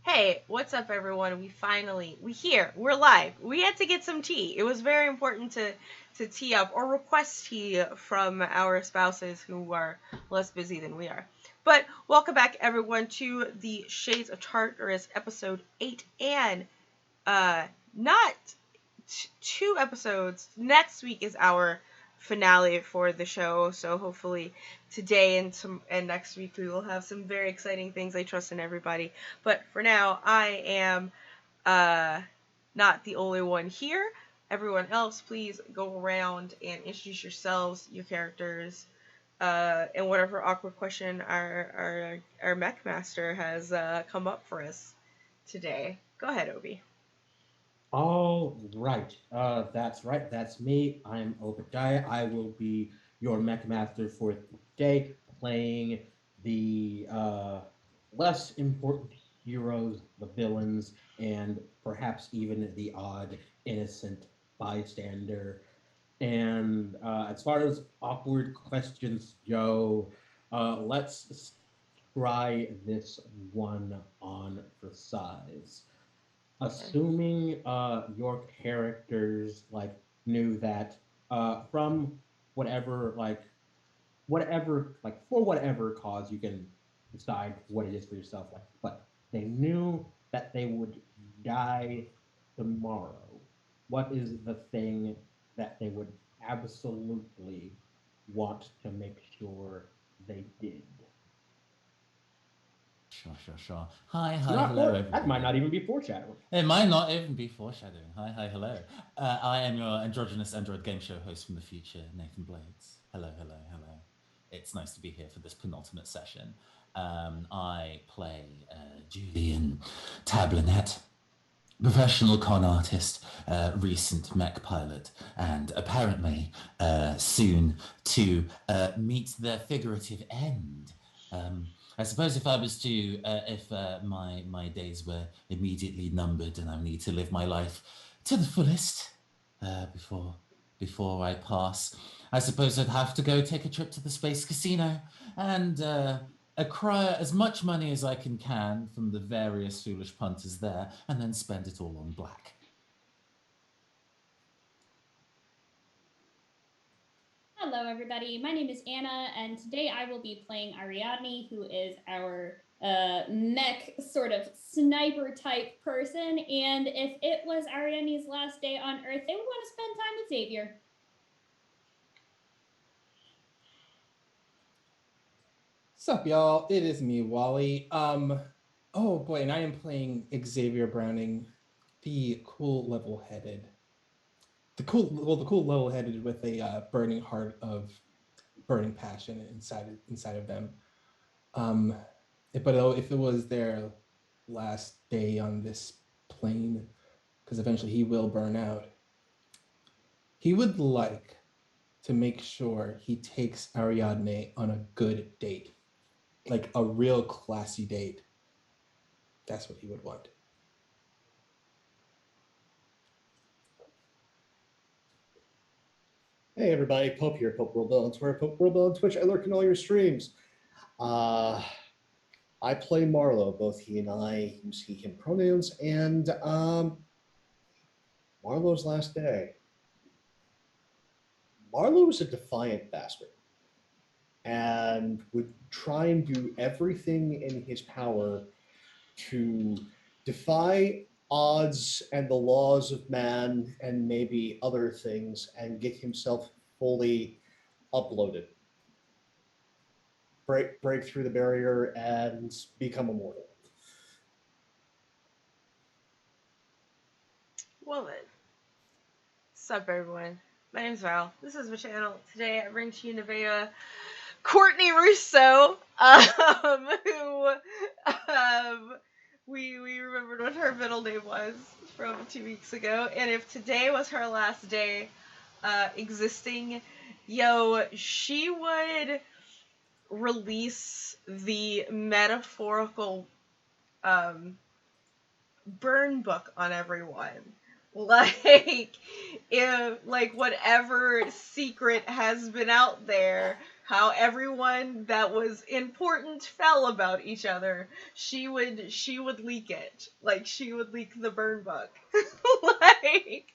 Hey, what's up, everyone? We're live. We had to get some tea. It was very important to tee up or request tea from our spouses who are less busy than we are. But welcome back, everyone, to the Shades of Tartarus episode 8 and not 2 episodes. Next week is our finale for the show, so hopefully today and next week we will have some very exciting things. I trust in everybody. But for now, I am not the only one here. Everyone else, please go around and introduce yourselves, your characters, and whatever awkward question our mech master has come up for us today. Go ahead, Obi. All right. That's right. That's me. I'm Obadiah. I will be your mech master for today, playing the less important heroes, the villains, and perhaps even the odd innocent bystander. And as far as awkward questions go, let's try this one on for size. Okay. Assuming your characters like knew that from whatever for whatever cause you can decide what it is for yourself, like, but they knew that they would die tomorrow, what is the thing that they would absolutely want to make sure they did? Sure. Hi, It's hi, not hello, for that might everybody. not even be foreshadowing. It might not even be foreshadowing. Hi, hello. I am your androgynous android game show host from the future, Nathan Blades. Hello. It's nice to be here for this penultimate session. I play Julian Tablanet, professional con artist, recent mech pilot, and apparently soon to meet their figurative end. I suppose if I was to, if my days were immediately numbered and I need to live my life to the fullest before I pass, I suppose I'd have to go take a trip to the space casino and acquire as much money as I can from the various foolish punters there, and then spend it all on black. Hello, everybody. My name is Anna, and today I will be playing Ariadne, who is our mech sort of sniper type person. And if it was Ariadne's last day on Earth, they would want to spend time with Xavier. Sup, y'all? It is me, Wally. Oh boy, and I am playing Xavier Browning, the cool level-headed, the cool level-headed with a burning heart of burning passion inside of them. Um, but if it was their last day on this plane, because eventually he will burn out, he would like to make sure he takes Ariadne on a good date, like a real classy date. That's what he would want. Hey everybody, Pope here, Pope World on Twitter, Pope World on Twitch. I lurk in all your streams. I play Marlowe. Both he and I use he, him pronouns, and Marlowe's last day. Marlowe is a defiant bastard and would try and do everything in his power to defy odds and the laws of man and maybe other things and get himself fully uploaded. Break through the barrier and become immortal. Well then. Sup, everyone. My name's Val. This is my channel. Today I bring to you Nevaeh Courtney Russo, who we remembered what her middle name was from 2 weeks ago, and if today was her last day existing, she would release the metaphorical burn book on everyone. Like, if, like, whatever secret has been out there, how everyone that was important fell about each other, she would leak it. Like, she would leak the burn book. Like,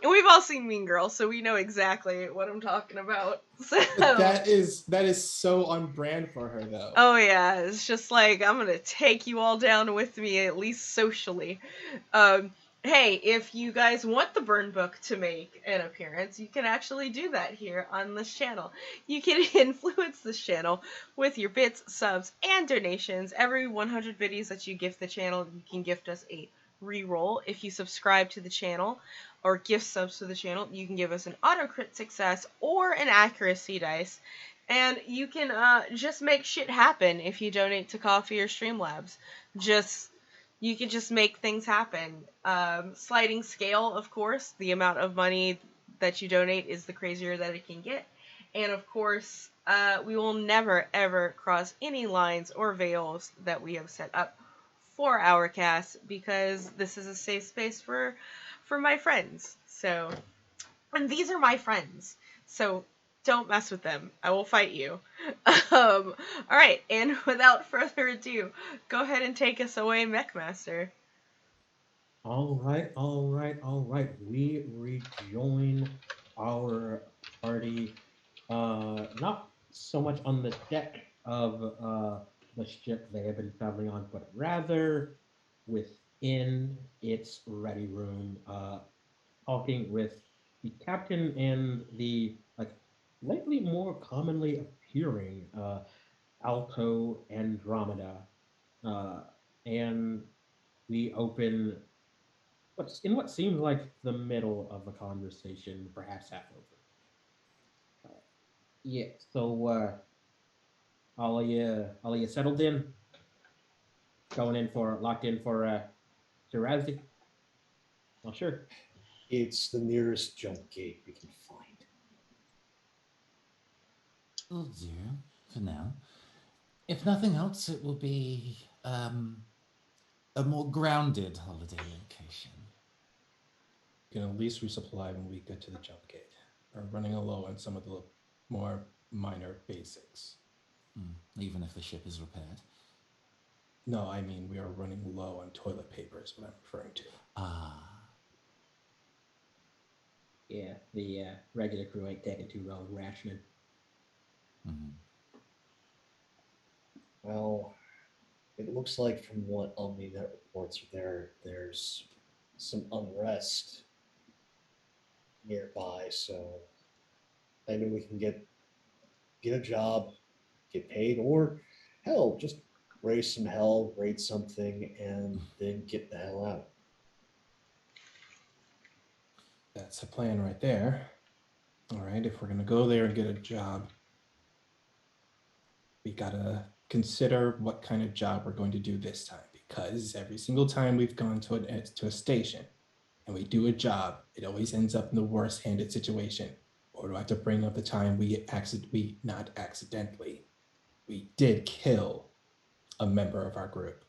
and we've all seen Mean Girls, so we know exactly what I'm talking about. So But that is so on brand for her, though. oh yeah, it's just like, I'm gonna take you all down with me, at least socially. Um, hey, if you guys want the burn book to make an appearance, you can actually do that here on this channel. You can influence this channel with your bits, subs, and donations. Every 100 videos that you gift the channel, you can gift us a reroll. If you subscribe to the channel or gift subs to the channel, you can give us an auto crit success or an accuracy dice. And you can just make shit happen if you donate to Coffee or Streamlabs. You can just make things happen. Sliding scale, of course. The amount of money that you donate is the crazier that it can get. And of course, we will never ever cross any lines or veils that we have set up for our cast, because this is a safe space for my friends. So, and these are my friends. So don't mess with them. I will fight you. All right, and without further ado, go ahead and take us away, Mechmaster. All right, all right, all right. We rejoin our party, not so much on the deck of the ship they have been traveling on, but rather within its ready room, talking with the captain and the, like, lately more commonly appearing Alto Andromeda, uh, and we open what's in what seems like the middle of a conversation, perhaps half over. Yeah. So, all of you settled in, going in for locked in for Shirazdi? Well, sure. It's the nearest jump gate we can find. Will do for now. If nothing else, it will be a more grounded holiday location. You can at least resupply when we get to the jump gate. We're running low on some of the more minor basics. Even if the ship is repaired. No, I mean we are running low on toilet paper is what I'm referring to. Ah. Yeah, the regular crew ain't taking too well with rationing. Mm-hmm. Well, it looks like from what Omninet reports there's some unrest nearby, so maybe we can get a job, get paid, or hell, just raise some hell, raid something, and then get the hell out. That's a plan right there. All right, if we're gonna go there and get a job, we gotta consider what kind of job we're going to do this time, because every single time we've gone to a station and we do a job, it always ends up in the worst handed situation. Or do I have to bring up the time we not accidentally, we did kill a member of our group?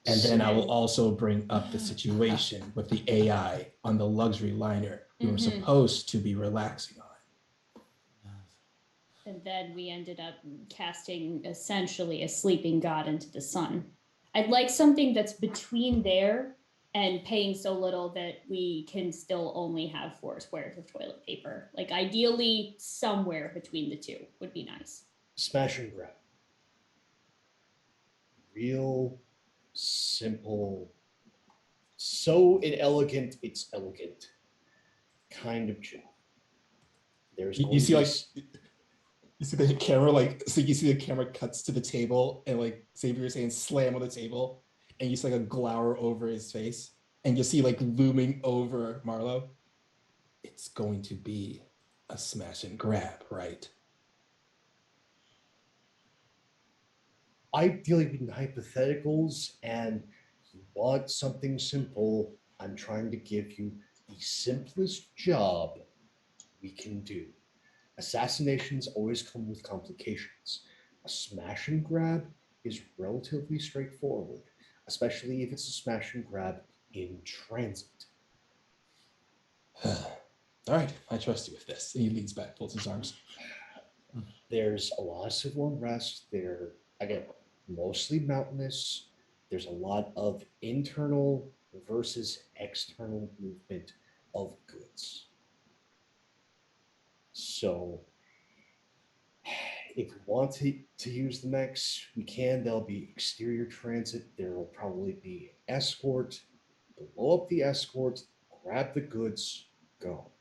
And then I will also bring up the situation with the AI on the luxury liner we were supposed to be relaxing on. And then we ended up casting essentially a sleeping god into the sun. I'd like something that's between there and paying so little that we can still only have 4 squares of toilet paper. Like, ideally, somewhere between the two would be nice. Smash and grab. Real simple, so inelegant it's elegant kind of job. There's You see, like, you see the camera, like, so you see the camera cuts to the table and, like, Xavier's hand slam on the table, and you see like a glower over his face, and you see, like, looming over Marlowe. It's going to be a smash and grab, right? ideally in hypotheticals, and you want something simple, I'm trying to give you the simplest job we can do. Assassinations always come with complications. A smash and grab is relatively straightforward, especially if it's a smash and grab in transit. All right, I trust you with this. And he leans back, folds his arms. There's a lot of civil unrest. They're, again, mostly mountainous. There's a lot of internal versus external movement of goods. So if we want to use the mechs, we can. There'll be exterior transit. There will probably be an escort. Blow up the escort, grab the goods, go.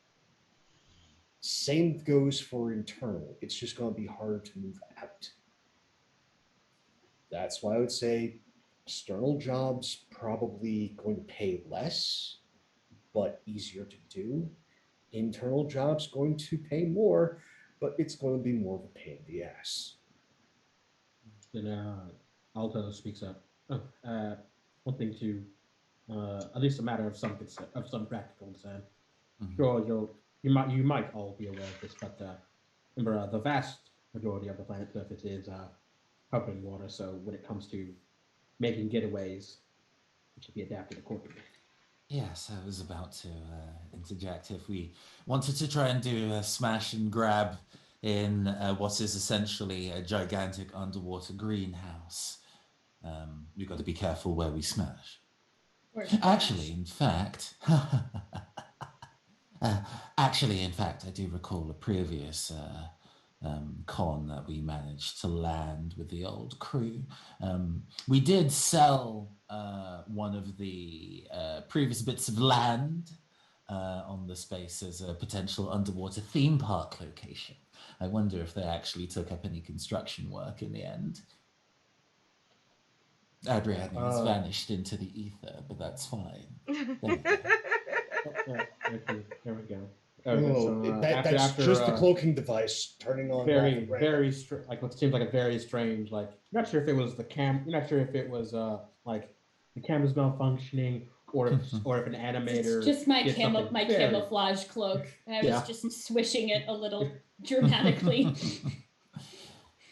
Same goes for internal. It's just going to be harder to move out. That's why I would say external jobs probably going to pay less, but easier to do. Internal jobs going to pay more, but it's going to be more of a pain in the ass. Then Alto speaks up. Oh, one thing to, at least a matter of some practical concern. Sure, you might all be aware of this, but remember, the vast majority of the planet's surface is covered in water. So when it comes to making getaways, it should be adapted accordingly. Yes, I was about to interject. If we wanted to try and do a smash and grab in what is essentially a gigantic underwater greenhouse, we've got to be careful where we smash. Actually, in fact, I do recall a previous con that we managed to land with the old crew. We did sell one of the previous bits of land on the space as a potential underwater theme park location. I wonder if they actually took up any construction work in the end. Adriani has vanished into the ether, but that's fine. There we go. There we go. Okay, so that's just the cloaking device turning on. Very like what seems like a very strange. Like you're not sure if it was the cam. You're not sure if it was like the camera's malfunctioning or if an animator. It's just my camouflage cloak. I was just swishing it a little dramatically.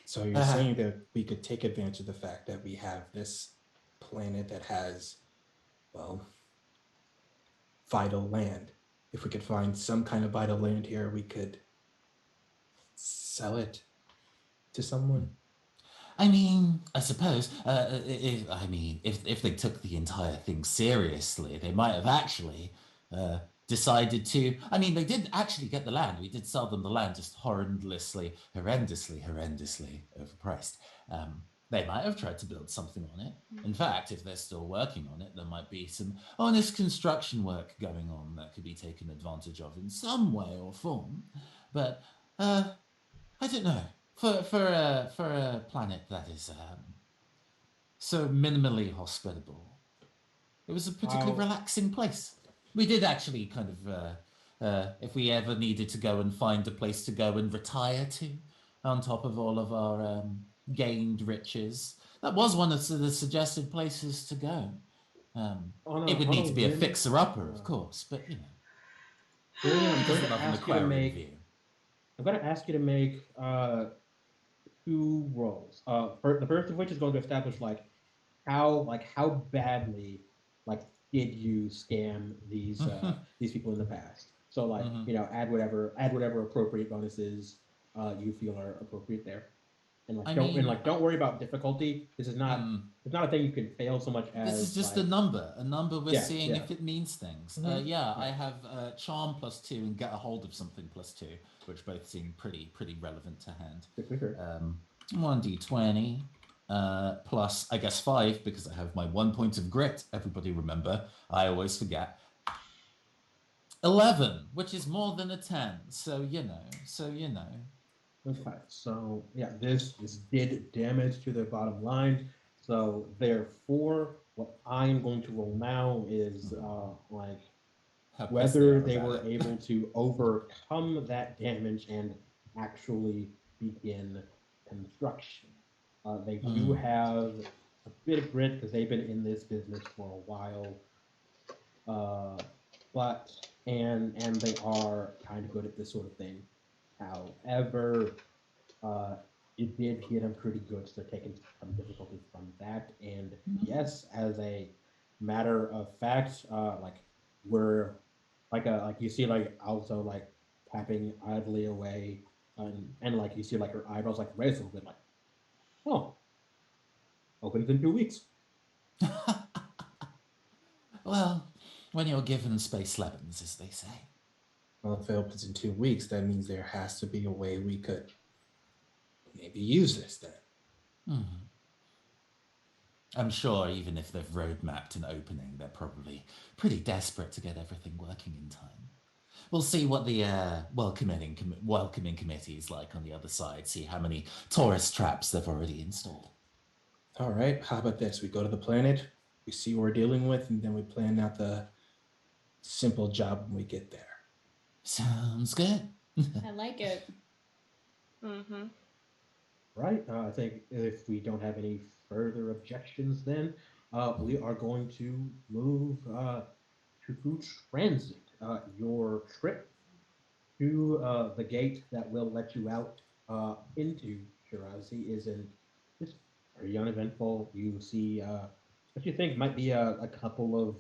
So you're saying that we could take advantage of the fact that we have this planet that has, well, vital land. If we could find some kind of vital land here, we could sell it to someone. I mean, I suppose, if they took the entire thing seriously, they might have actually decided to. I mean, they did actually get the land. We did sell them the land, just horrendously overpriced. They might have tried to build something on it. In fact, if they're still working on it, there might be some honest construction work going on that could be taken advantage of in some way or form. But I don't know. For a planet that is so minimally hospitable, it was a particularly relaxing place. We did actually kind of, if we ever needed to go and find a place to go and retire to, on top of all of our gained riches, that was one of the suggested places to go. It would need to be a fixer-upper, of course, but you know. I'm going to ask you to make 2 rolls. The first of which is going to establish how badly did you scam these people in the past. So add whatever appropriate bonuses you feel are appropriate there. And don't worry about difficulty. This is not it's not a thing you can fail so much as. This is just a number we're seeing if it means things. I have charm +2 and get a hold of something +2, which both seem pretty relevant to hand. 1d20 plus I guess 5 because I have my 1 point of grit. Everybody remember, I always forget. 11, which is more than a 10. So you know. Okay, so yeah, this did damage to their bottom line. So therefore, what I'm going to roll now is whether they were able to overcome that damage and actually begin construction. They do have a bit of grit because they've been in this business for a while, but they are kind of good at this sort of thing. However, it did hit them pretty good, so they're taking some difficulty from that. And yes, as a matter of fact, like we're like you see like also like tapping idly away, and like you see like her eyebrows like raise a little bit, like oh, opens in 2 weeks. Well, when you're given space lemons, as they say. Well, if it opens in 2 weeks, that means there has to be a way we could maybe use this then. Mhm. I'm sure even if they've roadmapped an opening, they're probably pretty desperate to get everything working in time. We'll see what the welcoming committee is like on the other side, see how many tourist traps they've already installed. All right, how about this? We go to the planet, we see what we're dealing with, and then we plan out the simple job when we get there. Sounds good. I like it. Mm-hmm. Right. I think if we don't have any further objections, then we are going to move to transit. Your trip to the gate that will let you out into Shirazi isn't just very uneventful. You see what you think might be a couple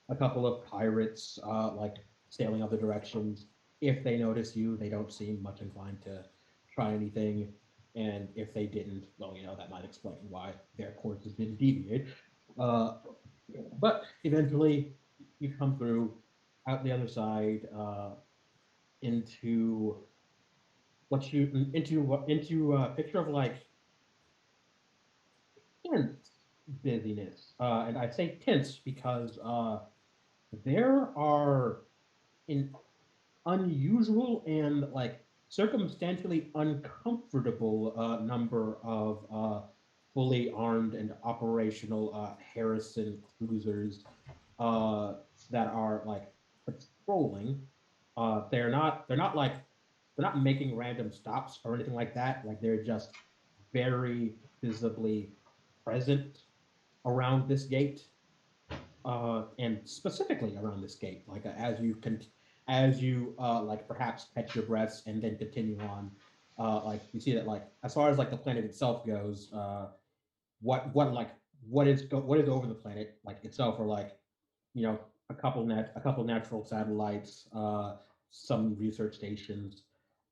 of pirates like sailing other directions. If they notice you, they don't seem much inclined to try anything. And if they didn't, well, that might explain why their course has been deviated. Uh, but eventually, you come through out the other side into what you into a picture of like tense busyness, and I say tense because there are in unusual and like circumstantially uncomfortable number of fully armed and operational Harrison cruisers uh, that are like patrolling. They're not making random stops or anything like that. Like they're just very visibly present around this gate, and specifically around this gate. Like as you like perhaps catch your breaths and then continue on. Like you see that like as far as like the planet itself goes, what like what is over the planet like itself are like a couple natural satellites, some research stations,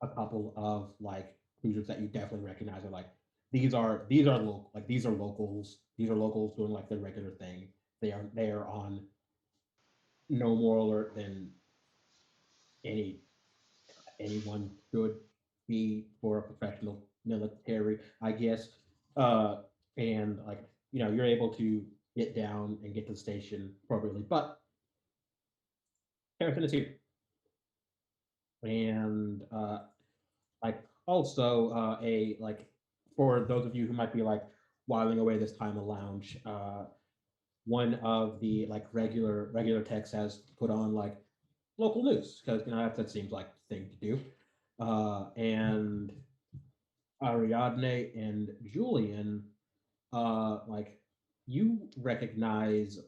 a couple of like cruisers that you definitely recognize are like these are local like these are locals doing like their regular thing. They are on no more alert than any anyone should be for a professional military, I guess. Uh, and like you're able to get down and get to the station appropriately, but Harrison is here, and like also a like for those of you who might be like whiling away this time a lounge. One of the like regular techs has put on like local news because that seems like the thing to do. And Ariadne and Julian, like you recognize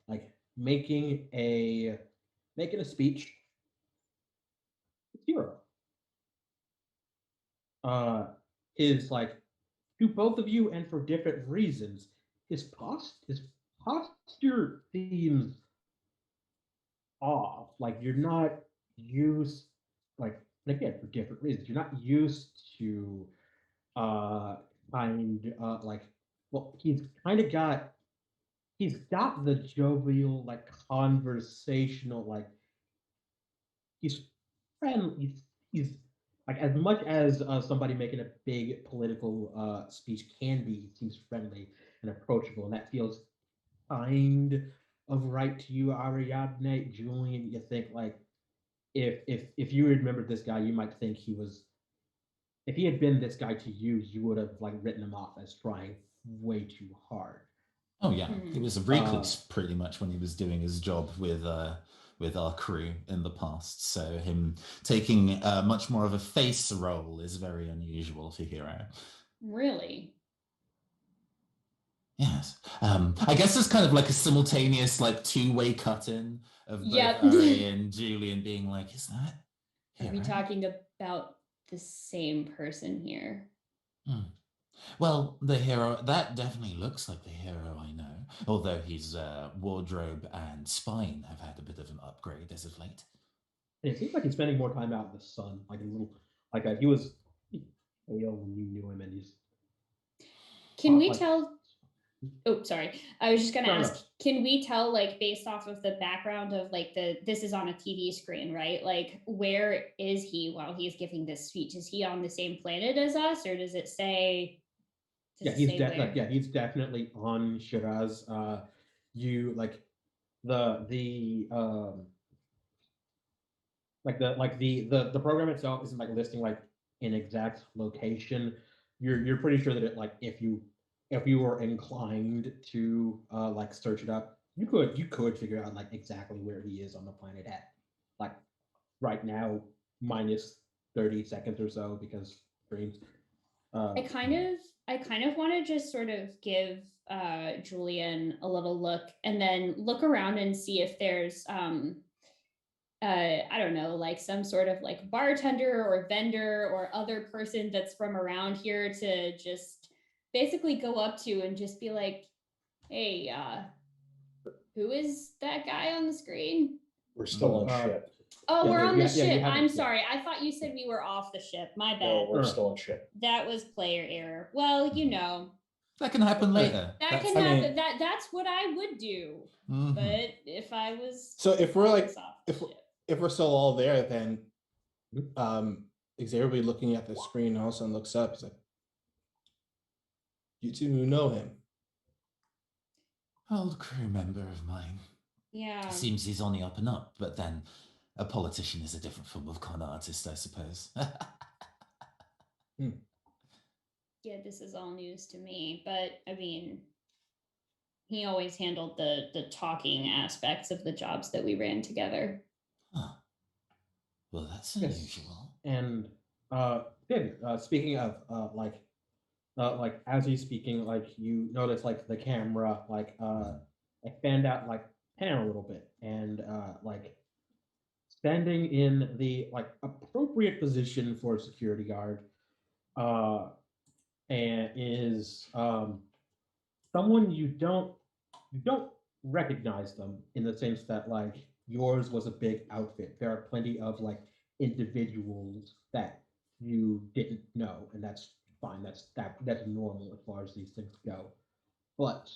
like making a speech. Hero uh, is like to both of you and for different reasons. His posture seems off. Like you're not used like again for different reasons. You're not used to kind like well he's got the jovial like conversational like he's friendly he's like as much as somebody making a big political speech can be, he seems friendly and approachable, and that feels kind of right to you, Ariadne. Julian, you think like if you remembered this guy, you might think he was if he had been this guy to you, you would have like written him off as trying way too hard. Oh yeah, he Mhm. was a recluse pretty much when he was doing his job with our crew in the past. So him taking much more of a face role is very unusual for Hero. Really? Yes. I guess it's kind of like a simultaneous like two-way cut-in of both Yep. Ari and Julian being like, is that Are we Hero? talking about the same person here? Hmm. Well, the hero, that definitely looks like the hero I know, although his wardrobe and spine have had a bit of an upgrade as of late. And it seems like he's spending more time out in the sun, like a little, he was pale when you knew him, and he's Can we like, tell? Oh, sorry. I was just gonna No, no. ask. Can we tell, like, based off of the background of like this is on a TV screen, right? Like, where is he while he's giving this speech? Is he on the same planet as us, or does it say? Does Yeah, it say where? yeah, he's definitely on Shiraz. You like the the program itself isn't like listing like an exact location. You're pretty sure that it like if you were inclined to like search it up, you could figure out like exactly where he is on the planet at like right now minus 30 seconds or so because dreams. I kind of want to just sort of give Julian a little look and then look around and see if there's I don't know, like some sort of like bartender or vendor or other person that's from around here to just basically go up to and just be like, hey, who is that guy on the screen? We're still on Uh, ship. Oh, Yeah, we're on the yeah, you ship. haven't- I'm yeah. sorry. I thought you said we were off the ship. My bad. No, we're Sure. still on ship. That was player error. Well, you know, That can happen Hey, later. that That's- can I mean- happen. That's what I would do. Mhm. But if I was So if we're I like, was off the if ship. if we're still all there, then Xavier will be looking at the screen and all of a sudden looks up. He's like, "You two know him?" Old crew member of mine. Yeah. Seems he's on the up and up, but then a politician is a different form of con artist, I suppose. Yeah, this is all news to me. But I mean, he always handled the talking aspects of the jobs that we ran together. Huh. Well, that's Yes. unusual. And speaking of like as he's speaking, like you notice like the camera like fanned out like pan a little bit and like standing in the like appropriate position for a security guard uh and is someone you don't recognize them in the sense that like yours was a big outfit. There are plenty of like individuals that you didn't know, and that's fine. That's normal as far as these things go. But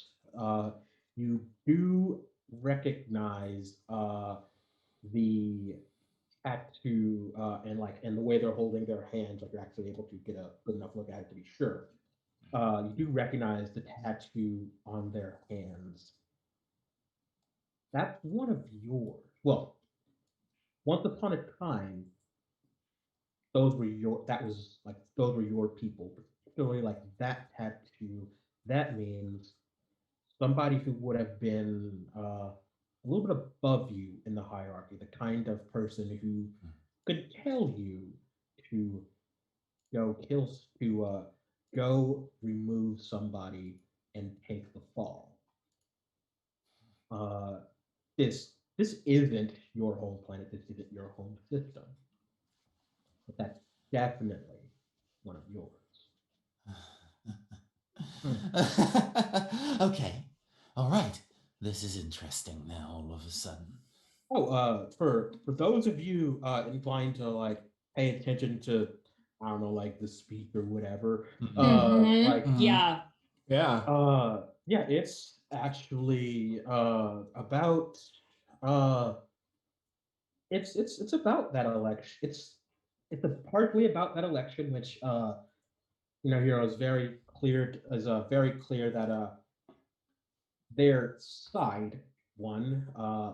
you do recognize the tattoo and the way they're holding their hands. Like you're actually able to get a good enough look at it to be sure. You do recognize the tattoo on their hands. That's one of yours. Well, once upon a time, those were your people. Particularly like that tattoo. That means somebody who would have been a little bit above you in the hierarchy, the kind of person who could tell you to go kill to go remove somebody and take the fall. Uh, this isn't your home planet. This isn't your home system. But that's definitely one of yours. Okay. All right. This is interesting now all of a sudden. Oh, for those of you inclined to like pay attention to, I don't know, like the speak or whatever, Mhm. like Yeah. Yeah. yeah, it's actually about uh it's about that election. It's partly about that election, which Hero is very clear that their side won.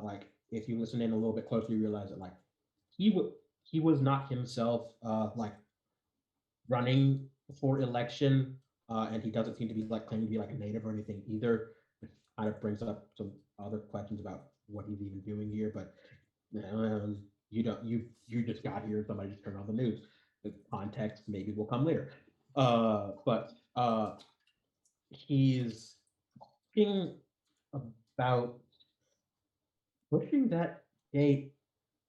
Like if you listen in a little bit closer, you realize that like he was not himself like running for election, and he doesn't seem to be like claiming to be like a native or anything either, which kind of brings up some other questions about what he's even doing here. But you don't you just got here. Somebody just turned on the news. The context maybe will come later. But he's thinking about pushing that gate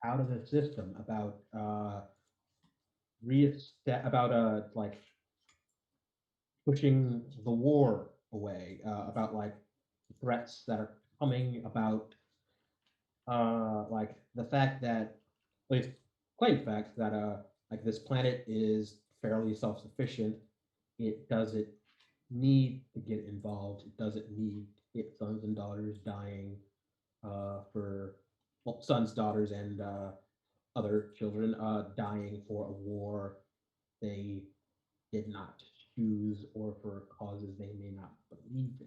out of the system, about about like pushing the war away, about like threats that are coming, about like the fact that, at least plain fact that like this planet is fairly self-sufficient. It doesn't need to get involved. It doesn't need its sons and daughters dying for, well, sons, daughters, and other children dying for a war they did not choose or for causes they may not believe in.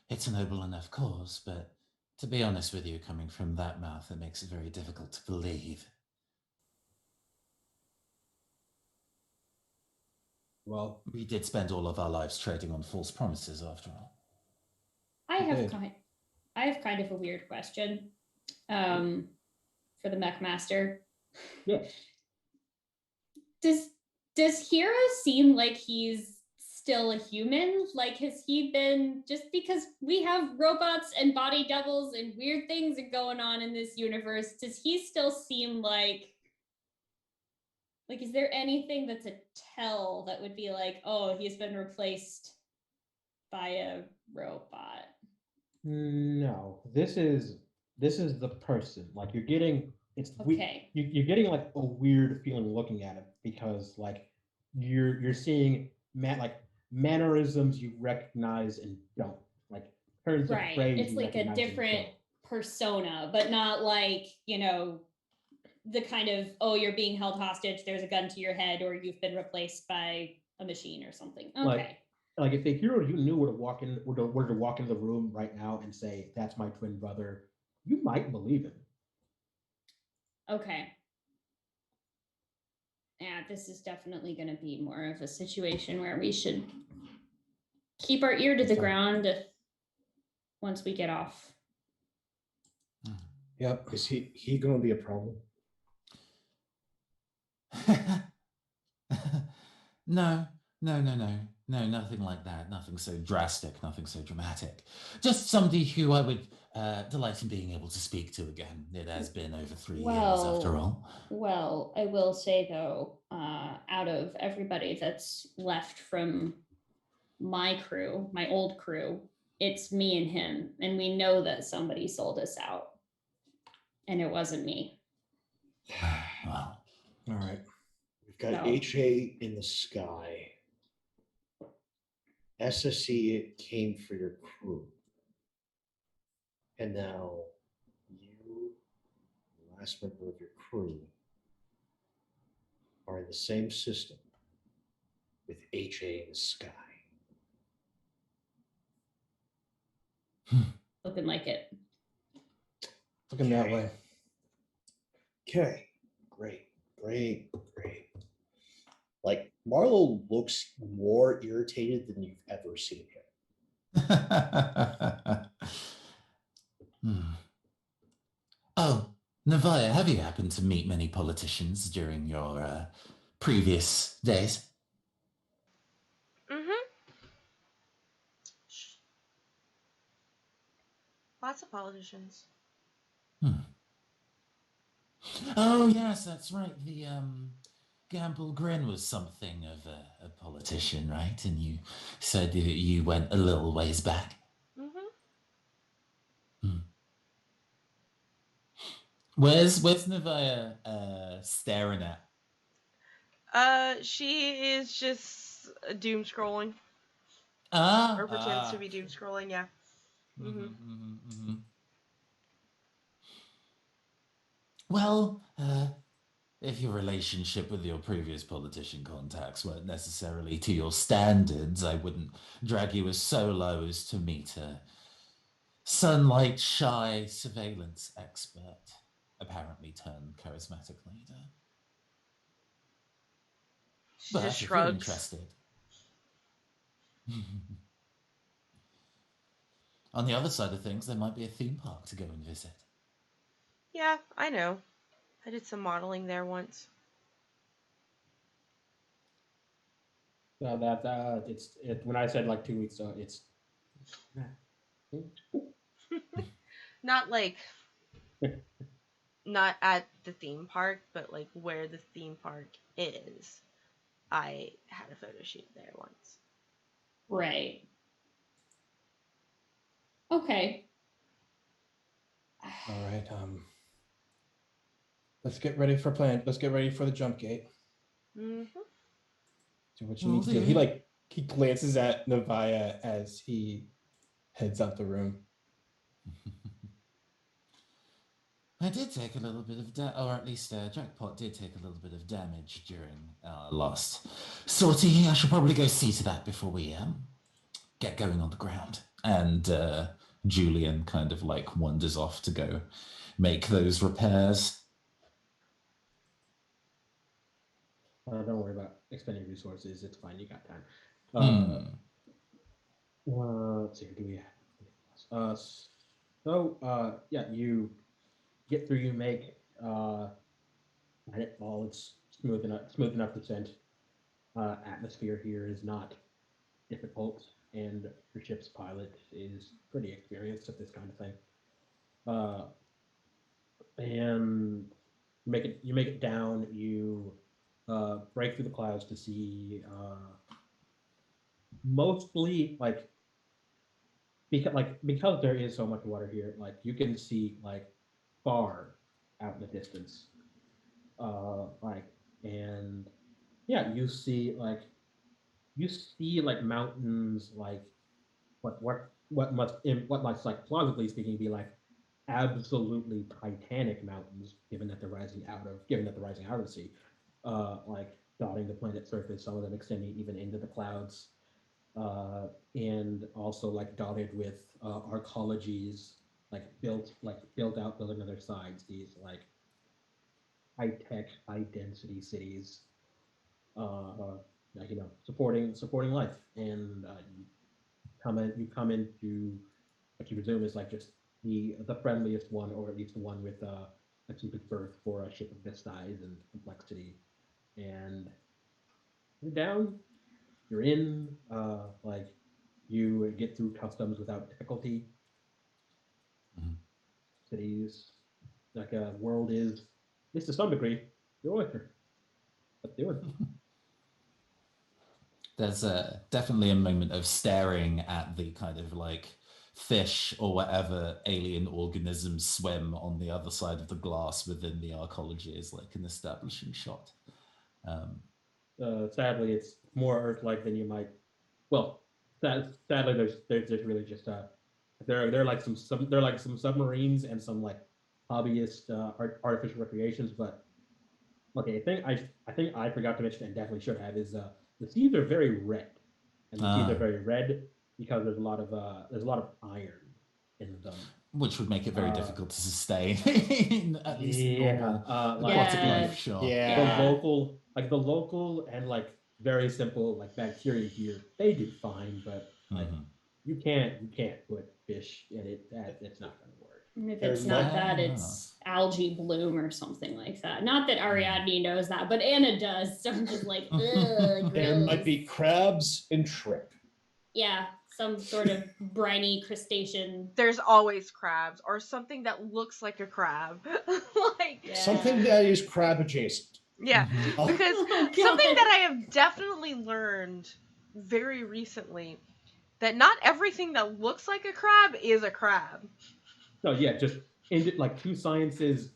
It's a noble enough cause, but to be honest with you, coming from that mouth, it makes it very difficult to believe. Well, We did spend all of our lives trading on false promises, after all. I have Okay. kind of a weird question for the mech master. yes. Does Hero seem like he's still a human? Like, has he been, just because we have robots and body doubles and weird things are going on in this universe, does he still seem like is there anything that's a tell that would be like, oh, he's been replaced by a robot? No, this is the person. Like you're getting, Okay. you're getting like a weird feeling looking at it because like you're seeing like mannerisms you recognize and don't, like turns of Right. phrase It's you like a recognize and different don't. persona, but not like, the kind of, oh, you're being held hostage, there's a gun to your head, or you've been replaced by a machine or something. Okay. Like if a hero you knew were to walk into the room right now and say, "That's my twin brother," you might believe him. Okay. Yeah, this is definitely going to be more of a situation where we should keep our ear to the ground once we get off. Yep. Is he going to be a problem? No, nothing like that. Nothing so drastic, nothing so dramatic. Just somebody who I would delight in being able to speak to again. It has been over 3 years, after all. Well, I will say though, out of everybody that's left from my crew, my old crew, it's me and him, and we know that somebody sold us out, and it wasn't me. Well, all right. We've got No. HA in the sky. SSC came for your crew. And now you, the last member of your crew, are in the same system with HA in the sky. Looking like it. Looking that way. Okay, great. Like, Marlo looks more irritated than you've ever seen him. Oh, Nevaeh, have you happened to meet many politicians during your previous days? Lots of politicians. Oh, yes, that's right. The Gamble Grin was something of a politician, right? And you said that you went a little ways back. Where's Nevaeh staring at? She is just doom scrolling. Or pretends to be doom scrolling, yeah. Well, if your relationship with your previous politician contacts weren't necessarily to your standards, I wouldn't drag you as so low as to meet a sunlight-shy surveillance expert, apparently turned charismatic leader. She But just if you're shrugs. interested... On the other side of things, there might be a theme park to go and visit. Yeah, I know. I did some modeling there once. So that when I said like 2 weeks, it's Not like not at the theme park, but like where the theme park is. I had a photo shoot there once. Right. Okay. All right. Let's get ready for Let's get ready for the jump gate. Mm-hmm. Do what you need to do. He glances at Navaya as he heads out the room. I did take a little bit of or at least Jackpot did take a little bit of damage during our last sortie. I should probably go see to that before we get going on the ground. And Julian kind of like wanders off to go make those repairs. Don't worry about expending resources. It's fine. You got time. Let's see. Do we have? Yeah, you get through. You make nightfall. It's smooth enough to send. Atmosphere here is not difficult, and your ship's pilot is pretty experienced at this kind of thing. And you make it down. You break through the clouds to see mostly because there is so much water here. Like you can see far out in the distance. And yeah, you see mountains what must like plausibly speaking be like absolutely titanic mountains given that they're rising out of the sea, dotting the planet's surface, some of them extending even into the clouds, and also dotted with arcologies built out building on their sides, these high tech, high density cities, supporting life. And you come into what you presume is just the friendliest one, or at least the one with a suited berth for a ship of this size and complexity. And you're down, you're in, you get through customs without difficulty. Mhm. Cities, world is, at least to some degree, your oyster. Let's do it. There's definitely a moment of staring at the kind of fish or whatever alien organisms swim on the other side of the glass within the arcology is an establishing shot. Sadly, it's more Earth-like than you might. Well, sadly, there's really just there are some submarines and some hobbyist artificial recreations. But okay, I think I forgot to mention and definitely should have is the seas are very red, and the seas are very red because there's a lot of iron in them. Which would make it very difficult to sustain at least normal aquatic life. Sure. The local and very simple bacteria here, they do fine, but you can't put fish in it. It's not going to work. If it's not that, it's algae bloom or something like that. Not that Ariadne knows that, but Anna does. So I'm just like, ugh. There might be crabs and shrimp. Yeah, some sort of briny crustacean. There's always crabs or something that looks like a crab. Something that is crab adjacent. Yeah, because something that I have definitely learned very recently, that not everything that looks like a crab is a crab. No, yeah, just in two sciences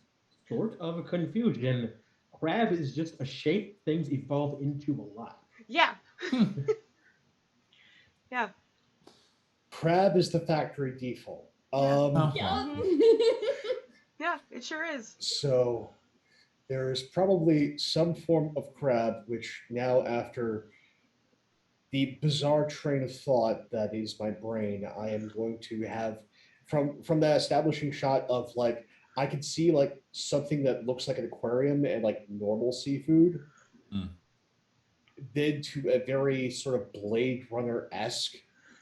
sort of a confusion. Crab is just a shape things evolve into a lot. Yeah. Yeah. Crab is the factory default. Yeah, it sure is. So there's probably some form of crab, which now, after the bizarre train of thought that is my brain, I am going to have from that establishing shot of I could see something that looks like an aquarium and normal seafood. Then to a very sort of Blade Runner-esque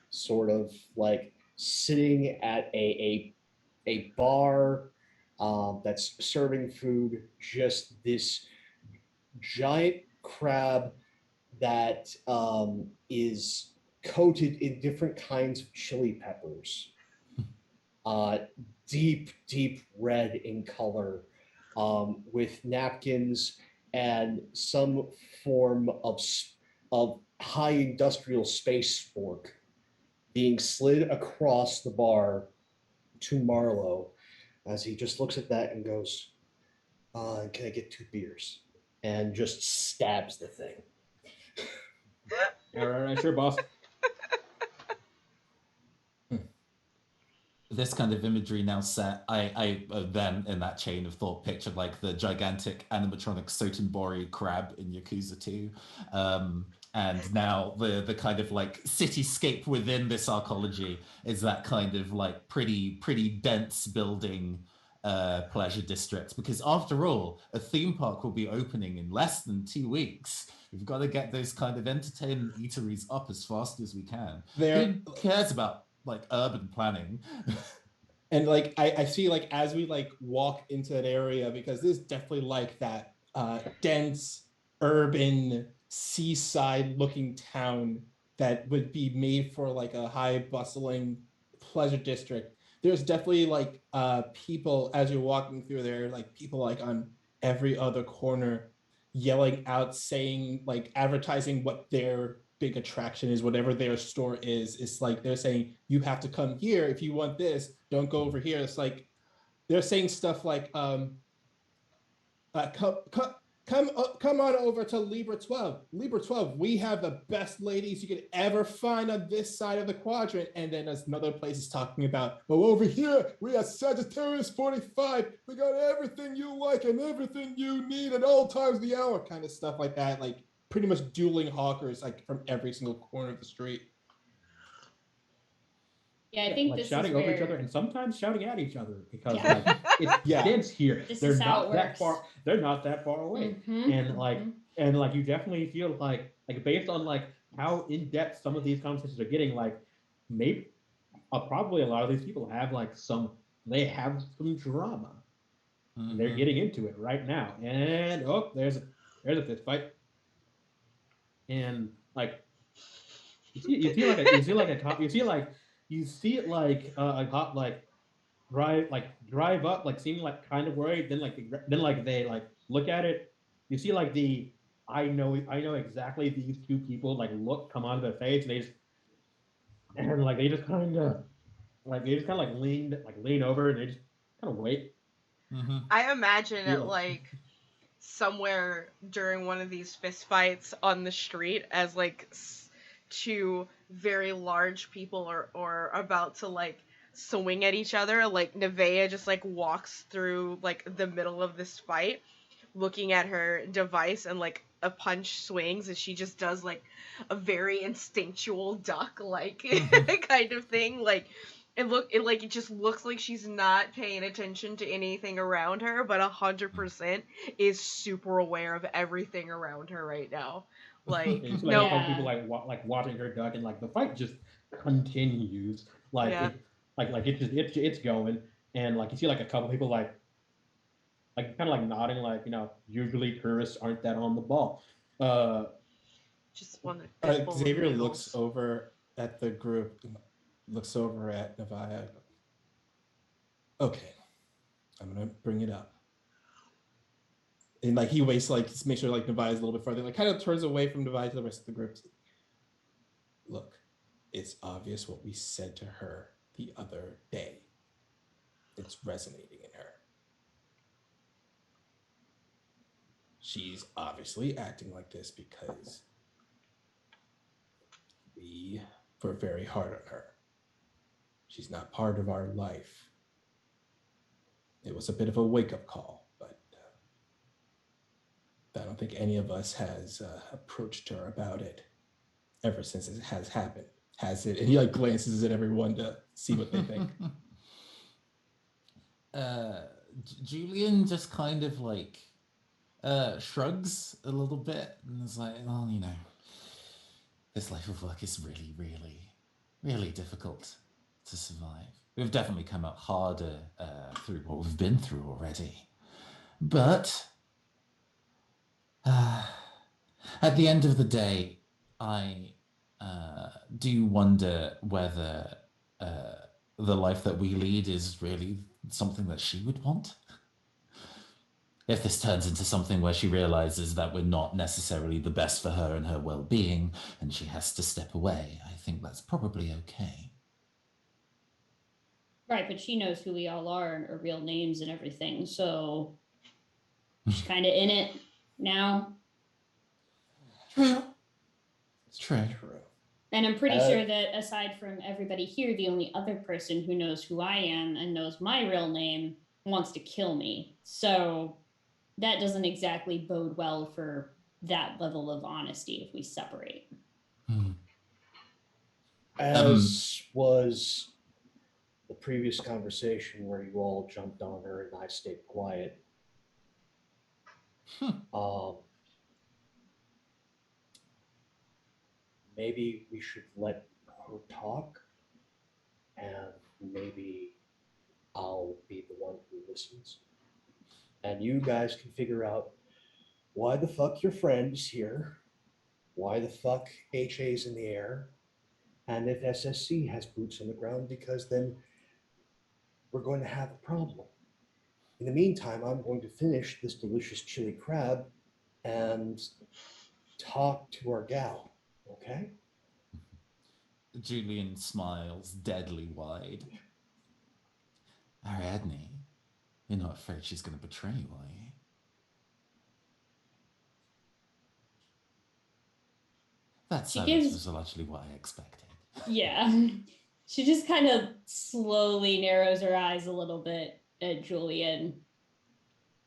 sort of sitting at a bar that's serving food, just this giant crab that is coated in different kinds of chili peppers, deep red in color, with napkins and some form of high industrial space spork being slid across the bar to Marlowe as he just looks at that and goes, "Can I get 2 beers?" And just stabs the thing. All right, sure, boss. This kind of imagery now set, I then in that chain of thought pictured like the gigantic animatronic Sotenbori crab in Yakuza 2. And now the kind of like cityscape within this arcology is that kind of like pretty dense building pleasure district, because after all, a theme park will be opening in less than 2 weeks. We've got to get those kind of entertainment eateries up as fast as we can. Who cares about like urban planning? And like I see like as we like walk into that area, because this is definitely like that dense urban seaside looking town that would be made for like a high bustling pleasure district. There's definitely like people as you're walking through there, like people like on every other corner yelling out, saying like advertising what their big attraction is, whatever their store is. It's like they're saying you have to come here if you want this, don't go over here. It's like they're saying stuff like come on over to Libra 12. Libra 12, we have the best ladies you could ever find on this side of the quadrant. And then there's another place is talking about, well, over here, we have Sagittarius 45. We got everything you like and everything you need at all times of the hour, kind of stuff like that. Like pretty much dueling hawkers like from every single corner of the street. Yeah, I think like this shouting is over where... each other and sometimes shouting at each other, because Yeah. like it's dense here. This They're is how not it that works. far. They're not that far away, and like you definitely feel like based on like how in depth some of these conversations are getting, like maybe probably a lot of these people have like they have some drama. And they're getting into it right now, and there's a fist fight, and like you see a cop like drive up, like seeming like kind of worried, then they like look at it. You see like I know exactly these two people like come out of their face, and they just kind of lean over, and they just kind of wait. I imagine it like somewhere during one of these fist fights on the street as like two very large people are about to like swing at each other. Like Nevaeh just like walks through like the middle of this fight looking at her device, and like a punch swings and she just does like a very instinctual duck like kind of thing. Like it just looks like she's not paying attention to anything around her, but 100% is super aware of everything around her right now. Like it's no, a couple people like watching her duck, and like the fight just continues. Like it's going, and like you see like a couple people like kind of like nodding, like usually tourists aren't that on the ball. Just one. Xavier looks over at the group, looks over at Nevaeh. Okay, I'm gonna bring it up. And like he waits, like to make sure like Nevaeh is a little bit further, like kind of turns away from Nevaeh to the rest of the group. Look, it's obvious what we said to her the other day. It's resonating in her. She's obviously acting like this because we were very hard on her. She's not part of our life. It was a bit of a wake-up call, but I don't think any of us has approached her about it ever since it has happened. Has it? And he like glances at everyone to see what they think. Julian just kind of like shrugs a little bit and is like, well, this life of work is really, really, really difficult to survive. We've definitely come out harder through what we've been through already. But at the end of the day, I do wonder whether the life that we lead is really something that she would want. If this turns into something where she realizes that we're not necessarily the best for her and her well-being, and she has to step away, I think that's probably okay. Right, but she knows who we all are and our real names and everything, so she's kind of in it now. True. It's true. And I'm pretty sure that aside from everybody here, the only other person who knows who I am and knows my real name wants to kill me. So that doesn't exactly bode well for that level of honesty if we separate. As was the previous conversation where you all jumped on her and I stayed quiet. Maybe we should let her talk, and maybe I'll be the one who listens. And you guys can figure out why the fuck your friend is here, why the fuck HA's in the air, and if SSC has boots on the ground, because then we're going to have a problem. In the meantime, I'm going to finish this delicious chili crab and talk to our gal, okay? Julian smiles deadly wide. Ariadne, you're not afraid she's going to betray you, are you? That silence was largely what I expected. Yeah. She just kind of slowly narrows her eyes a little bit at Julian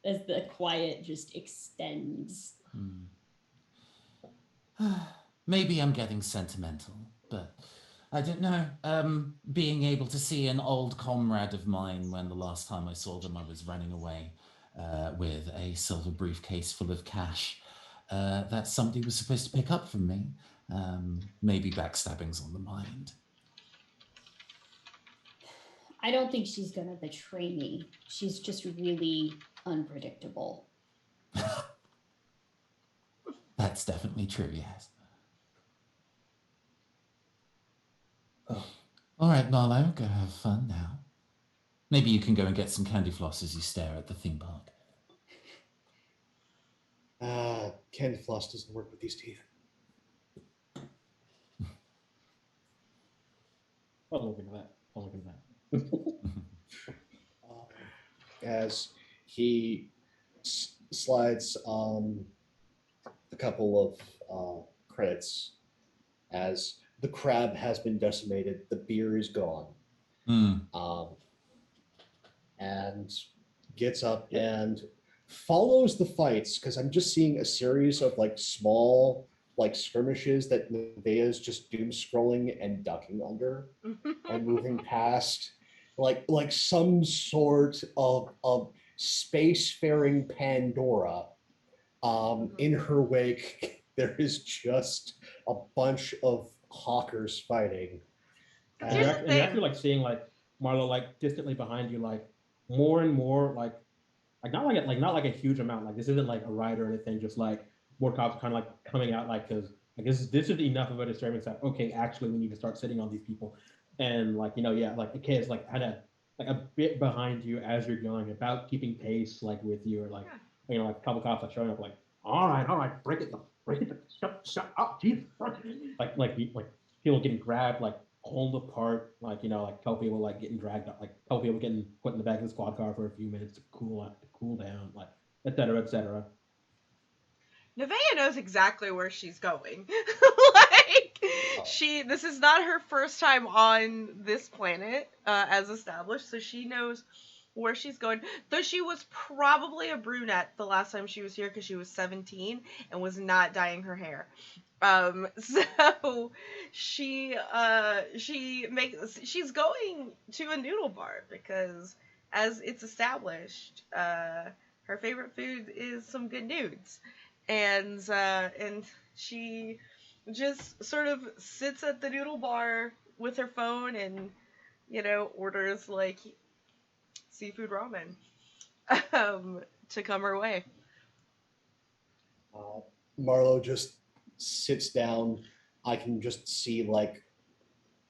as the quiet just extends. Maybe I'm getting sentimental, but I don't know. Being able to see an old comrade of mine when the last time I saw them, I was running away with a silver briefcase full of cash that somebody was supposed to pick up from me. Maybe backstabbing's on the mind. I don't think she's going to betray me. She's just really unpredictable. That's definitely true, yes. Oh. All right, Marlo, go have fun now. Maybe you can go and get some candy floss as you stare at the theme park. Candy floss doesn't work with these teeth. I'll look into that. As he slides a couple of credits, as the crab has been decimated, the beer is gone, and gets up and follows the fights, because I'm just seeing a series of like small like skirmishes that Nevaeh's just doom scrolling and ducking under and moving past like some sort of spacefaring Pandora. In her wake, there is just a bunch of hawkers fighting. And you're actually like seeing like Marlo like distantly behind you, like more and more like not like a huge amount. Like this isn't like a ride or anything. Just like more cops kind of like coming out, like because I guess this is enough of a disturbance that okay, actually we need to start sitting on these people, and like like the kids like kind of like a bit behind you as you're going, about keeping pace like with you, or like like a couple cops like showing up like all right, break it, shut up, Jesus, like people getting grabbed, like pulled apart, like like a couple people like getting dragged up, like a couple people getting put in the back of the squad car for a few minutes to cool down, like etc. etc. Nevaeh knows exactly where she's going. Like this is not her first time on this planet, as established, so she knows where she's going. Though she was probably a brunette the last time she was here because she was 17 and was not dyeing her hair. So she's going to a noodle bar because, as it's established, her favorite food is some good nudes, and she just sort of sits at the noodle bar with her phone and orders like seafood ramen to come her way. Marlo just sits down. I can just see like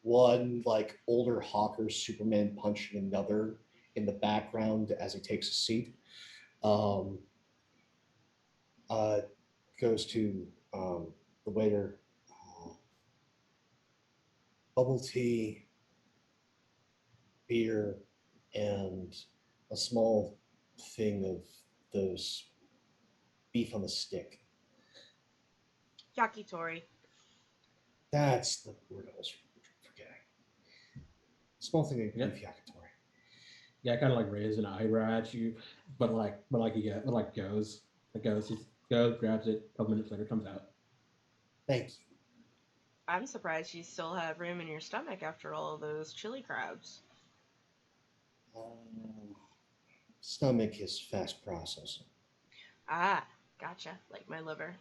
one like older hawker Superman punching another in the background as he takes a seat. Goes to the waiter. Bubble tea, beer, and a small thing of those beef on the stick. Yakitori. That's the word I was forgetting. Small thing of Yeah. beef yakitori. Yeah, kind of like raise an eyebrow at you, but it goes, grabs it. A couple minutes later, comes out. Thank you. I'm surprised you still have room in your stomach after all of those chili crabs. Stomach is fast processing. Ah, gotcha. Like my liver.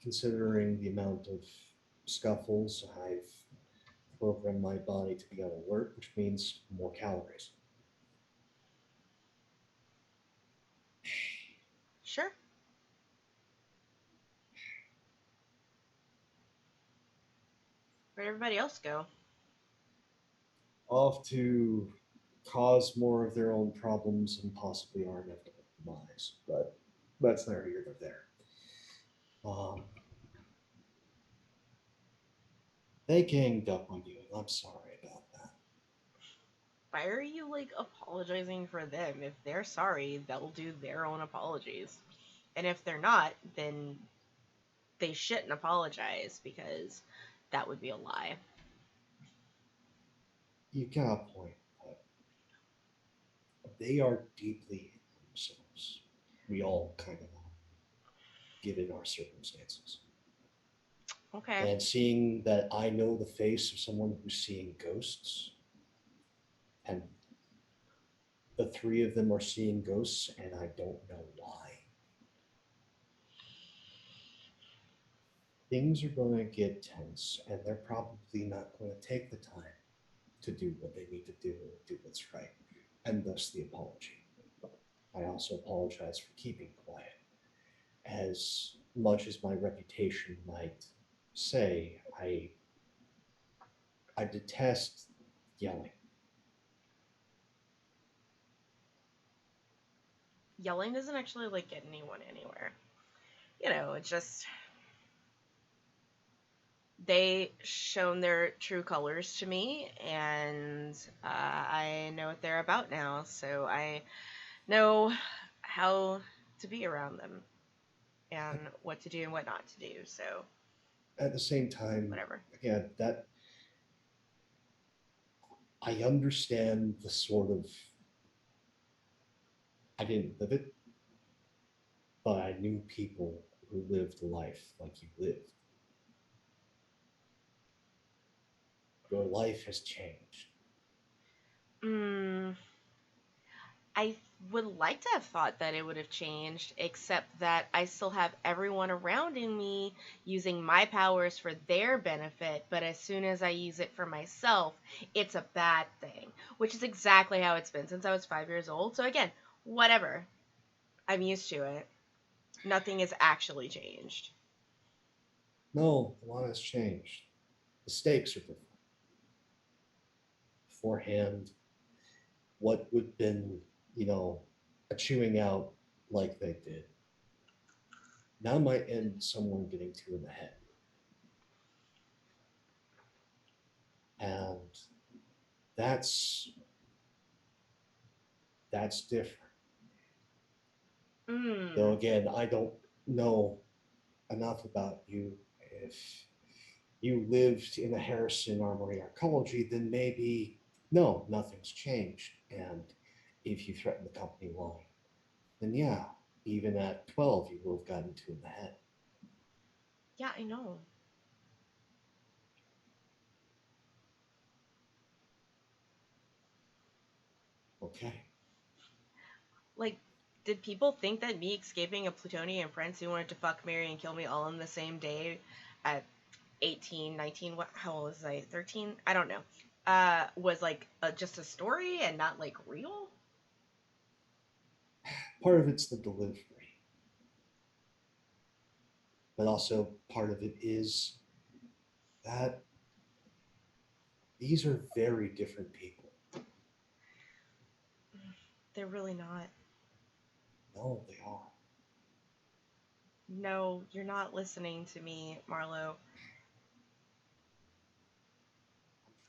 Considering the amount of scuffles, I've programmed my body to be on alert, which means more calories. Sure. Where'd everybody else go? Off to cause more of their own problems and possibly our inevitable demise. But that's neither here nor there. They ganged up on you, and I'm sorry about that. Why are you like apologizing for them? If they're sorry, they'll do their own apologies. And if they're not, then they shouldn't apologize because that would be a lie. You got a point, but they are deeply in themselves. We all kind of are, given our circumstances. Okay. And seeing that I know the face of someone who's seeing ghosts, and the three of them are seeing ghosts, and I don't know why. Things are going to get tense, and they're probably not going to take the time to do what they need to do and do what's right, and thus the apology. I also apologize for keeping quiet. As much as my reputation might say, I detest yelling. Yelling doesn't actually like get anyone anywhere. It's just they shown their true colors to me, and I know what they're about now. So I know how to be around them and what to do and what not to do. So At the same time, whatever. again, that I understand the sort of, I didn't live it, but I knew people who lived life like you lived. Your life has changed. Mm, I would like to have thought that it would have changed, except that I still have everyone around in me using my powers for their benefit, but as soon as I use it for myself, it's a bad thing, which is exactly how it's been since I was 5 years old. So again, whatever. I'm used to it. Nothing has actually changed. No, a lot has changed. The stakes are different. Beforehand, what would have been, a chewing out like they did, now might end someone getting two in the head. And that's different. Though Mm. again, I don't know enough about you. If you lived in the Harrison Armory arcology, then maybe no, nothing's changed. And if you threaten the company line, then yeah, even at 12, you will have gotten two in the head. Yeah, I know. Okay. Like, did people think that me escaping a plutonian prince who wanted to fuck, marry, and kill me all in the same day at 18, 19, how old was I? 13? I don't know. Was like just a story and not like real? Part of it's the delivery, but also part of it is that these are very different people. They're really not. No, they are. No, you're not listening to me, Marlo.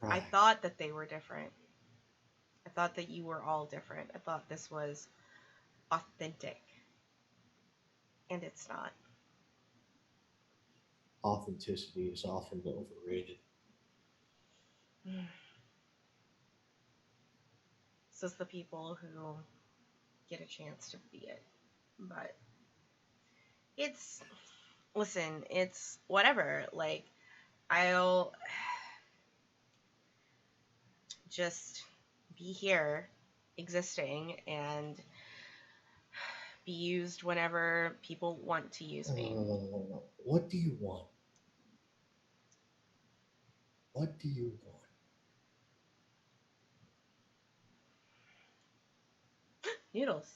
I'm I trying. thought that they were different. I thought that you were all different. I thought this was authentic. And it's not. Authenticity is often overrated. It's just the people who get a chance to be it. But it's, listen, it's whatever. Like, I'll just be here existing and be used whenever people want to use No, me. no, no, no, no, no. What do you want? What do you want? Noodles.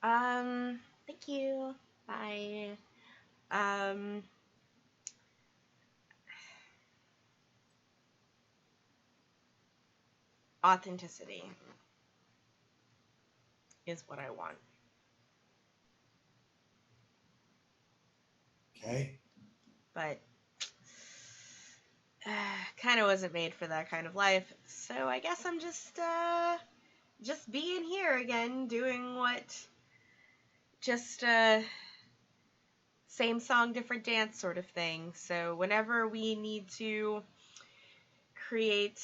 Thank you. Bye. Authenticity is what I want. Okay? But kind of wasn't made for that kind of life. So I guess I'm just being here again, doing what just same song, different dance sort of thing. So whenever we need to create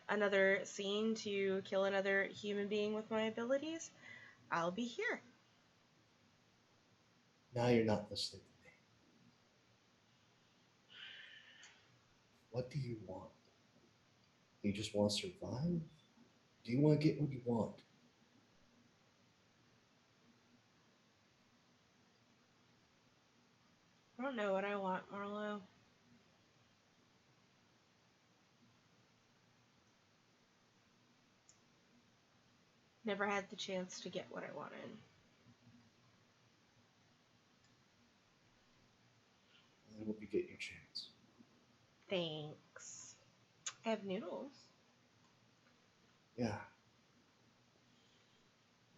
another scene to kill another human being with my abilities, I'll be here. Now you're not listening to me. What do you want? Do you just want to survive? Do you want to get what you want? I don't know what I want, Marlo. Never had the chance to get what I wanted. I hope you get your chance. Thanks. I have noodles. Yeah.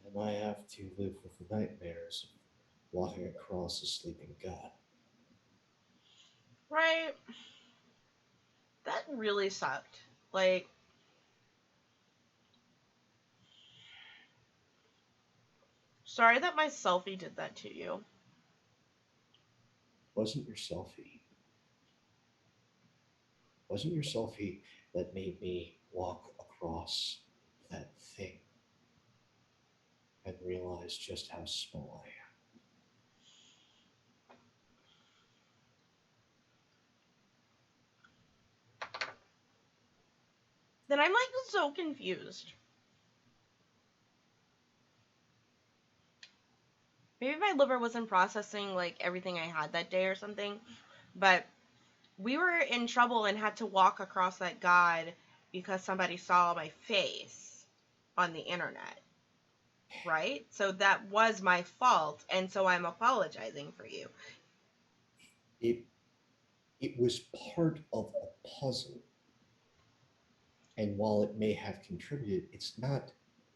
And I have to live with the nightmares of walking across a sleeping god. Right. That really sucked. Like, sorry that my selfie did that to you. Wasn't your selfie? Wasn't your selfie that made me walk across that thing and realize just how small I am? Then I'm like so confused. Maybe my liver wasn't processing like everything I had that day or something. But we were in trouble and had to walk across that god because somebody saw my face on the internet. Right? So that was my fault, and so I'm apologizing for you. It was part of a puzzle. And while it may have contributed, it's not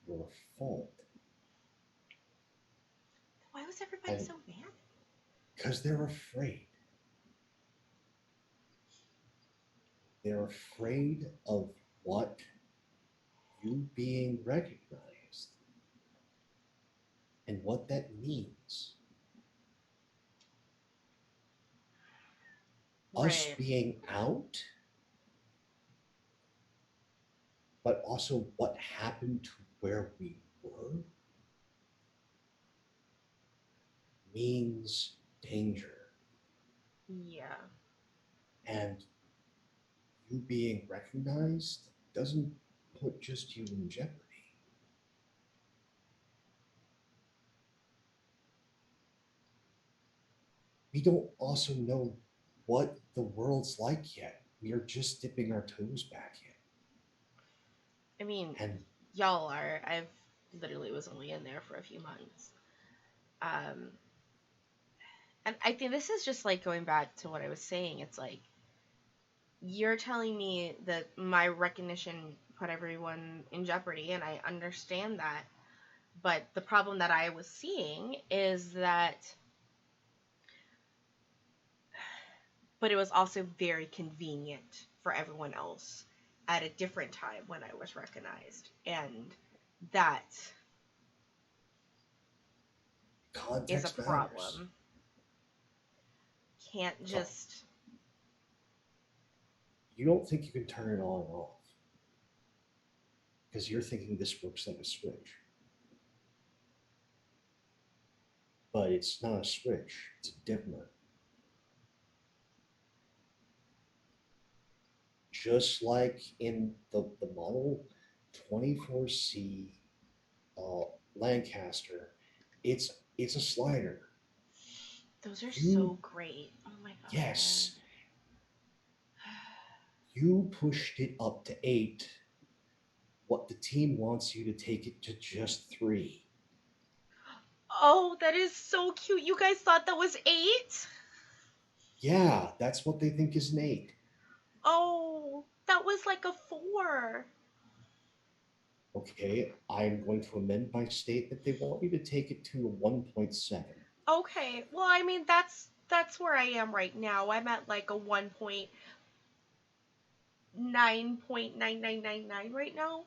your fault. Why was everybody And so mad? because they're afraid. They're afraid of what you being recognized and what that means. Us Right. being out, but also what happened to where we were means danger. Yeah. And you being recognized doesn't put just you in jeopardy. We don't also know what the world's like yet. We are just dipping our toes back I mean, in. And y'all are. I've literally was only in there for a few months. Um, and I think this is just like going back to what I was saying. It's like you're telling me that my recognition put everyone in jeopardy, and I understand that. But the problem that I was seeing is that, but it was also very convenient for everyone else at a different time when I was recognized. And that is a Context matters. problem. Can't just. You don't think you can turn it on and off because you're thinking this works like a switch. But it's not a switch, it's a dimmer. Just like in the model 24C Lancaster, it's a slider. Those are You- so great. Oh my god. Yes, you pushed it up to 8. What the team wants you to take it to just 3. Oh, that is so cute. You guys thought that was 8? Yeah, that's what they think is an 8. Oh, that was like a 4. Okay, I'm going to amend my statement. They want me to take it to a 1.7. Okay. Well, I mean that's where I am right now. I'm at like a 1.9.9999 right now.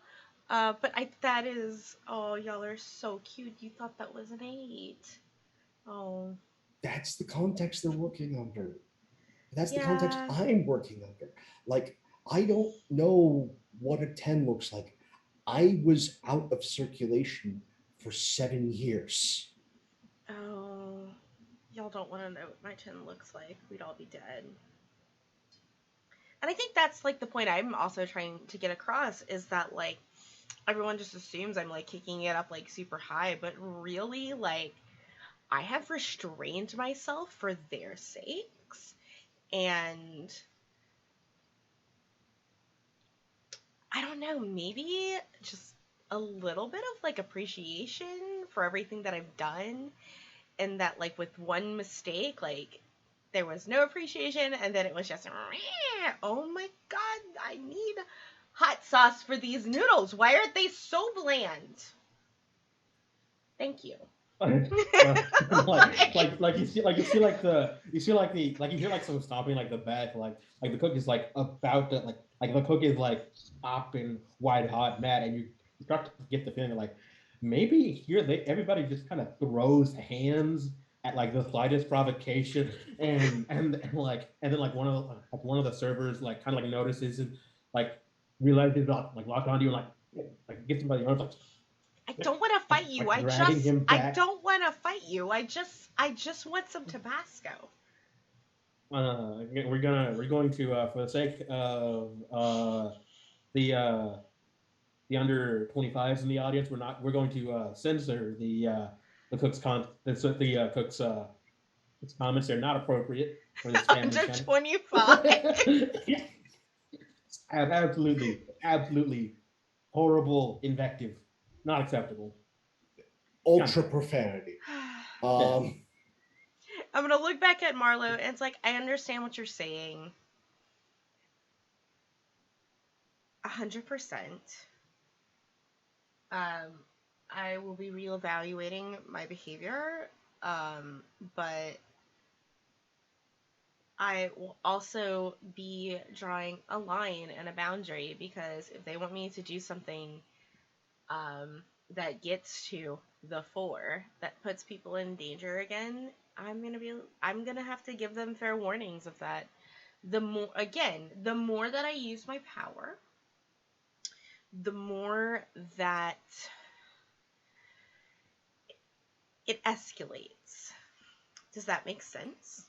But that is, oh, y'all are so cute. You thought that was an 8. Oh. That's the context they're working under. That's the Yeah. context I'm working under. Like, I don't know what a 10 looks like. I was out of circulation for 7 years. Oh. Y'all don't want to know what my 10 looks like. We'd all be dead. And I think that's like the point I'm also trying to get across, is that like everyone just assumes I'm like kicking it up like super high, but really like I have restrained myself for their sakes, and I don't know, maybe just a little bit of like appreciation for everything that I've done, and that like with one mistake, like there was no appreciation, and then it was just, oh my god, I need hot sauce for these noodles. Why are they so bland? Thank you. like you hear like someone stomping like the back, like the cook is like about to like the cook is like popping white hot mad, and you start to get the feeling like maybe here everybody just kind of throws hands at like the slightest provocation, and then like one of the servers like kind of like notices and like realizes like locked onto you and like gets him by the arms like I don't want to fight you. like dragging him I back. don't want to fight you. I just want some Tabasco. We're going to for the sake of the under 25s in the audience, we're going to censor the cook's cook's comments. They're not appropriate for this family Under channel. 25. Absolutely horrible invective, not acceptable. Ultra profanity. I'm gonna look back at Marlo, and it's like, I understand what you're saying 100%. I will be reevaluating my behavior, but I will also be drawing a line and a boundary, because if they want me to do something that gets to the 4, that puts people in danger again, I'm gonna have to give them fair warnings of that. The more that I use my power, the more that it escalates. Does that make sense?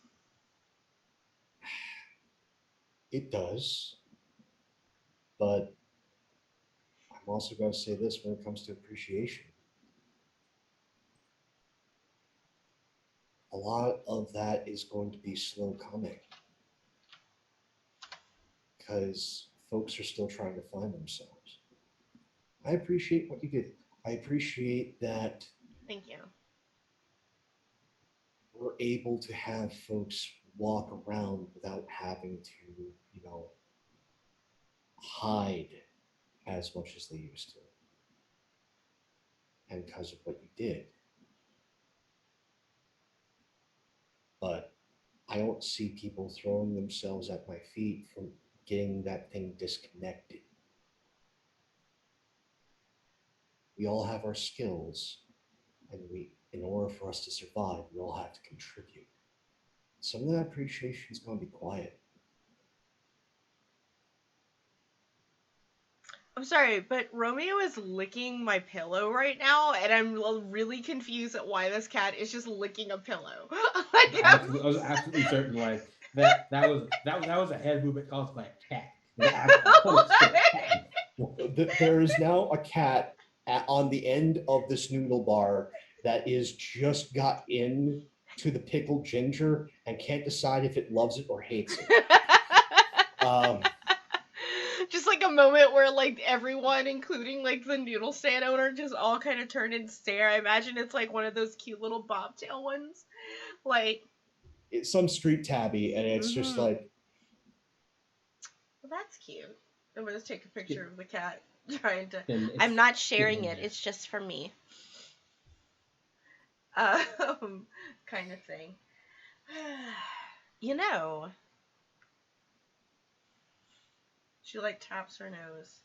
It does. But I'm also going to say this when it comes to appreciation. A lot of that is going to be slow coming because folks are still trying to find themselves. I appreciate what you did. I appreciate that Thank you. we're able to have folks walk around without having to, hide as much as they used to. and because of what you did. But I don't see people throwing themselves at my feet from getting that thing disconnected. We all have our skills, and in order for us to survive, we all have to contribute. Some of that appreciation is going to be quiet. I'm sorry, but Romeo is licking my pillow right now, and I'm really confused at why this cat is just licking a pillow. Like, I was absolutely certain, like that was a head movement caused by a cat. There is now a cat on the end of this noodle bar that is just got in to the pickled ginger and can't decide if it loves it or hates it. Just like a moment where like everyone, including like the noodle stand owner, just all kind of turn and stare. I imagine it's like one of those cute little bobtail ones. Like, It's some street tabby, and it's just like, well, that's cute. I'm gonna take a picture of the cat trying to. Then I'm not it's sharing getting it. there. It's just for me. Kind of thing. You know, she like taps her nose.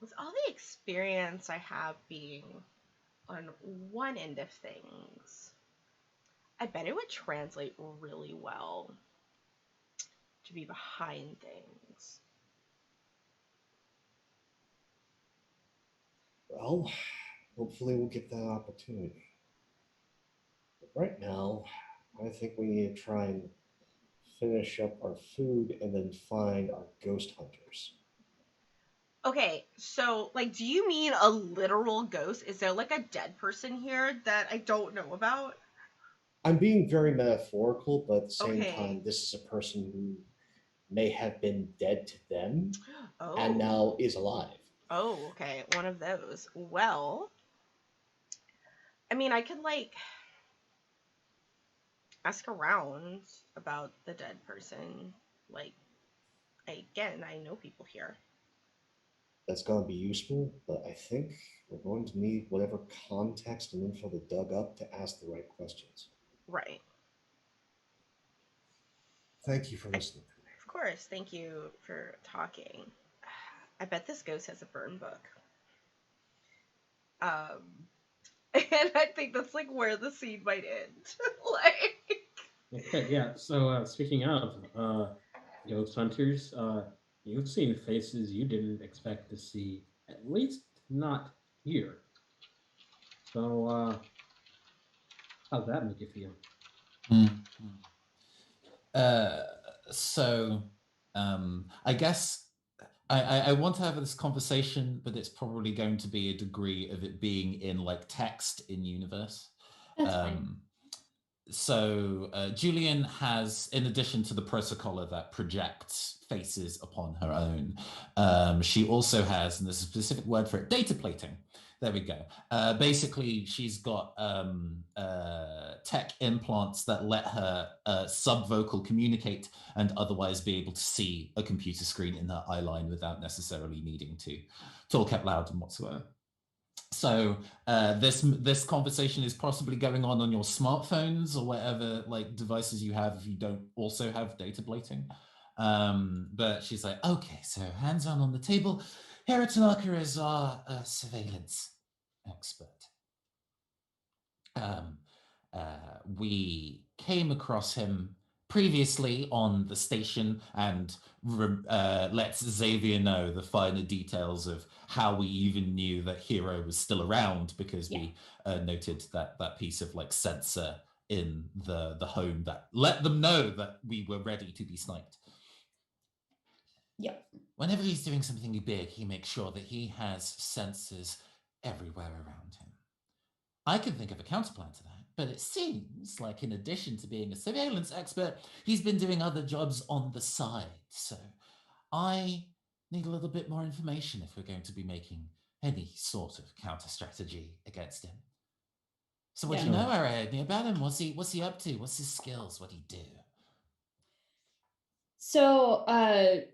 With all the experience I have being on one end of things, I bet it would translate really well to be behind things. well, hopefully we'll get that opportunity. But right now, I think we need to try and finish up our food and then find our ghost hunters. Okay, so like, do you mean a literal ghost? Is there like a dead person here that I don't know about? I'm being very metaphorical, but at the same Okay. time, this is a person who may have been dead to them Oh. and now is alive. Oh, okay, one of those. Well, I mean, I could like ask around about the dead person. Like, again, I know people here. That's going to be useful, but I think we're going to need whatever context and info they dug up to ask the right questions. Right. Thank you for listening to me. Of course, thank you for talking. I bet this ghost has a burn book. And I think that's like where the scene might end. Like, Okay, yeah. So speaking of ghost hunters, you've seen faces you didn't expect to see, at least not here. So how's that make you feel? So I guess I want to have this conversation, but it's probably going to be a degree of it being in like text in universe. That's fine. So Julian has, in addition to the protocoller that projects faces upon her own, she also has, and there's a specific word for it, data plating. There we go. Basically, she's got tech implants that let her subvocal communicate and otherwise be able to see a computer screen in her eye line without necessarily needing to talk out loud and whatsoever. So this conversation is possibly going on your smartphones or whatever like devices you have if you don't also have data plating. But she's like, okay, so hands on the table. Here at Tanaka is our surveillance expert. We came across him previously on the station and lets Xavier know the finer details of how we even knew that Hero was still around because we noted that piece of like sensor in the home that let them know that we were ready to be sniped. Yep. Whenever he's doing something big, he makes sure that he has sensors everywhere around him. I can think of a counterplan to that, but it seems like in addition to being a surveillance expert, he's been doing other jobs on the side. So I need a little bit more information if we're going to be making any sort of counter strategy against him. So what do you know, Ariadne, about him? What's he up to? What's his skills? What'd he do? So,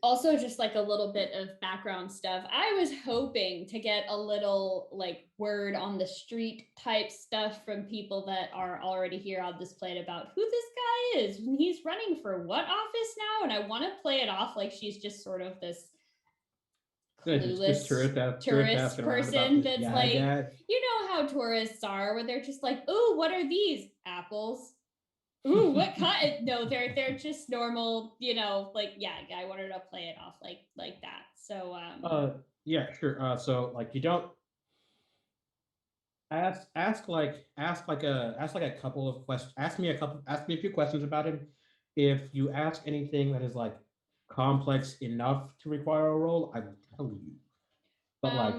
also just like a little bit of background stuff. I was hoping to get a little like word on the street type stuff from people that are already here on this planet about who this guy is and he's running for what office now. And I want to play it off like she's just sort of this clueless tourist tourist asking around about person this that's guy, like, guy. you know how tourists are, where they're just like, "Ooh, what are these apples? Ooh, what kind?" No, they're just normal, you know. Like, yeah, I wanted to play it off like that. So, Yeah, sure. So like you don't ask like a couple of questions. Ask me a few questions about him. If you ask anything that is like complex enough to require a roll, I will tell you. But like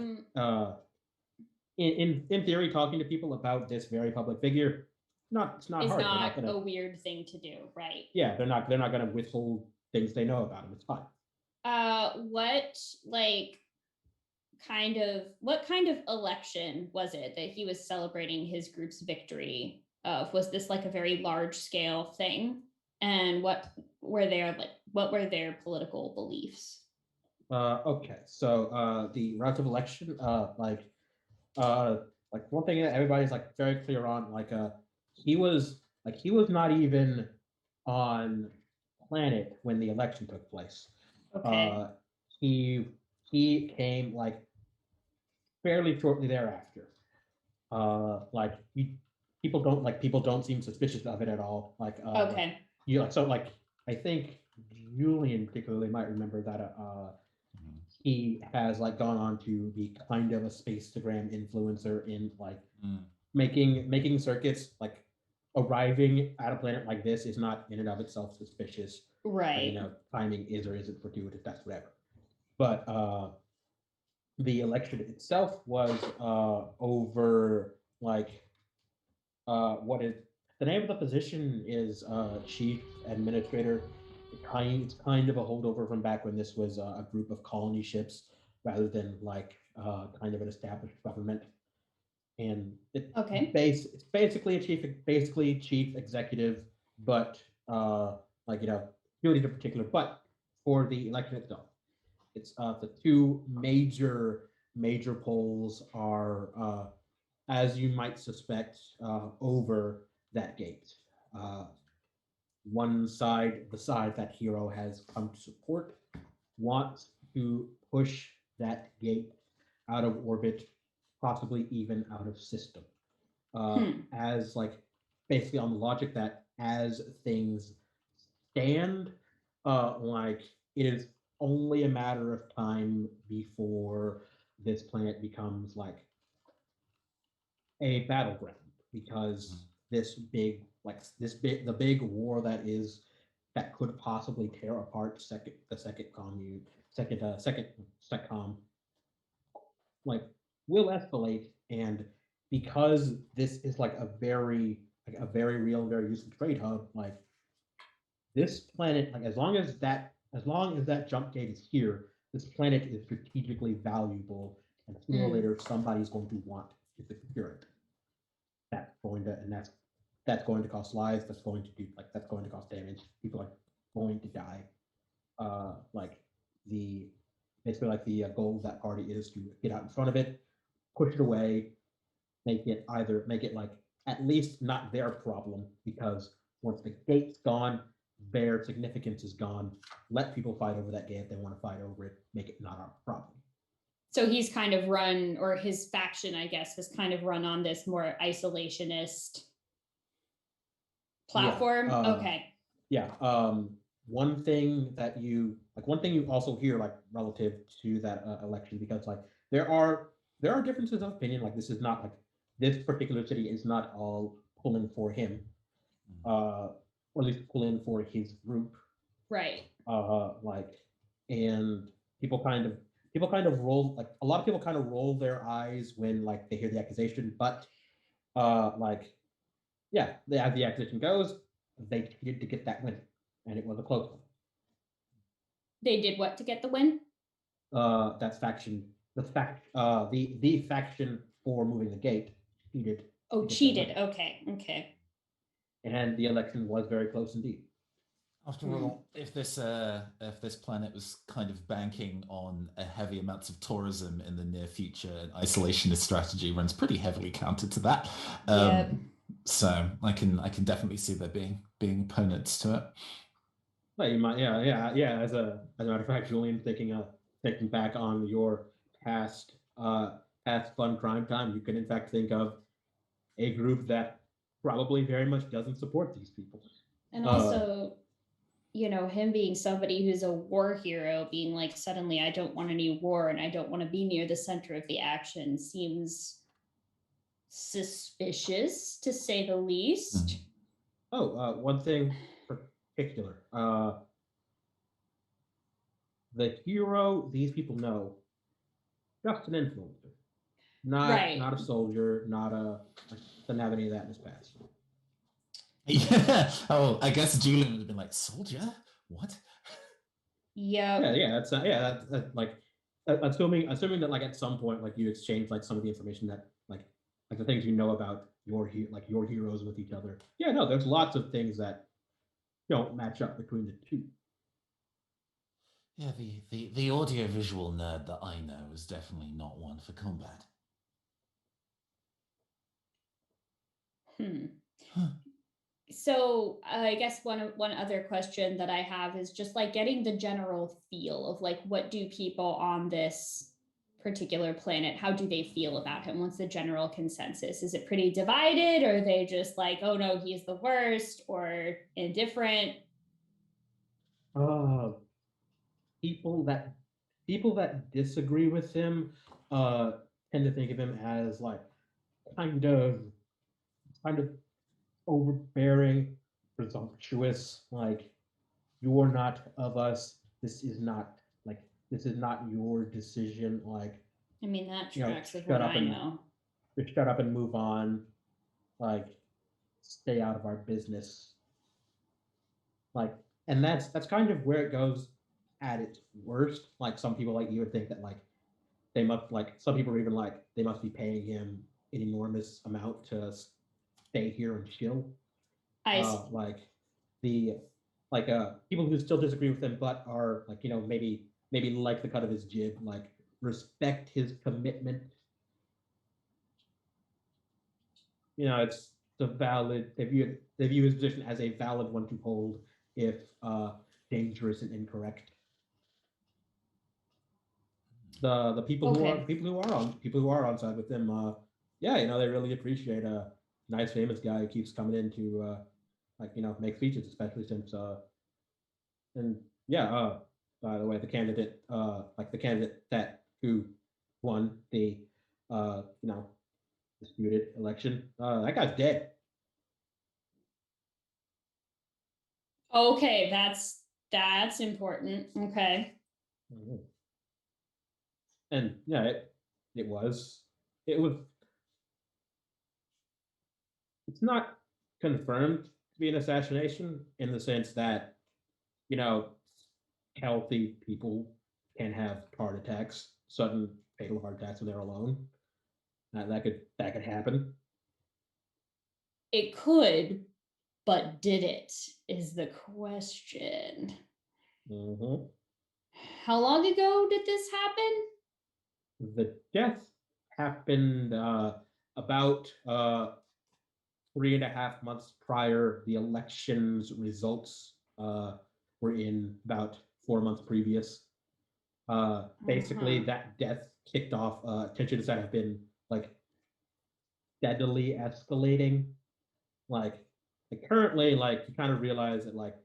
in theory, talking to people about this very public figure, it's not it's hard. They're not not gonna a weird thing to do, right? yeah, they're not gonna withhold things they know about him. It's fine. What like what kind of election was it that he was celebrating his group's victory of? Was this like a very large scale thing? And what were their political beliefs? Okay, so the route of election, like one thing that everybody's like very clear on, he was not even on planet when the election took place. Okay. He he came like fairly shortly thereafter. Like people don't seem suspicious of it at all. Okay. You like so like I think Julian particularly might remember that he has like gone on to be kind of a spacegram influencer in like making circuits. Like arriving at a planet like this is not in and of itself suspicious. Right. You know, timing is or isn't fortuitous. That's whatever. But the election itself was over like what is the name of the position is chief administrator. It's kind of a holdover from back when this was a group of colony ships rather than like kind of an established government. And Okay. it's basically chief executive, but like you know duties in particular. But for the election itself, it's the two major polls are as you might suspect, over that gate. Uh, One side, the side that Hero has come to support, wants to push that gate out of orbit, possibly even out of system. As like basically on the logic that as things stand, like it is only a matter of time before this planet becomes like a battleground because the big war that could possibly tear apart the second commune second secom like will escalate. And because this is like a very real and very useful trade hub, like this planet, like as long as that jump gate is here, this planet is strategically valuable, and sooner or later somebody's going to want to secure it. That's going to cost lives. That's going to cost damage. People are going to die. Like the basically like the goal of that party is to get out in front of it, push it away, make it like at least not their problem, because once the gate's gone, their significance is gone. Let people fight over that gate if they want to fight over it. Make it not our problem. So he's kind of run, or his faction, I guess, has kind of run on this more isolationist platform. Yeah, Okay. Yeah. One thing you also hear like relative to that election, because like there are differences of opinion. Like this is not like this particular city is not all pulling for him, or at least pulling for his group. Right. Like, and people kind of roll like a lot of people kind of roll their eyes when like they hear the accusation, but like yeah, as the accusation goes, they needed to get that win, and it was a close one. They did what to get the win? That's faction. The faction for moving the gate cheated. Oh, cheated. Okay. Okay. And the election was very close indeed. After all, if this planet was kind of banking on a heavy amounts of tourism in the near future, an isolationist strategy runs pretty heavily counter to that. Yep. So I can definitely see there being opponents to it. Well, you might, yeah. As a matter of fact, Julian, thinking back on your past fun crime time, you can in fact think of a group that probably very much doesn't support these people. And also, him being somebody who's a war hero, being like, suddenly I don't want any war and I don't want to be near the center of the action seems suspicious, to say the least. One thing particular. The hero these people know, just an influencer. Not a soldier, doesn't have any of that in his past. Yeah. Oh, I guess Julian would have been like, soldier? What? Yep. That's like assuming that like at some point like you exchange like some of the information that like the things you know about your heroes with each other. Yeah, no, there's lots of things that don't match up between the two. Yeah, the audiovisual nerd that I know is definitely not one for combat. So I guess one other question that I have is just like getting the general feel of like, what do people on this particular planet, how do they feel about him? What's the general consensus? Is it pretty divided, or are they just like, oh no, he's the worst, or indifferent? People that disagree with him tend to think of him as like kind of kind of overbearing, presumptuous, like you're not of us. This is not your decision. Like, I mean, that tracks with shut what up I and know. just shut up and move on. Like, stay out of our business. Like, and that's kind of where it goes at its worst. Like some people like you would think that like they must like some people are even like they must be paying him an enormous amount to stay here and chill. Like the people who still disagree with him but are like maybe like the cut of his jib, like respect his commitment. It's the valid they view his position as a valid one to hold if dangerous and incorrect. The people who are on side with him, they really appreciate a nice famous guy who keeps coming in to make speeches, especially since and yeah, by the way, the candidate that who won the disputed election, that guy's dead. Okay, that's important. Okay. Mm-hmm. And yeah, it was it's not confirmed to be an assassination in the sense that healthy people can have heart attacks, sudden fatal heart attacks when they're alone. That could happen. It could, but did it is the question. Mm-hmm. How long ago did this happen? The death happened about 3.5 months prior. The election's results were in about 4 months previous. Basically, that death kicked off tensions that have been like steadily escalating. Like currently, like you kind of realize that like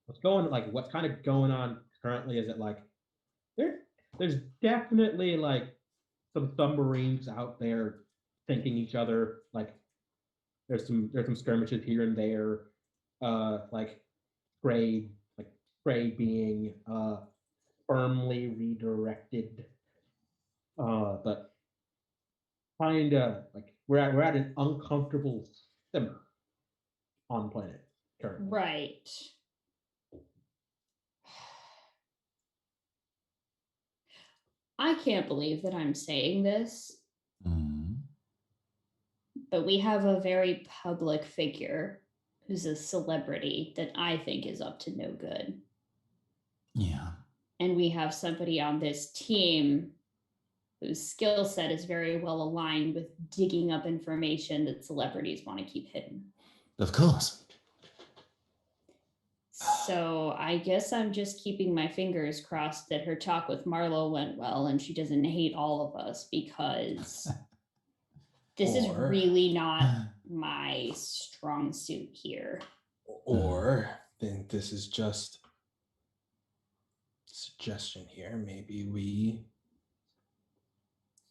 what's kind of going on currently is that like there's definitely like some submarines out there thinking each other. Like there's some skirmishes here and there. Like prey being firmly redirected. But kind of like we're at an uncomfortable simmer on planet currently. Right. I can't believe that I'm saying this, but we have a very public figure who's a celebrity that I think is up to no good. Yeah. And we have somebody on this team whose skill set is very well aligned with digging up information that celebrities want to keep hidden. Of course. So I guess I'm just keeping my fingers crossed that her talk with Marlo went well and she doesn't hate all of us, because this is Or- really not my strong suit here. Or then this is just suggestion here. Maybe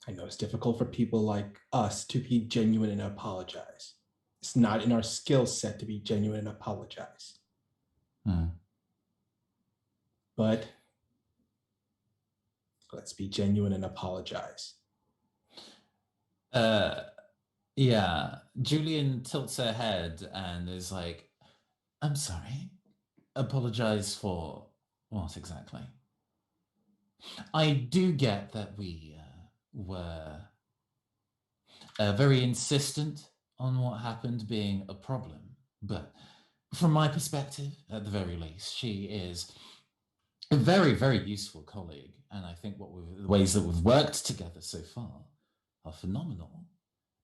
I know it's difficult for people like us to be genuine and apologize. It's not in our skill set to be genuine and apologize. But let's be genuine and apologize. Yeah. Julian tilts her head and is like, I'm sorry. Apologize for what exactly? I do get that we were very insistent on what happened being a problem, but from my perspective, at the very least, she is a very, very useful colleague, and I think the ways that we've worked together so far are phenomenal.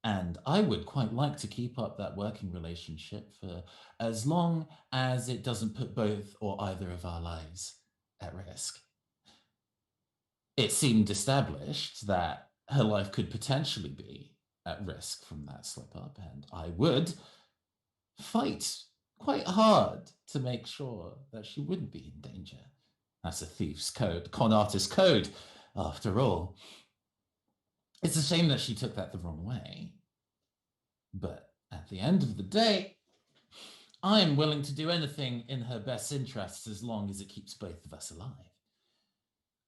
And I would quite like to keep up that working relationship for as long as it doesn't put both or either of our lives at risk. It seemed established that her life could potentially be at risk from that slip up, and I would fight quite hard to make sure that she wouldn't be in danger. That's a thief's code, con artist code, after all. It's a shame that she took that the wrong way. But at the end of the day, I'm willing to do anything in her best interests as long as it keeps both of us alive.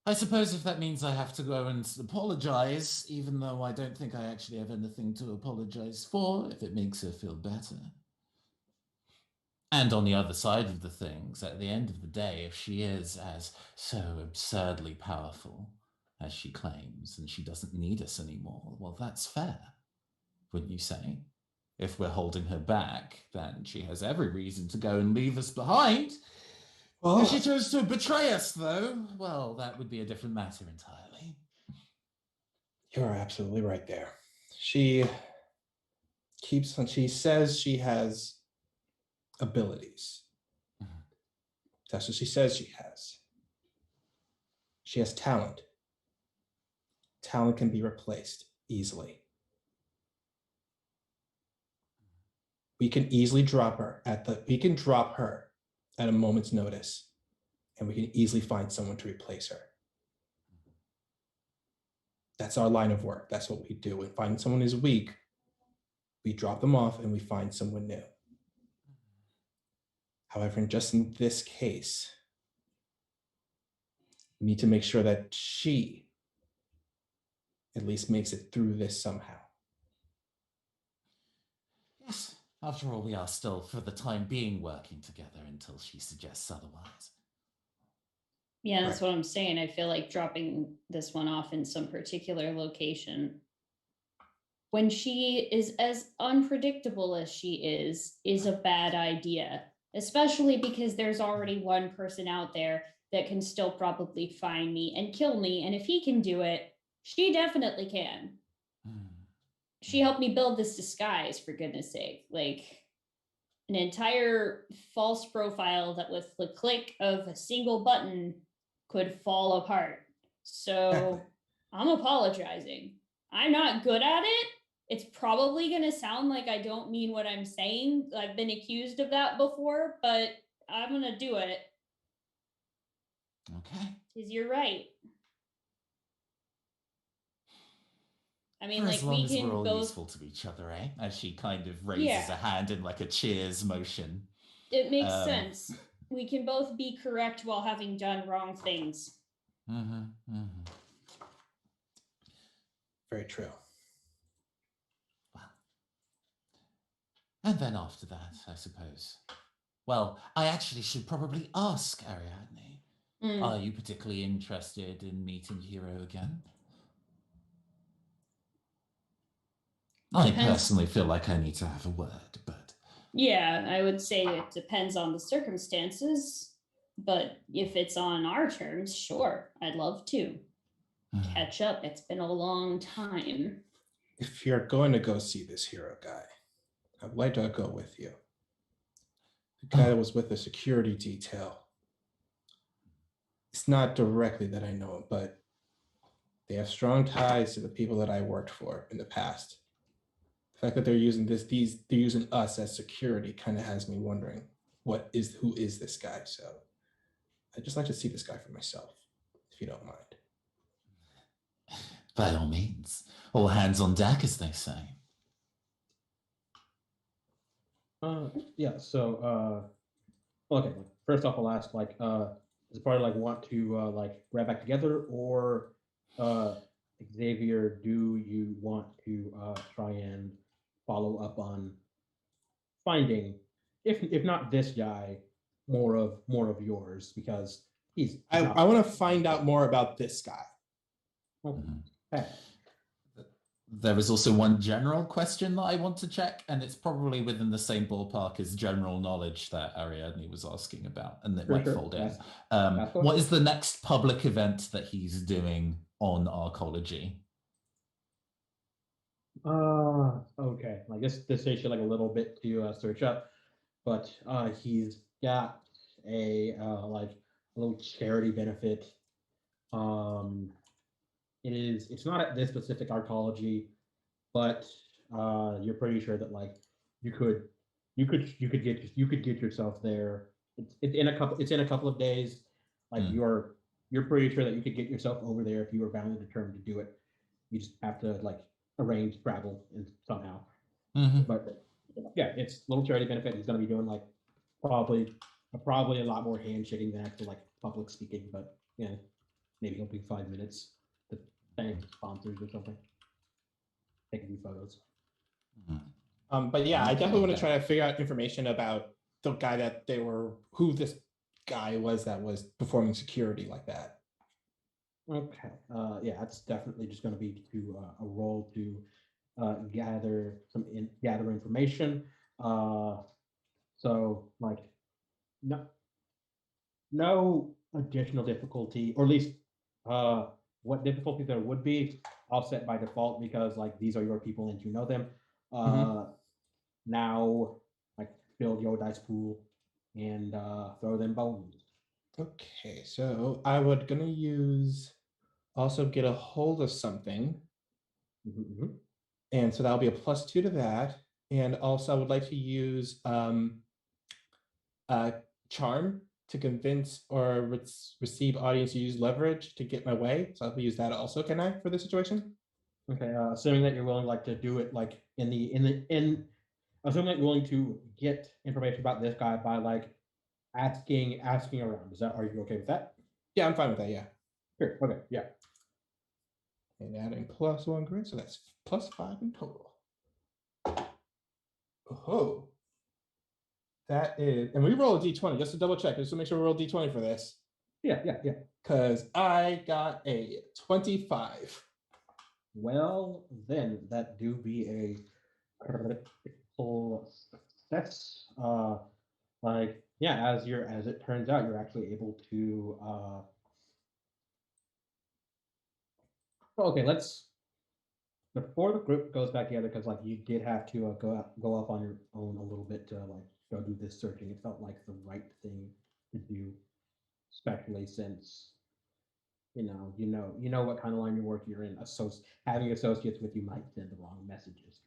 I suppose if that means I have to go and apologize, even though I don't think I actually have anything to apologize for, if it makes her feel better. And on the other side of the things, at the end of the day, if she is as so absurdly powerful as she claims, and she doesn't need us anymore, well, that's fair, wouldn't you say? If we're holding her back, then she has every reason to go and leave us behind. Well, If she chose to betray us, though, well, that would be a different matter entirely. you're absolutely right there. She says she has abilities. That's what she says she has. She has talent. Talent can be replaced easily. We can easily drop her at a moment's notice, and we can easily find someone to replace her. That's our line of work. That's what we do. When finding someone is weak, we drop them off and we find someone new. However, just in this case, we need to make sure that she at least makes it through this somehow. Yes, after all, we are still, for the time being, working together until she suggests otherwise. Yeah, that's Right. what I'm saying. I feel like dropping this one off in some particular location when she is as unpredictable as she is a bad idea, especially because there's already one person out there that can still probably find me and kill me. And if he can do it, she definitely can. She helped me build this disguise, for goodness sake. Like an entire false profile that with the click of a single button could fall apart. So Exactly. I'm apologizing. I'm not good at it. It's probably going to sound like I don't mean what I'm saying. I've been accused of that before, but I'm going to do it. Okay. Because you're right. I mean, For like, as long we as can we're all both... useful to each other, eh? As she kind of raises a hand in like a cheers motion. It makes sense. We can both be correct while having done wrong things. Very true. Well, and then after that, I suppose. Well, I actually should probably ask Ariadne. Are you particularly interested in meeting Hero again? I personally feel like I need to have a word, but Yeah, I would say it depends on the circumstances, but if it's on our terms, sure, I'd love to catch up. It's been a long time. If you're going to go see this hero guy, I'd like to go with you. The guy that was with the security detail. It's not directly that I know him, but they have strong ties to the people that I worked for in the past. The fact that they're using they're using us as security kind of has me wondering who is this guy? So I'd just like to see this guy for myself, if you don't mind. By all means. All hands on deck, as they say. Yeah. So, okay. First off, I'll ask, does the party want to grab back together, or Xavier, do you want to try and follow up on finding, if not this guy, more of yours, because I want to find out more about this guy. Okay. There is also one general question that I want to check, and it's probably within the same ballpark as general knowledge that Ariadne was asking about, and it might fold in. What is the next public event that he's doing on arcology? Okay. This takes you a little bit to search up, but he's got a little charity benefit. It's not at this specific arcology, but you're pretty sure that you could get yourself there. It's in a couple of days. You're pretty sure that you could get yourself over there if you were bound and determined to do it. You just have to arrange travel and somehow. But yeah, it's little charity benefit. He's going to be doing probably a lot more handshaking than actual public speaking. But yeah, maybe he'll be 5 minutes to thank sponsors or something. Take a few photos. But yeah, I definitely want to try to figure out information about the guy who this guy was that was performing security like that. Okay. Yeah, it's definitely just going to be a role to gather information. So no additional difficulty, or at least what difficulty there would be offset by default, because these are your people and you know them. Now build your dice pool and throw them bones. Okay, so I would gonna use also get a hold of something. And so that'll be a +2 to that. And also I would like to use charm to convince or receive audience to use leverage to get my way. So I'll use that also, can I, for this situation? Okay, assuming that you're willing to do it assuming that you're willing to get information about this guy by asking around. Are you okay with that? Yeah, I'm fine with that, yeah. Sure. Okay, yeah. And adding +1 grid, so that's +5 in total. Oh, that is, and we roll a d20 just to double check, just to make sure we roll d20 for this. Yeah. Because I got a 25. Well, then that do be a critical success. As it turns out, you're actually able to. Okay, before the group goes back together, because you did have to go up on your own a little bit to go do this searching. It felt like the right thing to do, especially since you know what kind of line of work you're in. Having associates with you might send the wrong messages.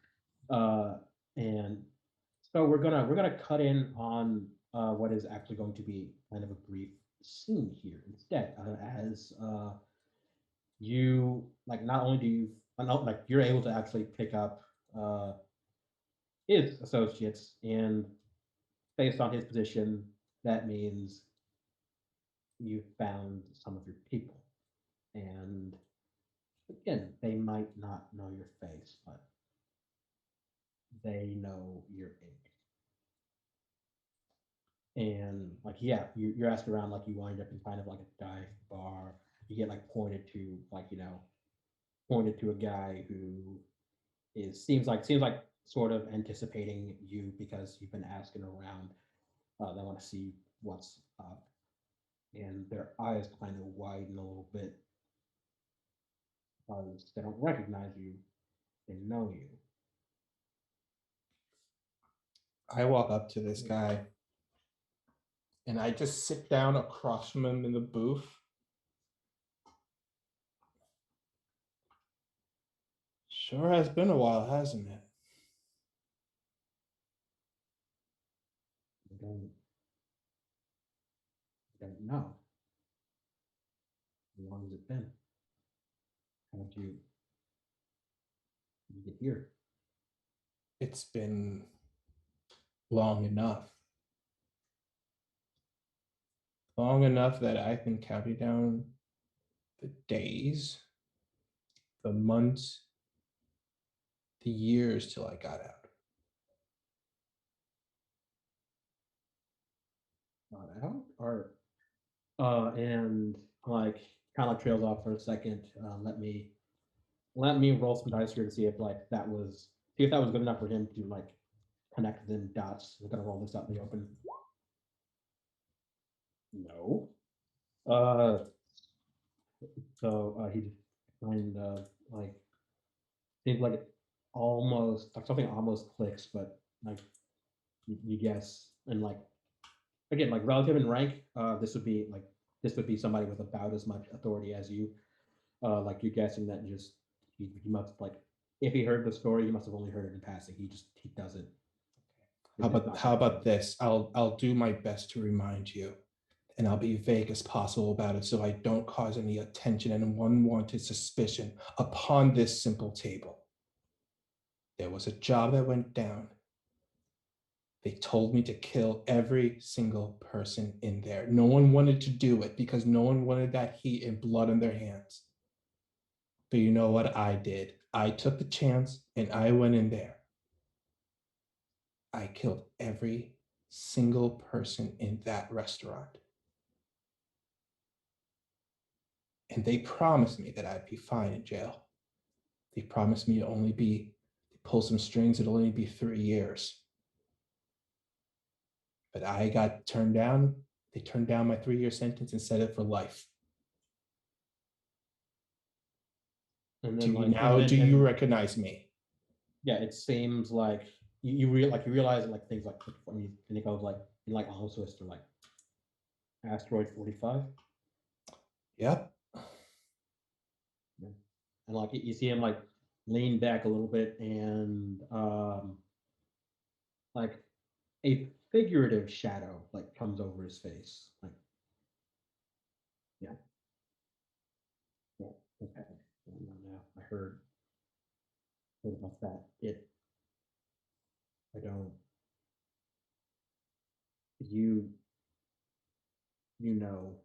And so we're gonna cut in on what is actually going to be kind of a brief scene here instead, as you not only do you you're able to actually pick up his associates, and based on his position, that means you found some of your people. And again, they might not know your face, but they know your age. And you're asked around, you wind up in kind of a dive bar. You get pointed to a guy who seems like sort of anticipating you because you've been asking around. They want to see what's up, and their eyes kind of widen a little bit because they don't recognize you. They know you. I walk up to this guy and I just sit down across from him in the booth. Sure has been a while, hasn't it? They don't know. How long has it been? How did you get here? It's been long enough. Long enough that I've been counting down the days, the months, the years till I got out. Got out? Or and like kind of like trails off for a second. Let me roll some dice here to see if like that was see if that was good enough for him to like connect them dots. We're gonna roll this out in the open. No. So he just kind of like seems like it almost like something almost clicks, but like you guess and like again like relative in rank, this would be somebody with about as much authority as you. Like you're guessing that just he must like if he heard the story, he must have only heard it in passing. He doesn't. How about this? I'll do my best to remind you, and I'll be vague as possible about it so I don't cause any attention and unwanted suspicion upon this simple table. There was a job that went down. They told me to kill every single person in there. No one wanted to do it because no one wanted that heat and blood on their hands. But you know what I did? I took the chance and I went in there. I killed every single person in that restaurant. And they promised me that I'd be fine in jail. They promised me to only be, pull some strings, it'll only be 3 years. But I got turned down. They turned down my 3-year sentence and set it for life. And Do then you like now and, do and, you recognize me? yeah, it seems like you realize like things like when you think of like in like Almost Twister like Asteroid 45. Yep. Yeah. And like you see him like lean back a little bit and like a figurative shadow like comes over his face. Like yeah. Yeah. Okay. No, I heard about that. I don't you you know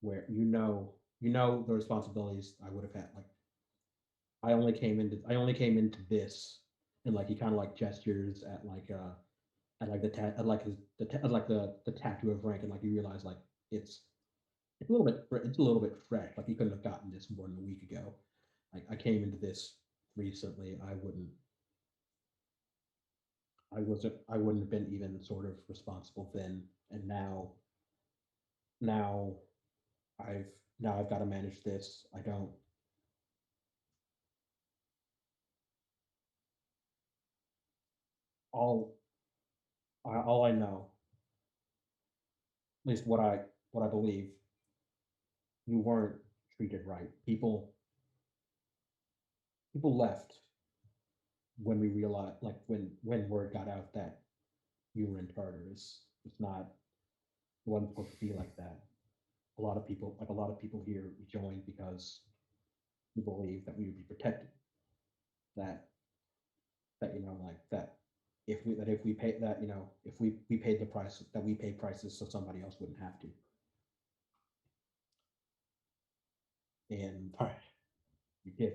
where you know the responsibilities I would have had. Like I only came into this and like he kind of like gestures at like the at like his at like the tattoo of rank and like you realize like it's it's a little bit fresh. Like he couldn't have gotten this more than a week ago. Like I came into this recently. I wouldn't have been even sort of responsible then. And now I've I've got to manage this. I don't all all I know, at least what I believe, you weren't treated right. People left when we realized like when word got out that you were in Tartarus. It's not it wasn't supposed to be like that. A lot of people here joined because we believed that we would be protected. That you know like that if we pay that you know if we paid the price that we pay prices so somebody else wouldn't have to. And All right. you did.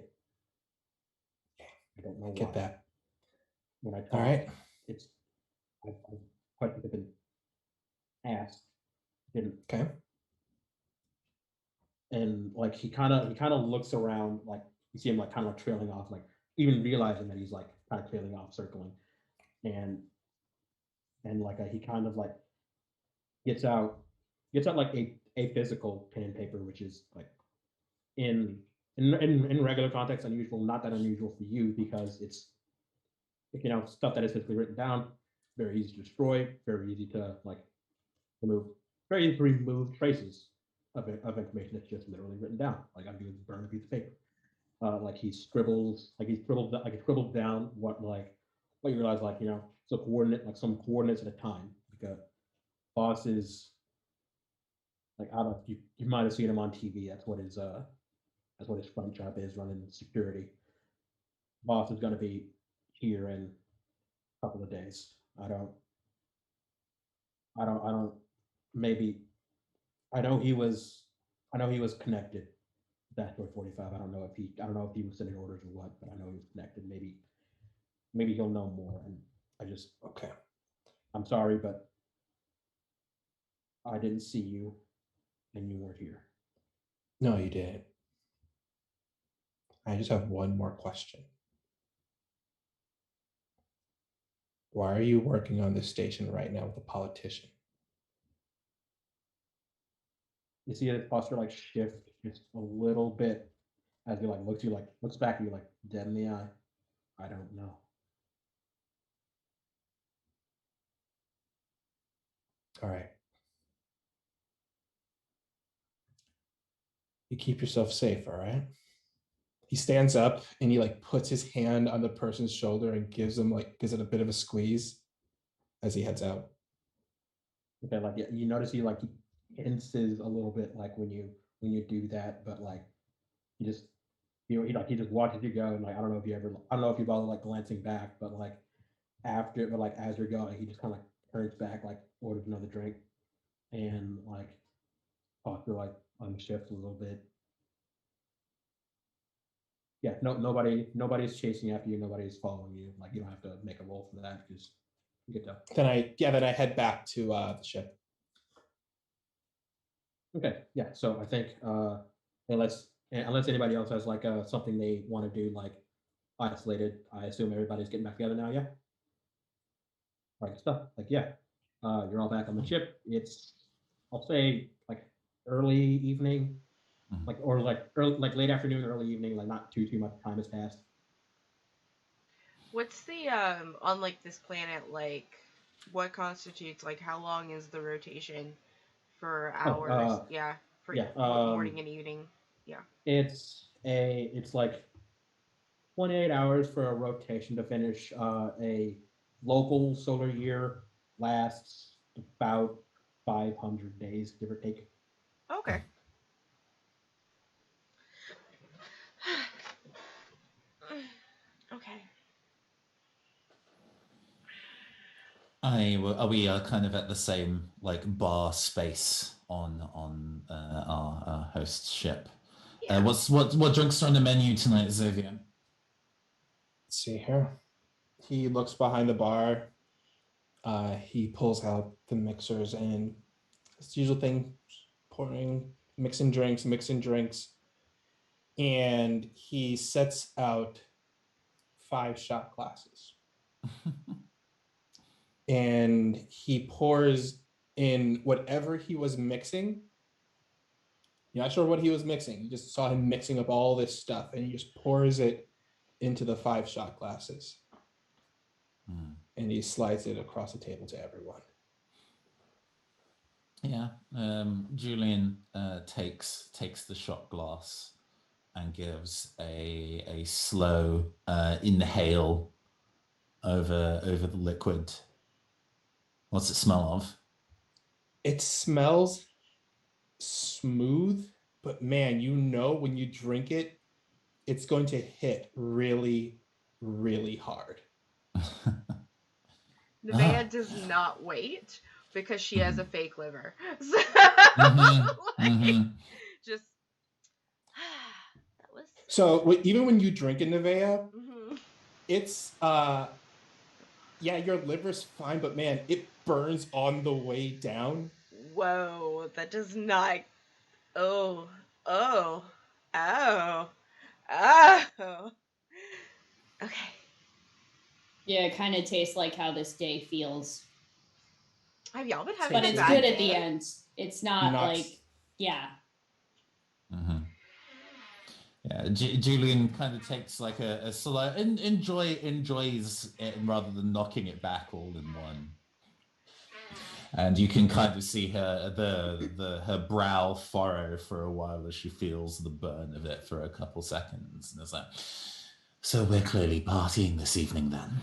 I don't know why. Get that. When I All talked, right. it's I've quite been asked, didn't, Okay. and like he kind of looks around, like you see him like kind of like trailing off, like even realizing that he's like kind of trailing off, circling, and like he kind of like gets out like a physical pen and paper, which is like in in regular context unusual, not that unusual for you because it's stuff that is physically written down, very easy to destroy, very easy to like remove, very easy to remove traces of information that's just literally written down. Like I'm doing burn a piece of paper. Like he scribbled down what you realize so some coordinates at a time. Like a boss is like I don't know, you might have seen him on TV. That's what his front job is, running security. Boss is gonna be here in a couple of days. I don't maybe I know he was connected to Dashboard 45. I don't know if he was sending orders or what, but I know he was connected. Maybe he'll know more. And I just Okay. I'm sorry, but I didn't see you and you weren't here. No, you didn't. I just have one more question. Why are you working on this station right now with a politician? You see his posture like shift just a little bit as he like looks back at you like dead in the eye. I don't know. All right. You keep yourself safe, all right? He stands up and he like puts his hand on the person's shoulder and gives it a bit of a squeeze as he heads out. Okay, like yeah, you notice he hinses a little bit like when you do that, but like he just he just watches you go and like I don't know if you bother like glancing back, but like as you're going, he just kind of like turns back, like orders another drink, and like after like on shift a little bit. Yeah, nobody's chasing after you, nobody's following you. Like you don't have to make a roll for that because you get to. Then I head back to the ship. Okay, yeah. So I think unless anybody else has like something they want to do like isolated, I assume everybody's getting back together now. Yeah. Right stuff. Like yeah, you're all back on the ship. It's I'll say like early evening, like or like early like late afternoon, early evening. Like not too much time has passed. What's the on like this planet like? What constitutes like how long is the rotation for hours? Yeah, for yeah. morning and evening. Yeah. It's like 28 hours for a rotation to finish. A local solar year lasts about 500 days, give or take. Okay. Okay. Are we kind of at the same like bar space on our host ship? Yeah. What drinks are on the menu tonight, Xavier? Let's see here. He looks behind the bar. He pulls out the mixers and it's the usual thing, mixing drinks, and he sets out 5 shot glasses. And he pours in whatever he was mixing. You're not sure what he was mixing. You just saw him mixing up all this stuff, and he just pours it into the 5 shot glasses. And he slides it across the table to everyone. Yeah. Julian takes the shot glass and gives a slow inhale over the liquid. What's it smell of? It smells smooth, but man, when you drink it, it's going to hit really, really hard. Nevaeh does not wait because she has a fake liver. So, just that was. So even when you drink a Nevaeh, it's yeah, your liver's fine, but man, it burns on the way down. Whoa, that does not. Oh, oh, oh, oh. Okay. Yeah, it kind of tastes like how this day feels. Have y'all been having But a it's bad good day? at the end. It's not like, yeah. Mm-hmm. Yeah, Julian kind of takes like a slow enjoys it rather than knocking it back all in one. And you can kind of see her brow furrow for a while as she feels the burn of it for a couple seconds, and it's like, so we're clearly partying this evening then.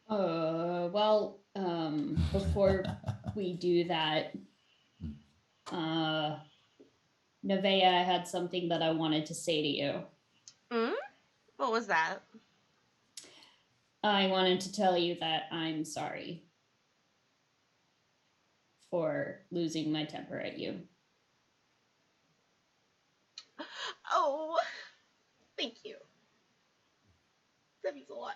Well, before we do that, Nevaeh, I had something that I wanted to say to you. What was that? I wanted to tell you that I'm sorry for losing my temper at you. Oh, thank you. That means a lot.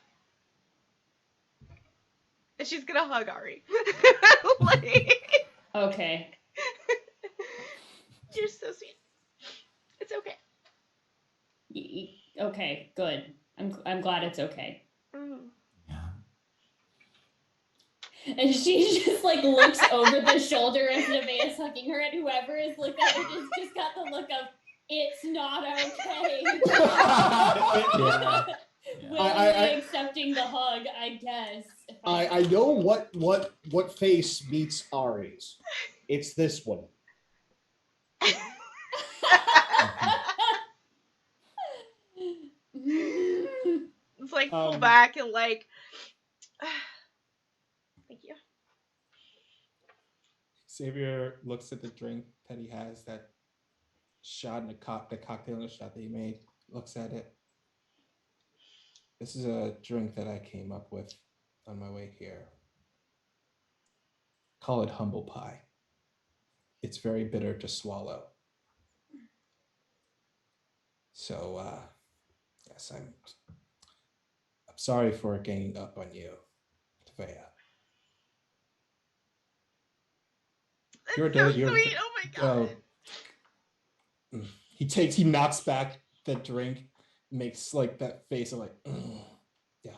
And she's gonna hug Ari. Like, Okay. you're so sweet. It's okay. Okay, good. I'm glad it's okay. Yeah. And she just like looks over the shoulder as Nevaeh's hugging her, and whoever is looking at her just got the look of, it's not okay. Yeah. Willingly accepting the hug, I guess. I know what face meets Ari's. It's this one. It's like pull back and like, thank you. Xavier looks at the drink that he has, that shot and the cocktail and the shot that he made, looks at it. This is a drink that I came up with on my way here. Call it humble pie. It's very bitter to swallow. So, yes, I'm sorry for ganging up on you, Nevaeh. That's so sweet. Oh my god. He knocks back the drink, makes like that face of like, yeah.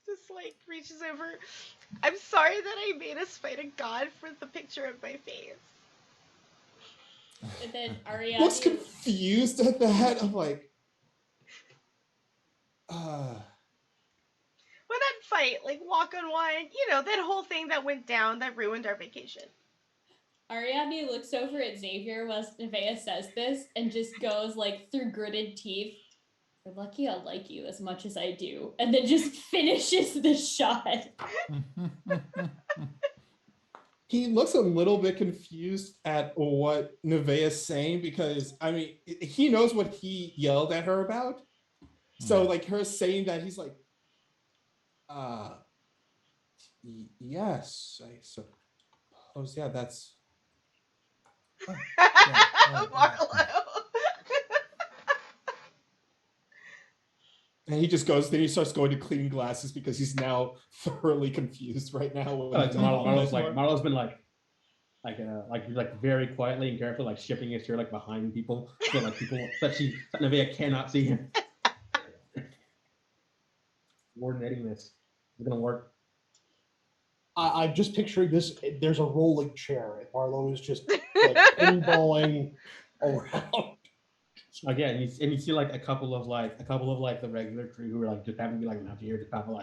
Just like reaches over. I'm sorry that I made us fight a god for the picture of my face. And then Ariadne looks confused at that. I'm like, Well, that fight, like walk on one, that whole thing that went down that ruined our vacation. Ariadne looks over at Xavier while Nevaeh says this and just goes like through gritted teeth, "You're lucky I like you as much as I do," and then just finishes the shot. he looks a little bit confused at what Nevaeh is saying, because I mean he knows what he yelled at her about. So like her saying that, he's like, yes, I suppose, yeah, that's Marlo. And he just goes, then he starts going to clean glasses because he's now thoroughly confused right now. Marlo's been like very quietly and carefully, like shifting his chair like behind people, so like people that Nevaeh cannot see him. Coordinating this is gonna work. I'm just picturing this. There's a rolling chair, and Marlo is just like pinballing around. Again, and you see like a couple of the regular crew who are like just having to be like out here to kind of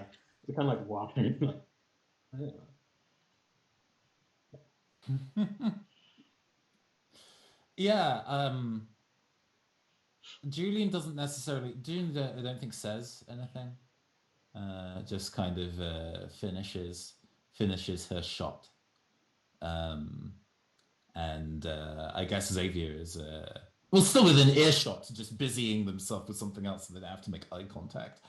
like walking. Like, I don't know. Yeah, Julian doesn't necessarily. Julian, I don't think says anything. Just kind of finishes her shot, and I guess Xavier is still within earshot, just busying themselves with something else, so they don't have to make eye contact.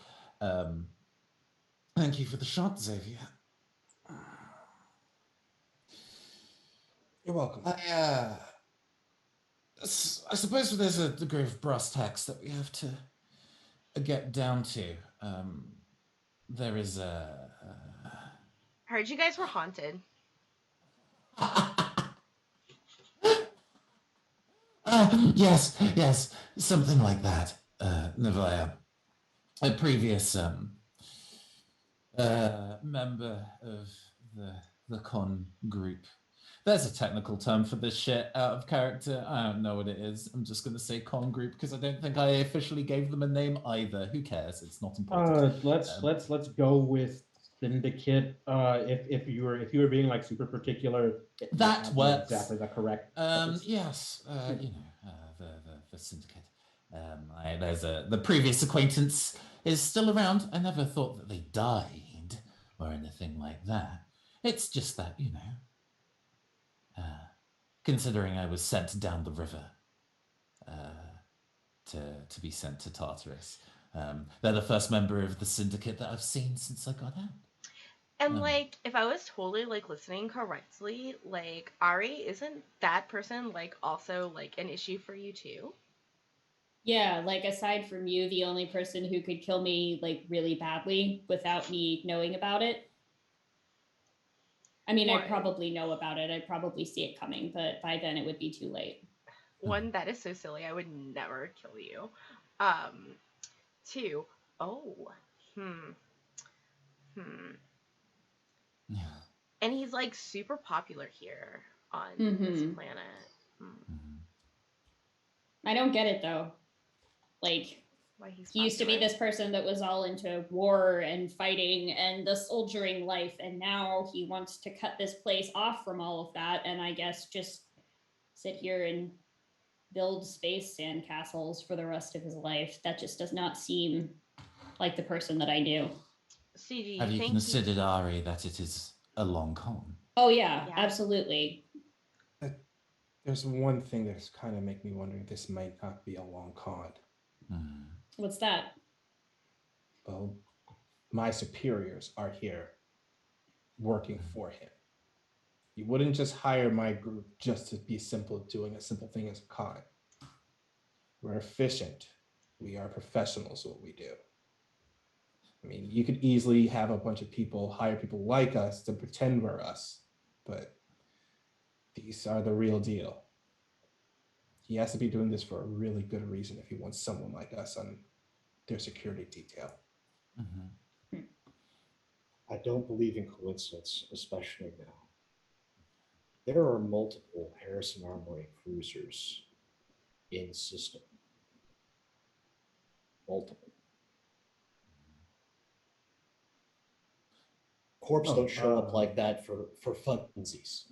Thank you for the shot, Xavier. You're welcome. I suppose there's a degree of brass tacks that we have to get down to. There is a. Heard you guys were haunted. Yes, something like that, Nevaeh. a previous member of the con group. There's a technical term for this shit out of character. I don't know what it is. I'm just going to say con group because I don't think I officially gave them a name either. Who cares? It's not important. Let's go with syndicate. If you were being like super particular, that works exactly the correct. Yes, the syndicate. There's the previous acquaintance is still around. I never thought that they died or anything like that. It's just that, considering I was sent down the river to be sent to Tartarus, they're the first member of the syndicate that I've seen since I got out. And like, if I was totally like listening correctly, like Ari, isn't that person like also like an issue for you too? Yeah, like aside from you, the only person who could kill me like really badly without me knowing about it. I mean, I'd probably know about it. I'd probably see it coming, but by then it would be too late. One, that is so silly. I would never kill you. Two, and he's like super popular here on this planet. I don't get it though. Like, he used to be this person that was all into war and fighting and the soldiering life, and now he wants to cut this place off from all of that, and I guess just sit here and build space sandcastles for the rest of his life. That just does not seem like the person that I knew. Have you considered, Ari, that it is a long con? Oh yeah, absolutely. There's one thing that's kind of making me wondering this might not be a long con. What's that? Well, my superiors are here working for him. You wouldn't just hire my group just to be doing a simple thing as a con. We're efficient. We are professionals at what we do. I mean, you could easily have a bunch of people, hire people like us to pretend we're us, but these are the real deal. He has to be doing this for a really good reason if he wants someone like us on their security detail. I don't believe in coincidence, especially now. There are multiple Harrison Armory cruisers in system. Multiple. Corps don't show up like that for funsies.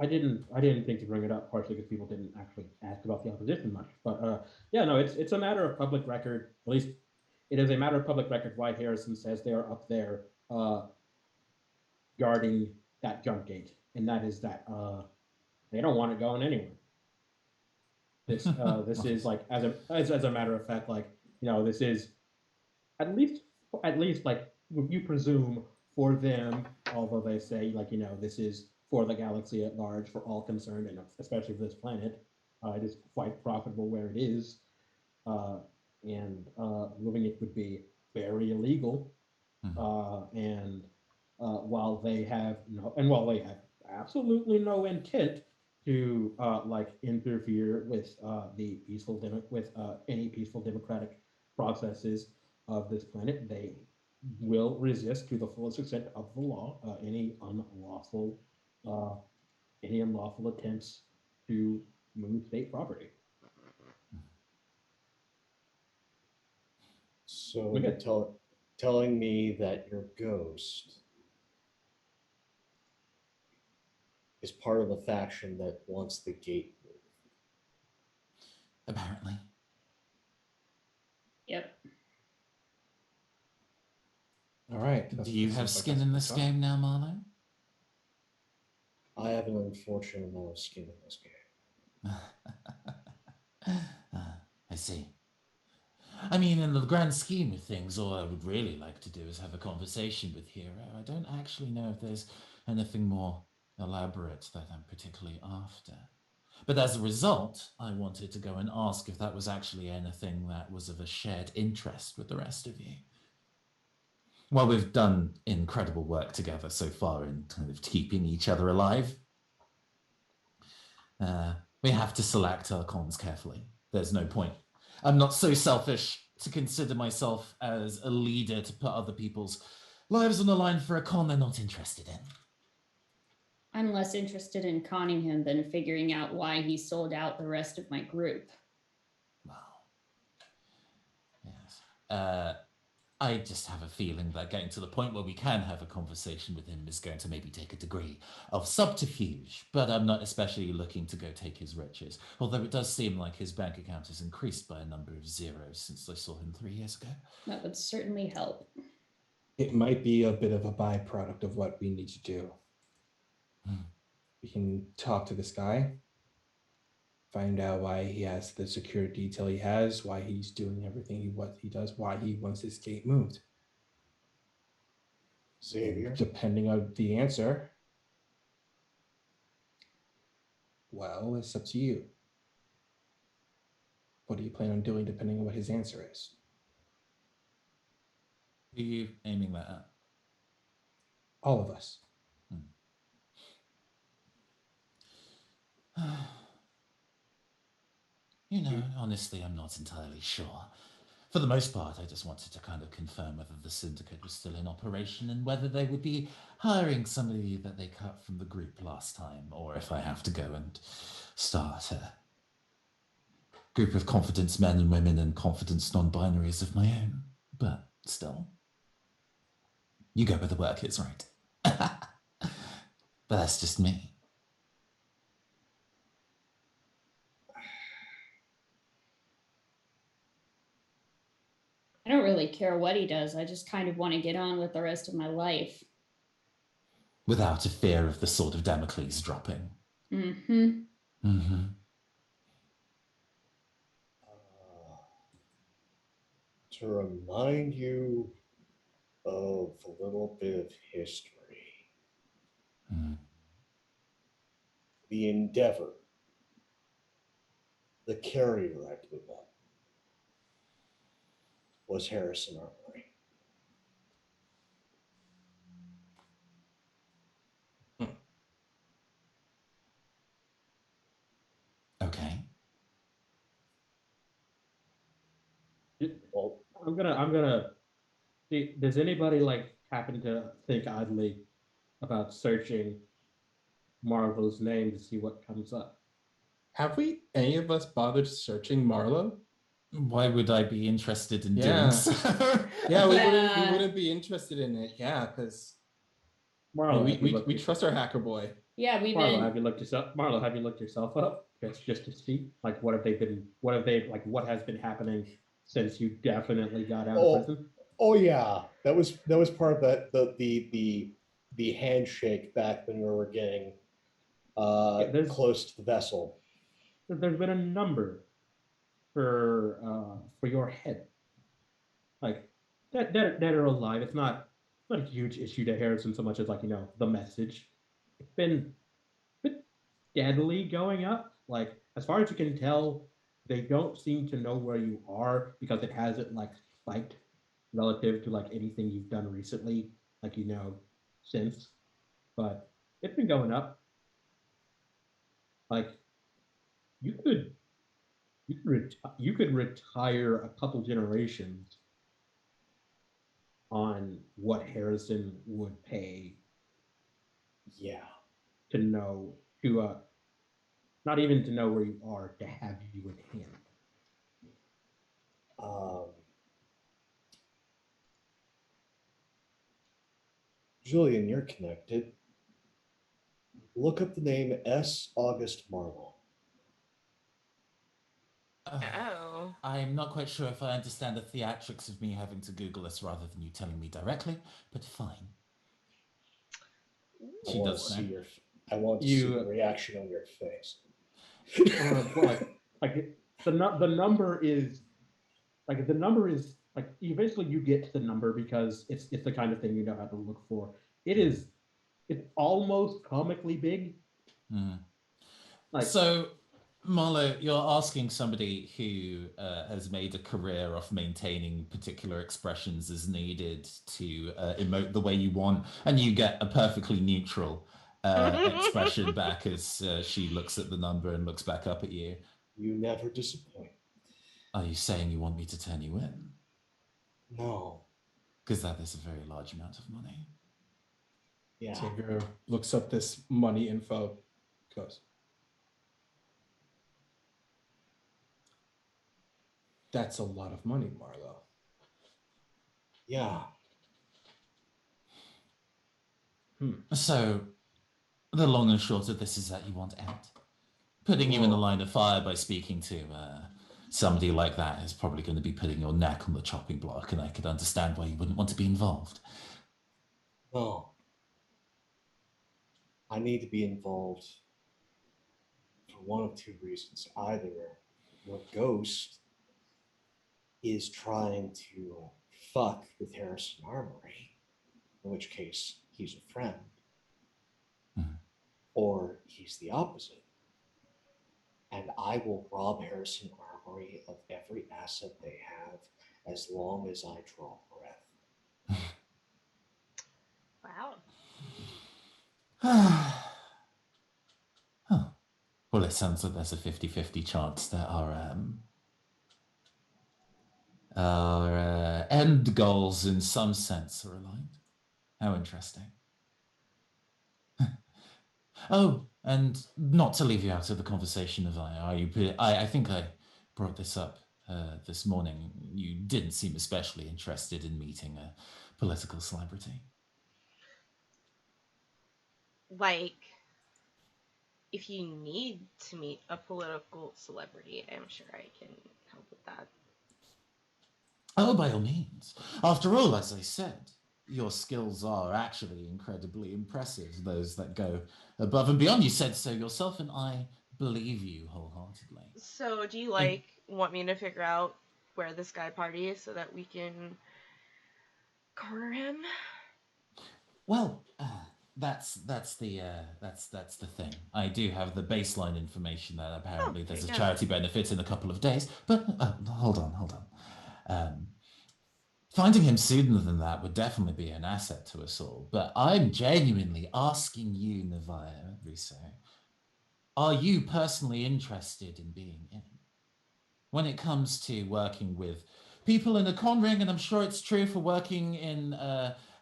I didn't think to bring it up, partially because people didn't actually ask about the opposition much. But it's a matter of public record. At least it is a matter of public record why Harrison says they are up there guarding that jump gate, and that is that they don't want it going anywhere. This is like as a matter of fact, like this is at least like you presume for them, although they say like this is for the galaxy at large, for all concerned, and especially for this planet. It is quite profitable where it is, and moving it would be very illegal. And while they have absolutely no intent to interfere with any peaceful democratic processes of this planet, they will resist to the fullest extent of the law any unlawful attempts to move state property. So you're telling me that your ghost is part of the faction that wants the gate moved? Apparently. Yep. All right. Do you have skin in this game now, Marlo? I have an unfortunate amount of skin in this game. I see. I mean, in the grand scheme of things, all I would really like to do is have a conversation with Hero. I don't actually know if there's anything more elaborate that I'm particularly after. But as a result, I wanted to go and ask if that was actually anything that was of a shared interest with the rest of you. Well, we've done incredible work together so far in kind of keeping each other alive. We have to select our cons carefully. There's no point. I'm not so selfish to consider myself as a leader to put other people's lives on the line for a con they're not interested in. I'm less interested in conning him than figuring out why he sold out the rest of my group. Wow. Yes. I just have a feeling that getting to the point where we can have a conversation with him is going to maybe take a degree of subterfuge, but I'm not especially looking to go take his riches, although it does seem like his bank account has increased by a number of zeros since I saw him 3 years ago. That would certainly help. It might be a bit of a byproduct of what we need to do. Hmm. We can talk to this guy, find out why he has the security detail he has, why he's doing everything he does, why he wants this gate moved. Xavier? And depending on the answer, well, it's up to you. What do you plan on doing depending on what his answer is? Who are you aiming that at? All of us. Honestly, I'm not entirely sure. For the most part, I just wanted to kind of confirm whether the syndicate was still in operation and whether they would be hiring somebody that they cut from the group last time, or if I have to go and start a group of confidence men and women and confidence non-binaries of my own. But still, you go where the work is, right? But that's just me. I don't really care what he does. I just kind of want to get on with the rest of my life. Without a fear of the sword of Damocles dropping. Mm-hmm. Mm-hmm. To remind you of a little bit of history. The Endeavor, the carrier I blew up, was Harrison Armory. Okay. Well, I'm gonna see, does anybody like happen to think oddly about searching Marlo's name to see what comes up? Have we, any of us, bothered searching Marlo? Why would I be interested in doing so? Yeah, we wouldn't be interested in it. Yeah, because Marlo, we trust our hacker boy. Yeah, we've Marlo, been. have you looked yourself? Marlo, have you looked yourself up? Just to see, like, what has been happening since you definitely got out of prison? Oh yeah, that was part of the handshake back when we were getting close to the vessel. There's been a number for your head, like that are alive. It's not a huge issue to Harrison so much as, like, the message. It's been steadily going up. Like, as far as you can tell, they don't seem to know where you are because it hasn't like spiked relative to like anything you've done recently, like, since. But it's been going up. Like, you could you could retire a couple generations on what Harrison would pay. Yeah. To know to not even to know where you are, to have you in hand. Julian, you're connected. Look up the name S. August Marlowe. Oh. I'm not quite sure if I understand the theatrics of me having to Google this rather than you telling me directly, but fine. I want to see the reaction on your face. The number is like, eventually you get to the number because it's the kind of thing you know how to look for. It's almost comically big. So, Marlo, you're asking somebody who has made a career of maintaining particular expressions as needed to emote the way you want, and you get a perfectly neutral expression back as she looks at the number and looks back up at you. You never disappoint. Are you saying you want me to turn you in? No. Because that is a very large amount of money. Yeah. Xavier looks up this money info. Goes, that's a lot of money, Marlo. Yeah. So, the long and short of this is that you want out. Putting you in the line of fire by speaking to somebody like that is probably going to be putting your neck on the chopping block, and I could understand why you wouldn't want to be involved. No. I need to be involved for one of two reasons. Either your ghost is trying to fuck with Harrison Armory, in which case he's a friend, or he's the opposite. And I will rob Harrison Armory of every asset they have as long as I draw breath. Wow. Huh. Well, it sounds like there's a 50-50 chance that our end goals in some sense are aligned. How interesting. Oh, and not to leave you out of the conversation, I think I brought this up this morning. You didn't seem especially interested in meeting a political celebrity. Like, if you need to meet a political celebrity, I'm sure I can help with that. Oh, by all means. After all, as I said, your skills are actually incredibly impressive, those that go above and beyond. You said so yourself, and I believe you wholeheartedly. So, do you want me to figure out where this guy parties so that we can corner him? Well, that's the thing. I do have the baseline information that apparently there's a charity benefit in a couple of days. But hold on. Finding him sooner than that would definitely be an asset to us all. But I'm genuinely asking you, Nevaeh Riso, are you personally interested in being in? When it comes to working with people in a con ring, and I'm sure it's true for working in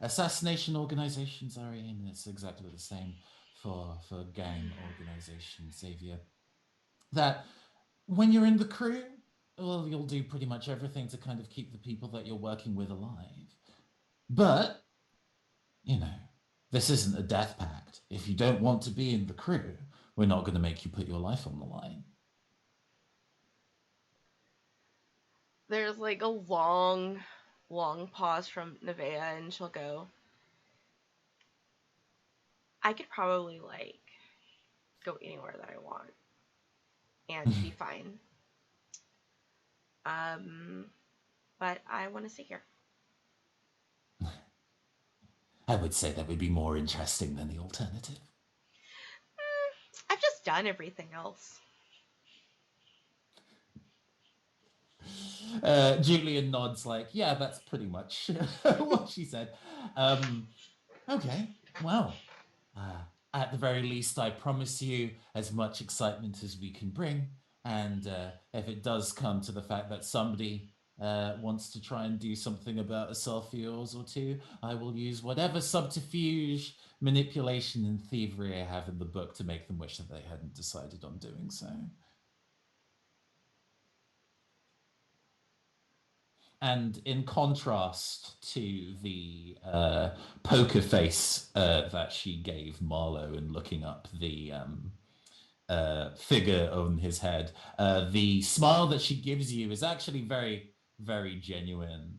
assassination organizations, Ari, and it's exactly the same for gang organizations, Xavier, that when you're in the crew, well, you'll do pretty much everything to kind of keep the people that you're working with alive. But, this isn't a death pact. If you don't want to be in the crew, we're not going to make you put your life on the line. There's like a long pause from Nevaeh, and she'll go, I could probably go anywhere that I want and be fine. But I want to stay here. I would say that would be more interesting than the alternative. I've just done everything else. Julian nods yeah, that's pretty much what she said. Okay, well, at the very least, I promise you as much excitement as we can bring. And if it does come to the fact that somebody wants to try and do something about a selfie or two, I will use whatever subterfuge, manipulation, and thievery I have in the book to make them wish that they hadn't decided on doing so. And in contrast to the poker face that she gave Marlo in looking up the figure on his head, the smile that she gives you is actually very, very genuine.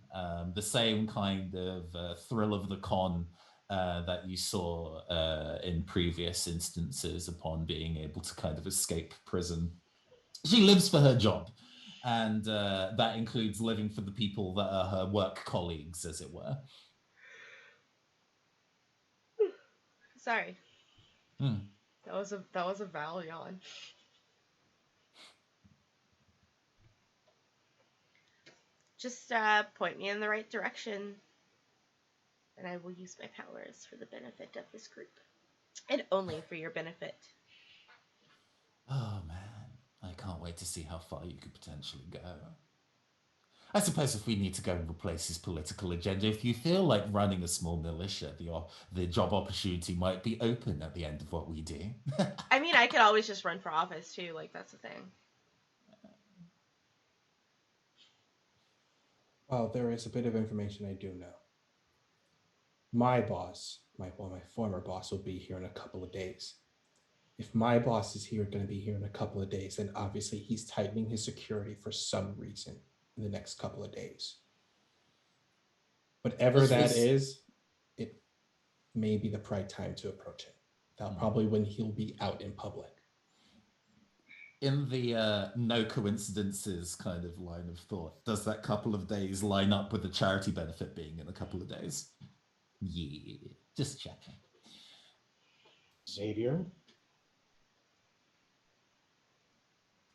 The same kind of thrill of the con that you saw in previous instances upon being able to kind of escape prison. She lives for her job. And that includes living for the people that are her work colleagues, as it were. Sorry. That was a vowel yawn. Just point me in the right direction, and I will use my powers for the benefit of this group, and only for your benefit. Oh man, I can't wait to see how far you could potentially go. I suppose if we need to go and replace his political agenda, if you feel like running a small militia, the job opportunity might be open at the end of what we do. I mean, I could always just run for office too. Like that's the thing. Well, there is a bit of information I do know. My boss, my former boss, will be here in a couple of days. If my boss is here, going to be here in a couple of days, then obviously he's tightening his security for some reason in the next couple of days. Whatever that is, it may be the right time to approach him. That's probably when he'll be out in public. In the no coincidences kind of line of thought, does that couple of days line up with the charity benefit being in a couple of days? Yeah, just checking. Xavier,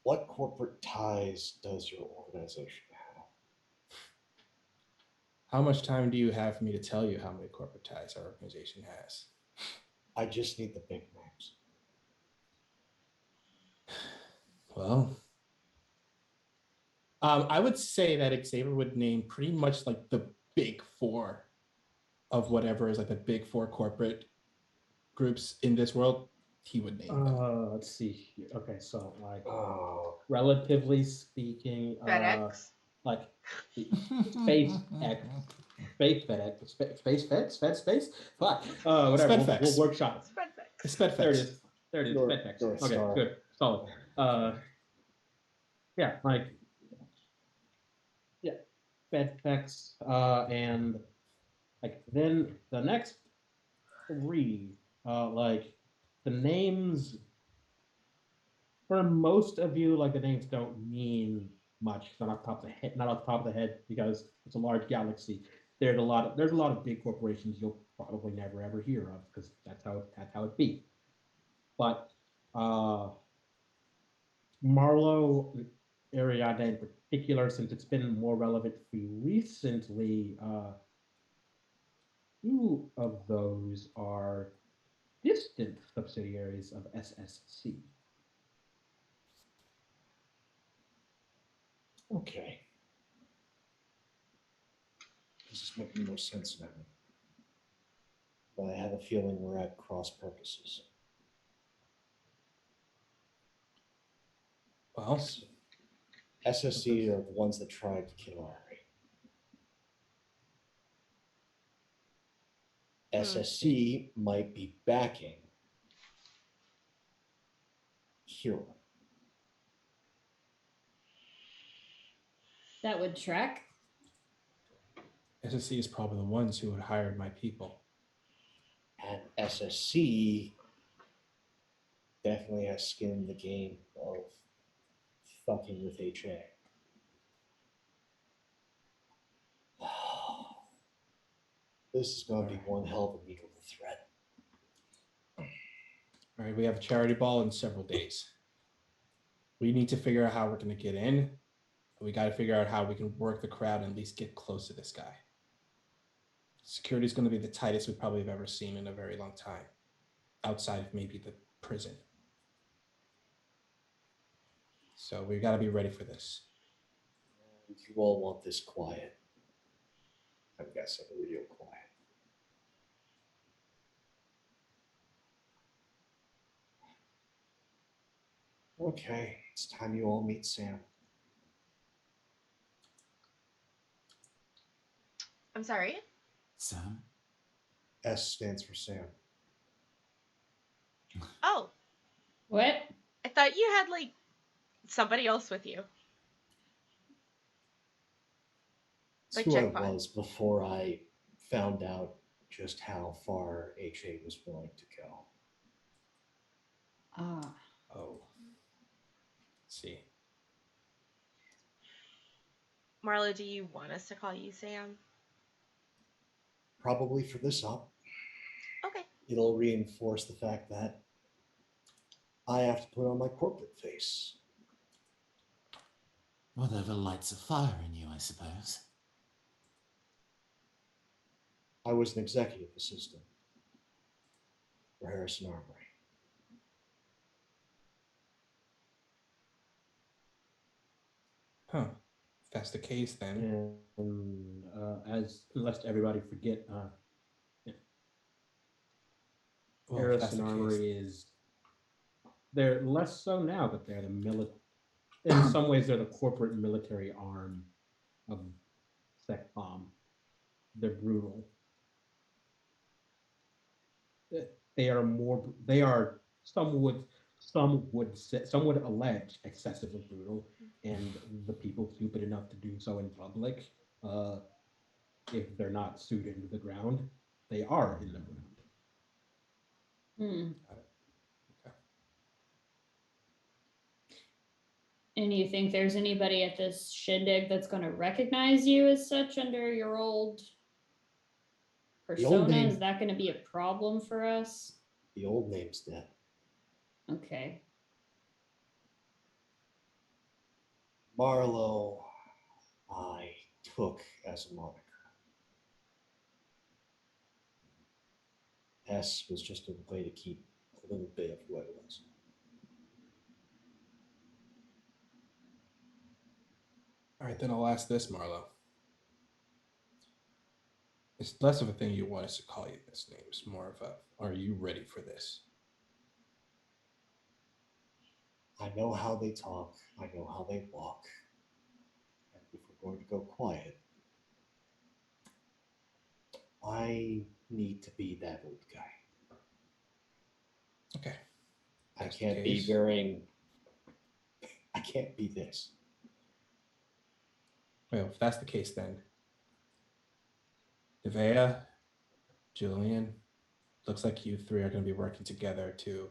what corporate ties does your organization have? How much time do you have for me to tell you how many corporate ties our organization has? I just need the big names. Well, I would say that Xavier would name pretty much like the big four of whatever is like the big four corporate groups in this world. He would name them. Let's see here. Okay, so like Oh, relatively speaking, FedEx. like space X, space FedEx, space. Fuck. Whatever. We'll workshop it. Spedfex. There it is. There it is. North FedEx. Okay, Star. good. Solid. Yeah, like FedEx, and like then the next three, like the names for most of you, like the names don't mean much. Not off the top of the head, not off the top of the head, because it's a large galaxy. There's a lot of big corporations you'll probably never ever hear of because that's how it be. But Marlowe, Ariadne in particular, since it's been more relevant for you recently, two of those are distant subsidiaries of SSC. okay. This is making more sense now. But I have a feeling we're at cross purposes. Well, SSC are the ones that tried to kill Ari. SSC might be backing Hero. That would track. SSC is probably the ones who had hired my people. And SSC definitely has skin in the game of fucking with HA. This is going to be one hell of a week of a threat. All right, we have a charity ball in several days. We need to figure out how we're going to get in. We got to figure out how we can work the crowd and at least get close to this guy. Security is going to be the tightest we probably have ever seen in a very long time, outside of maybe the prison. So we got to be ready for this. You all want this quiet. I'm guessing real quiet. Okay, it's time you all meet Sam. I'm sorry. Sam? S stands for Sam. Oh, What? I thought you had like somebody else with you. That's Like who I Jackpot. was before I found out just how far HA was willing to go. Ah. Oh. Let's see. Marlo, do you want us to call you Sam? Probably for this up. Okay. It'll reinforce the fact that I have to put on my corporate face. Whatever lights a fire in you, I suppose. I was an executive assistant for Harrison Armory. Huh. If that's the case, then And lest everybody forget, well, if that's Harrison the case, Armory is they're less so now, but they're the in some ways they're the corporate military arm of SecPom. They're brutal. They are more. They are some would allege excessively brutal, and the people stupid enough to do so in public, uh, if they're not sued into the ground, they are in the ground. Hmm. got it. Okay. And you think there's anybody at this shindig that's going to recognize you as such under your old persona? name- Is that going to be a problem for us? The old name's dead. Okay. Marlowe, I took as a moniker. S was just a way to keep a little bit of who I was. All right, then I'll ask this, Marlo. It's less of a thing you want us to call you this name. It's more of a, are you ready for this? I know how they talk. I know how they walk. And if we're going to go quiet, I need to be that old guy. Okay. I That's the can't be case. I can't be this. Well, if that's the case, then Nevaeh, Julian, looks like you three are going to be working together to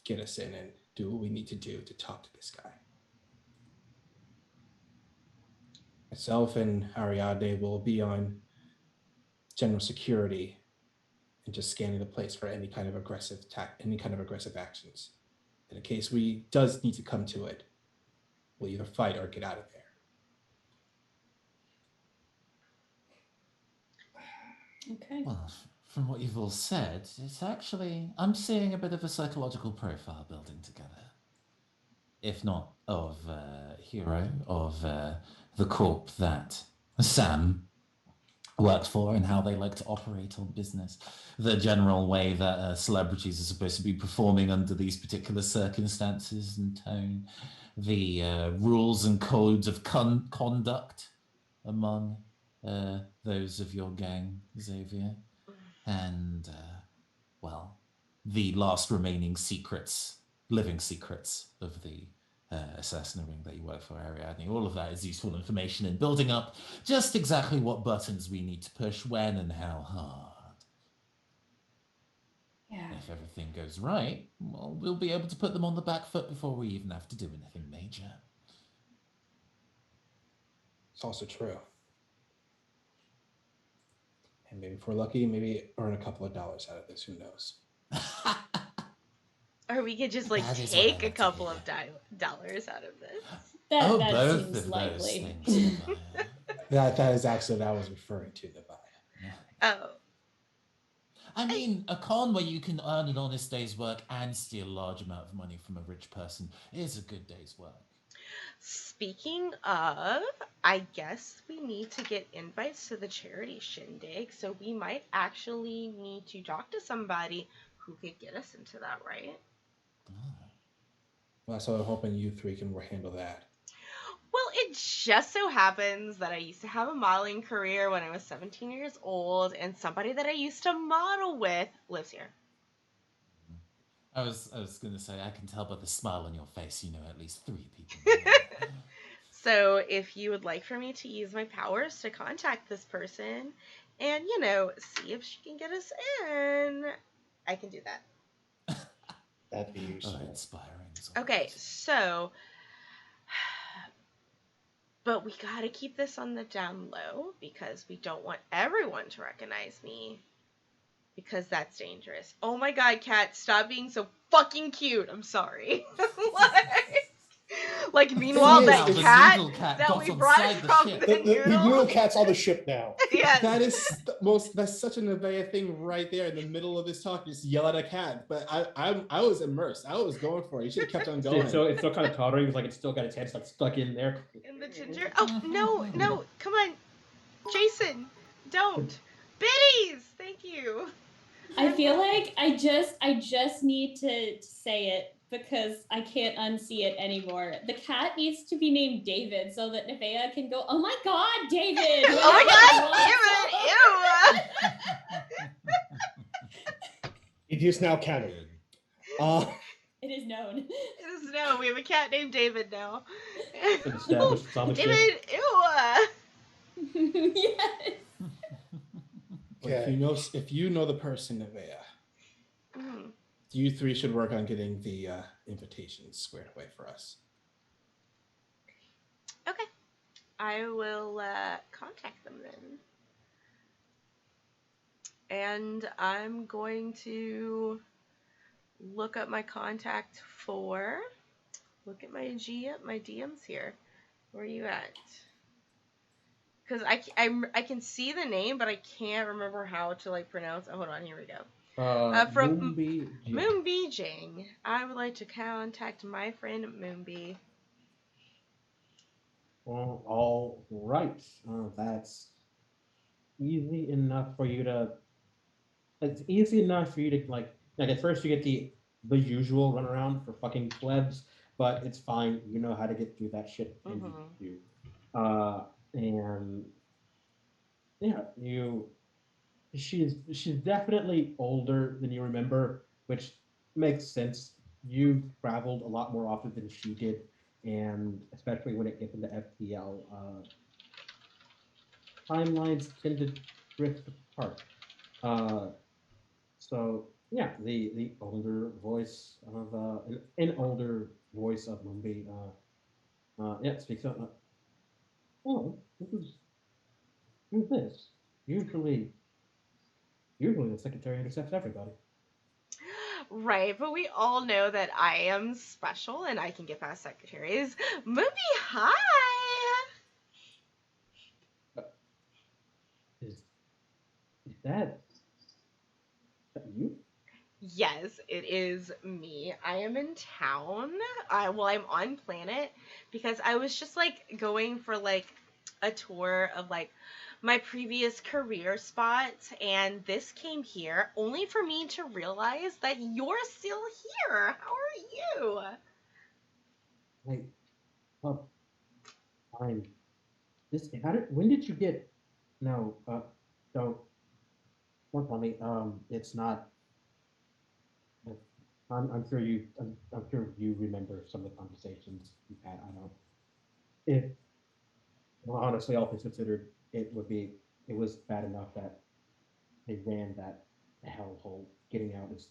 get us in and do what we need to do to talk to this guy. Myself and Ariadne will be on general security and just scanning the place for any kind of aggressive actions. And in case we does need to come to it, we'll either fight or get out of there. Okay. Well, from what you've all said, it's actually, I'm seeing a bit of a psychological profile building together. If not of Hero, of the corp that Sam worked for and how they like to operate on business. The general way that celebrities are supposed to be performing under these particular circumstances and tone. The rules and codes of conduct among those of your gang, Xavier. And, well, the last remaining secrets, living secrets of the assassin ring that you work for, Ariadne. All of that is useful information in building up just exactly what buttons we need to push when and how hard. Yeah. If everything goes right, well, we'll be able to put them on the back foot before we even have to do anything major. It's also true. And maybe if we're lucky, maybe earn a couple of dollars out of this. Who knows? Or we could just like That is what I take a like to couple hear. of dollars out of this. That both seems of likely. those things. That is actually what I was referring to, Nevaeh. Oh, I mean, a con where you can earn an honest day's work and steal a large amount of money from a rich person is a good day's work. speaking of, I guess we need to get invites to the charity shindig, so we might actually need to talk to somebody who could get us into that, right? Well, so I'm hoping you three can handle that. Well, it just so happens that I used to have a modeling career when I was 17 years old, and somebody that I used to model with lives here. I was going to say, I can tell by the smile on your face, you know at least 3 people. So if you would like for me to use my powers to contact this person and, see if she can get us in, I can do that. That'd be useful. Inspiring. Okay, so, but we gotta keep this on the down low because we don't want everyone to recognize me because that's dangerous. Oh my god, Kat, stop being so fucking cute. I'm sorry. Like, thing meanwhile, is, that is- the cat noodle cat that got we brought inside the from ship. the The noodle noodles. cat's on the ship now. Yes. that is the most. That's such an Nevaeh thing right there in the middle of this talk. Just yell at a cat. But I was immersed. I was going for it. You should have kept on going. It's still kind of tottering. It's like it's still got its head like stuck in there. In the ginger. Oh, no, come on. Jason, don't. Biddies! Thank you. I feel like I just need to say it because I can't unsee it anymore. The cat needs to be named David so that Nevaeh can go, "Oh my god, David!" Oh my god, David! It is now canon. It is known. Ew! It is known. We have a cat named David now. It's established. It's on the ship. David, ew! Yes. Okay. If you know the person, Nevaeh, Mm. you three should work on getting the invitations squared away for us. Okay. I will contact them then. And I'm going to look up my contact for. Look at my DMs here. Where are you at? Because I can see the name, but I can't remember how to like pronounce. Oh, hold on, here we go. From Moonbee Jing. I would like to contact my friend Moonbee. Well, all right. That's easy enough for you to. It's easy enough for you to like. At first, you get the usual runaround for fucking plebs, but it's fine. You know how to get through that shit, and you do. And yeah, she's definitely older than you remember, which makes sense. You traveled a lot more often than she did, and especially when it gets into FTL, timelines tend to drift apart. So yeah, the older voice of an older voice of Mumbai, yeah, speaks up. Oh, who's this? Usually the secretary intercepts everybody. Right, but we all know that I am special and I can get past secretaries. Moonbee, hi! Is that you? Yes, it is me. I am in town. I'm on planet because I was just like going for like a tour of like my previous career spots, and this came here only for me to realize that you're still here. How are you? Like, oh, I'm this. When did you get? No, don't tell me. It's not. I'm sure I'm sure you remember some of the conversations we've had. I don't. It well, honestly, all things considered, it was bad enough that they ran that hellhole. Getting out is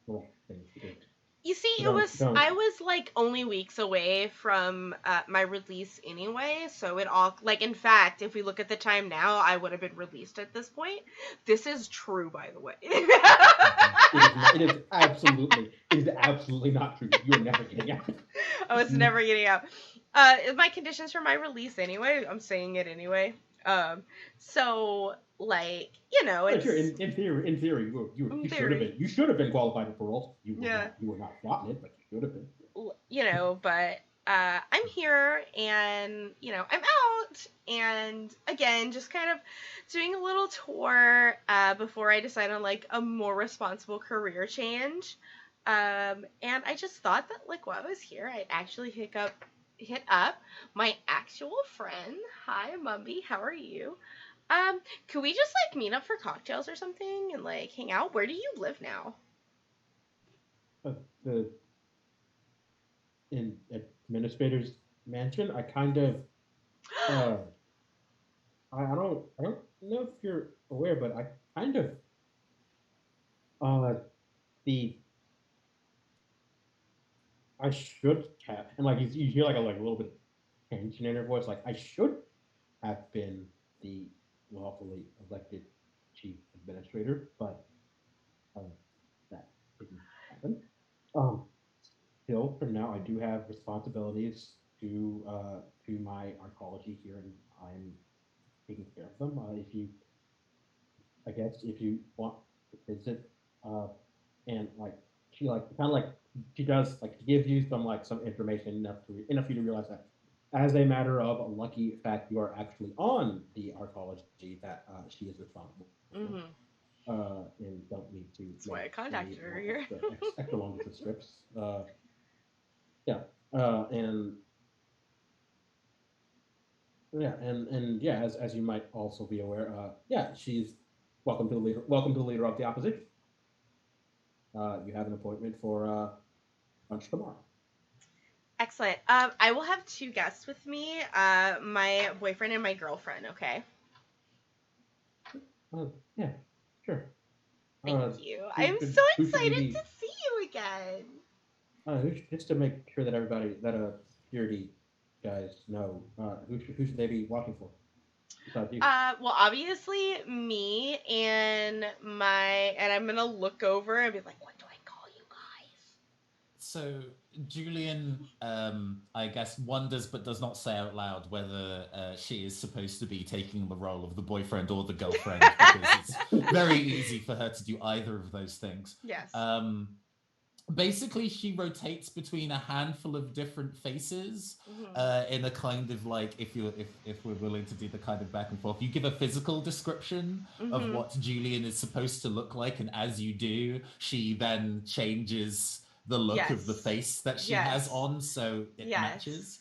the right thing to do. You see, Don't. I was like only weeks away from my release anyway, so it all, like, in fact, if we look at the time now, I would have been released at this point. This is true, by the way. It is absolutely not true. You're never getting out. I was never getting out. My conditions for my release anyway, I'm saying it anyway. So, like, you know, But it's... sure, in theory, you should have been qualified for parole. You were not gotten it, but you should have been. You know, but I'm here, and you know, I'm out, and again, just kind of doing a little tour before I decide on like a more responsible career change. And I just thought that like while I was here, I'd actually hit up my actual friend. Hi, Mumby, how are you? Could we just like meet up for cocktails or something and like hang out? Where do you live now? The in administrator's mansion, I kind of I don't know if you're aware, but I kind of the I should have, and like you hear like a little bit of tension in her voice, like I should have been the lawfully elected chief administrator, but that didn't happen. still, for now, I do have responsibilities to my arcology here, and I'm taking care of them. If you, I guess, if you want to visit, uh, and like she like kind of like she does like she gives you some like some information enough for you to realize that as a matter of a lucky fact, you are actually on the arcology that she is responsible for, Mm-hmm. and don't need to That's why make I any contacted her more here. extra long distance trips. Yeah, and yeah, and yeah, as you might also be aware, yeah, she's welcome to the leader of the opposition. You have an appointment for lunch tomorrow. Excellent. I will have two guests with me. My boyfriend and my girlfriend. Okay. Yeah, sure. Thank you. I'm so Who should we excited to be? see you again. Just to make sure that everybody that security guys know, who should they be watching for besides you? Well, obviously me and I'm gonna look over and be like, what do I call you guys? So Julian, I guess, wonders but does not say out loud whether she is supposed to be taking the role of the boyfriend or the girlfriend because it's very easy for her to do either of those things. Yes. Basically, she rotates between a handful of different faces in a kind of like if we're willing to do the kind of back and forth. You give a physical description of Mm-hmm. what Julian is supposed to look like, and as you do, she then changes the look of the Yes. face that she has Yes. on so it Yes. matches.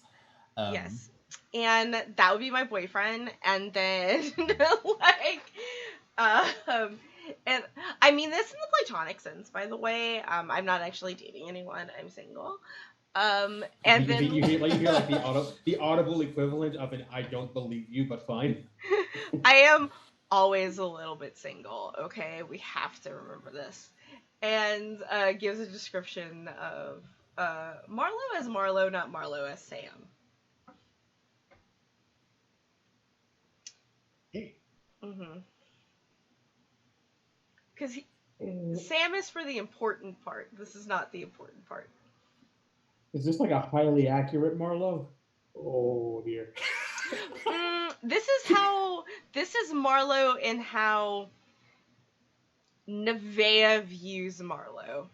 Um, Yes. And that would be my boyfriend. And then, like, um, and I mean this in the platonic sense, by the way. I'm not actually dating anyone. I'm single. And then You hear like the audible equivalent of an "I don't believe you," but fine. I am always a little bit single. Okay, we have to remember this. And gives a description of Marlowe as Marlowe, not Marlowe as Sam. Hey, Mm-hmm. Because Sam is for the important part. This is not the important part. Is this like a highly accurate Marlowe? Oh dear. This is Marlowe in how Nevea views Marlowe.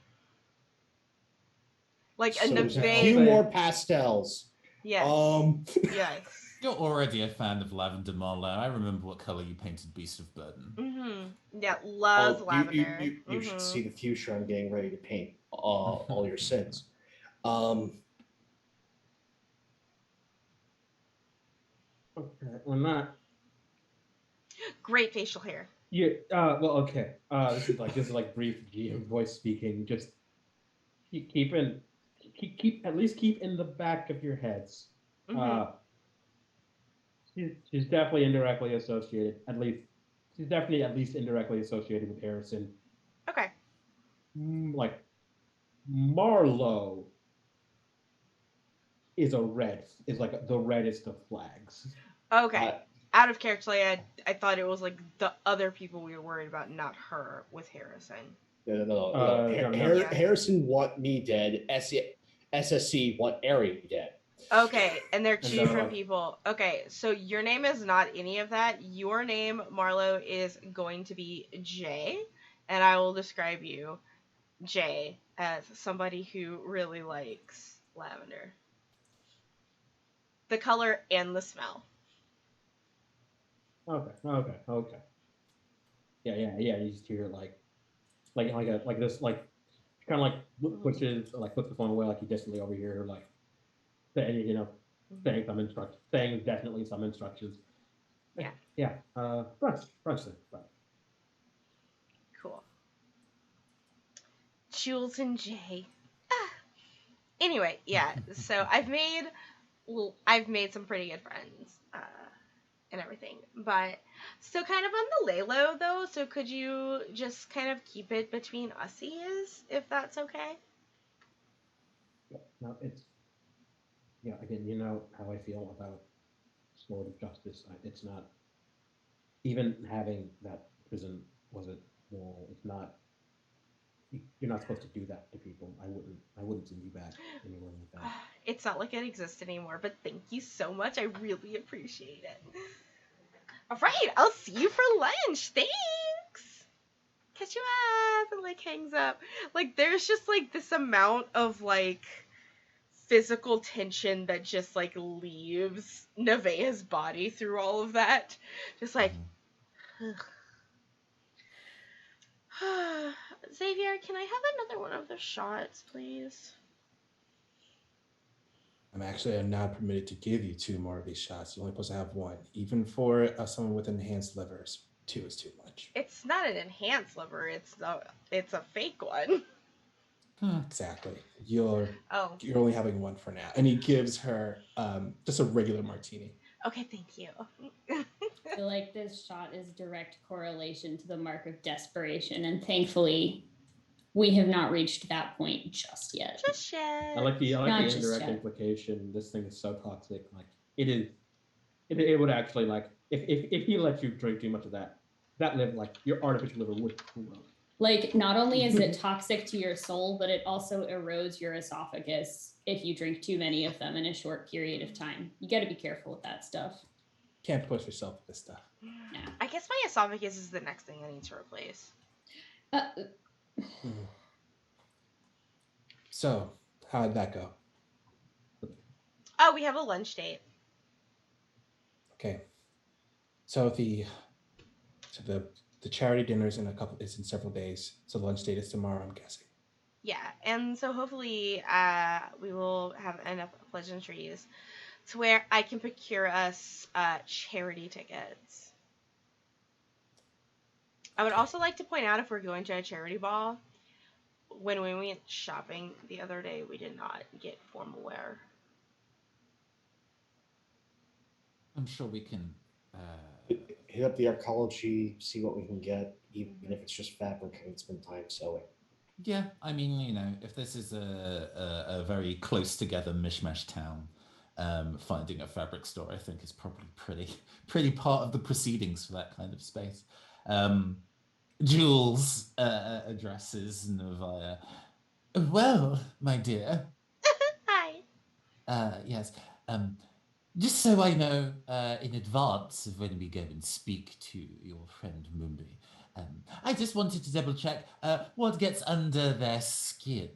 Like a so there's a Nevea. few more pastels. Yes. Um, Yes. you're already a fan of Lavender Marlowe. I remember what color you painted Beast of Burden. Mm-hmm. Yeah, loves oh, lavender. you should Mm-hmm. see the future I'm getting ready to paint. All your sins. Um, Okay, well not. Great facial hair. Yeah. Well, okay. This is like brief GM voice speaking. Just keep in keep at least keep in the back of your heads. Mm-hmm. Uh, she's definitely indirectly associated. She's definitely at least indirectly associated with Harrison. Okay. Like Marlowe is like the reddest of flags. Okay. I, Out of character, like, I thought it was like the other people we were worried about, not her with Harrison. No. Harrison want me dead. SSC want Ari dead. Okay, and they're And two different people. Okay, so your name is not any of that. Your name, Marlowe, is going to be Jay, and I will describe you, Jay, as somebody who really likes lavender. The color and the smell. Okay. Yeah. You just hear like this kind of like pushes puts the phone away like you distantly overhear her like saying saying definitely some instructions. Yeah. Yeah. Brunch then. Right. Cool. Jules and Jay. Ah. Anyway, yeah. So I've made some pretty good friends and everything, but still kind of on the lay low though. So could you just kind of keep it between ussies, if that's okay? Yeah. No, it's again, you know how I feel about Sword of Justice. It's not even having that prison was it moral. It's not you're not supposed to do that to people. I wouldn't send you back anywhere like that. It's not like it exists anymore, but thank you so much. I really appreciate it. All right, I'll see you for lunch. Thanks. Catch you up, and like hangs up. Like there's just like this amount of like physical tension that just like leaves Nevaeh's body through all of that. Just like Xavier, can I have another one of the shots, please? I'm not permitted to give you 2 more of these shots. You're only supposed to have 1. Even for someone with enhanced livers, 2 is too much. It's not an enhanced liver. It's a fake one. Exactly. You're Oh, only having 1 for now. And he gives her just a regular martini. okay, thank you. I feel like this shot is direct correlation to the mark of desperation, and thankfully, we have not reached that point just yet. Just yet. I like the Not just indirect yet. implication. This thing is so toxic. Like it is. It would actually like if he let you drink too much of that liver, like your artificial liver would corrode. Like, not only is it toxic to your soul, but it also erodes your esophagus if you drink too many of them in a short period of time. You got to be careful with that stuff. Can't push yourself with this stuff. Yeah. I guess my esophagus is the next thing I need to replace. So, how'd that go? Oh, we have a lunch date. Okay. So the charity dinner is in several days. So the lunch date is tomorrow, I'm guessing. Yeah, and so hopefully we will have enough pleasantries to where I can procure us charity tickets. I would also like to point out, if we're going to a charity ball, when we went shopping the other day, we did not get formal wear. I'm sure we can. Hit up the arcology, see what we can get, even if it's just fabric and spend time sewing. Yeah, I mean, if this is a very close together mishmash town, finding a fabric store, I think, is probably pretty part of the proceedings for that kind of space. Jules addresses Nevaeh. Well, my dear. Hi. Yes. Just so I know in advance of when we go and speak to your friend Mumbi, I just wanted to double check what gets under their skin.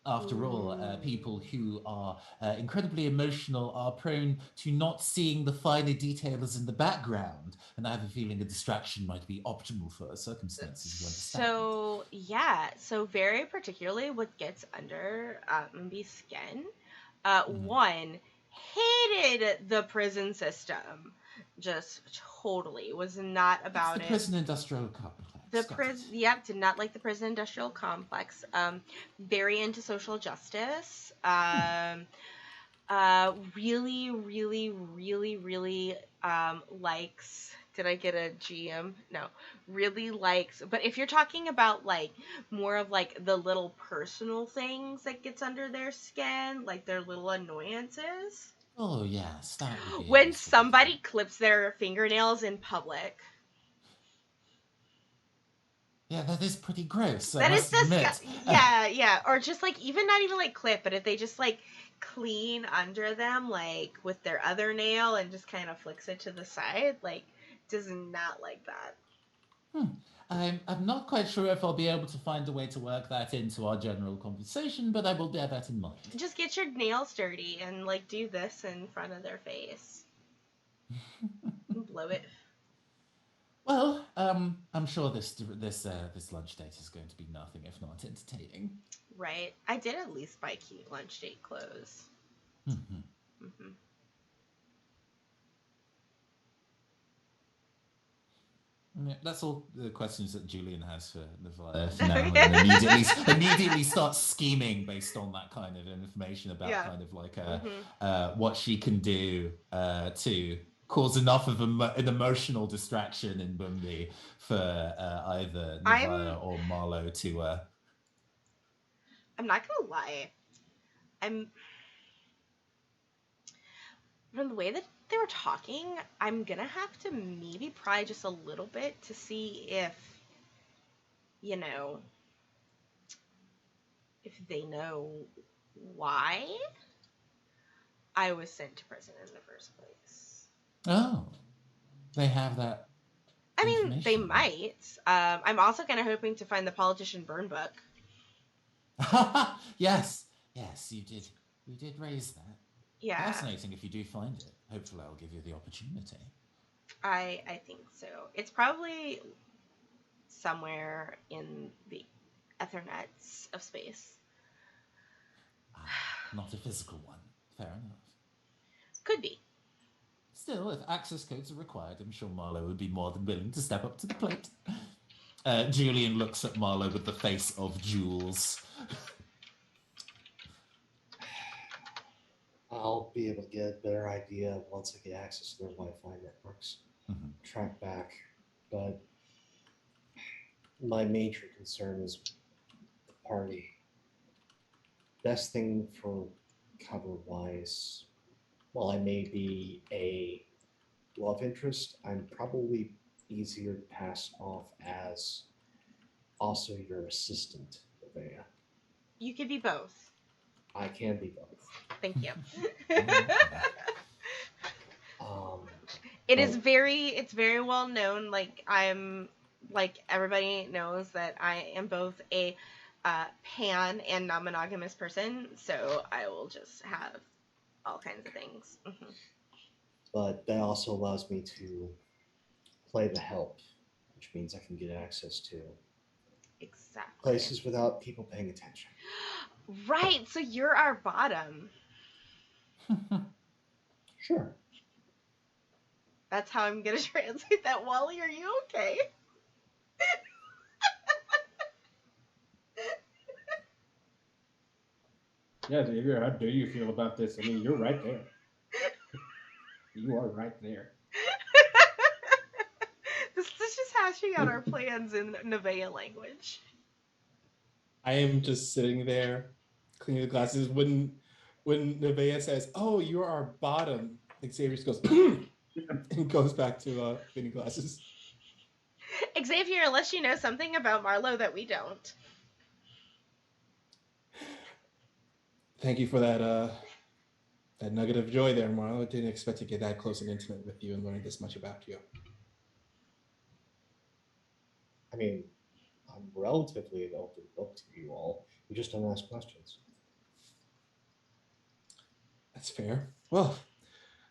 After all, people who are incredibly emotional are prone to not seeing the finer details in the background, and I have a feeling a distraction might be optimal for circumstances you understand. So very particularly what gets under Mumbi's skin. Mhm. One, hated the prison system. Just totally was not about It's the it. prison industrial complex. The prison, yep, did not like the prison industrial complex. Very into social justice. Really, really, really, really likes. Did I get a GM? No. Really likes. But if you're talking about like more of like the little personal things that gets under their skin, like their little annoyances. Oh yes, that would be When useful somebody detail. clips their fingernails in public. Yeah, that is pretty gross. I That is must admit. disgusting. Yeah. Or just like, even not even like clip, but if they just like clean under them, like with their other nail and just kind of flicks it to the side, like does not like that. I'm not quite sure if I'll be able to find a way to work that into our general conversation, but I will bear that in mind. Just get your nails dirty and like do this in front of their face. Blow it. Well, I'm sure this lunch date is going to be nothing if not entertaining. Right. I did at least buy cute lunch date clothes. Yeah, that's all the questions that Julian has for Nevaeh for now, and immediately starts scheming based on that kind of information about kind of like what she can do to cause enough of an emotional distraction in Bumbi for either Nevaeh or Marlowe to. I'm not gonna lie. From the way that they were talking, I'm gonna have to maybe pry just a little bit to see if, if they know why I was sent to prison in the first place. Oh, they have that I mean, they information. might. I'm also kind of hoping to find the politician burn book. Yes, you did. You did raise that. Yeah, Fascinating if you do find it. Hopefully, I'll give you the opportunity. I think so. It's probably somewhere in the ethernets of space. Not a physical one. Fair enough. Could be. Still, if access codes are required, I'm sure Marlowe would be more than willing to step up to the plate. Julian looks at Marlowe with the face of Jules. I'll be able to get a better idea once I get access to their Wi-Fi networks. Mm-hmm. Track back, but my major concern is the party. Best thing for cover-wise, while I may be a love interest, I'm probably easier to pass off as also your assistant, Nevaeh. You could be both. I can be both. Thank you. Um, It's very well known. Everybody knows that I am both a pan and non-monogamous person, so I will just have all kinds of things. Mm-hmm. but that also allows me to play the help, which means I can get access to Exactly. places without people paying attention. Right, so you're our bottom. Sure. That's how I'm gonna translate that. Wally, are you okay? Yeah, Xavier, how do you feel about this? I mean, you're right there. You are right there. This is just hashing out our plans in Nevaeh language. I am just sitting there cleaning the glasses when Nevaeh says, "Oh, you're our bottom," Xavier just goes and goes back to cleaning glasses. Xavier, unless you know something about Marlowe that we don't. Thank you for that nugget of joy there, Marlo. I didn't expect to get that close and intimate with you and learn this much about you. I mean, I'm relatively an open book to you all. You just don't ask questions. That's fair. Well,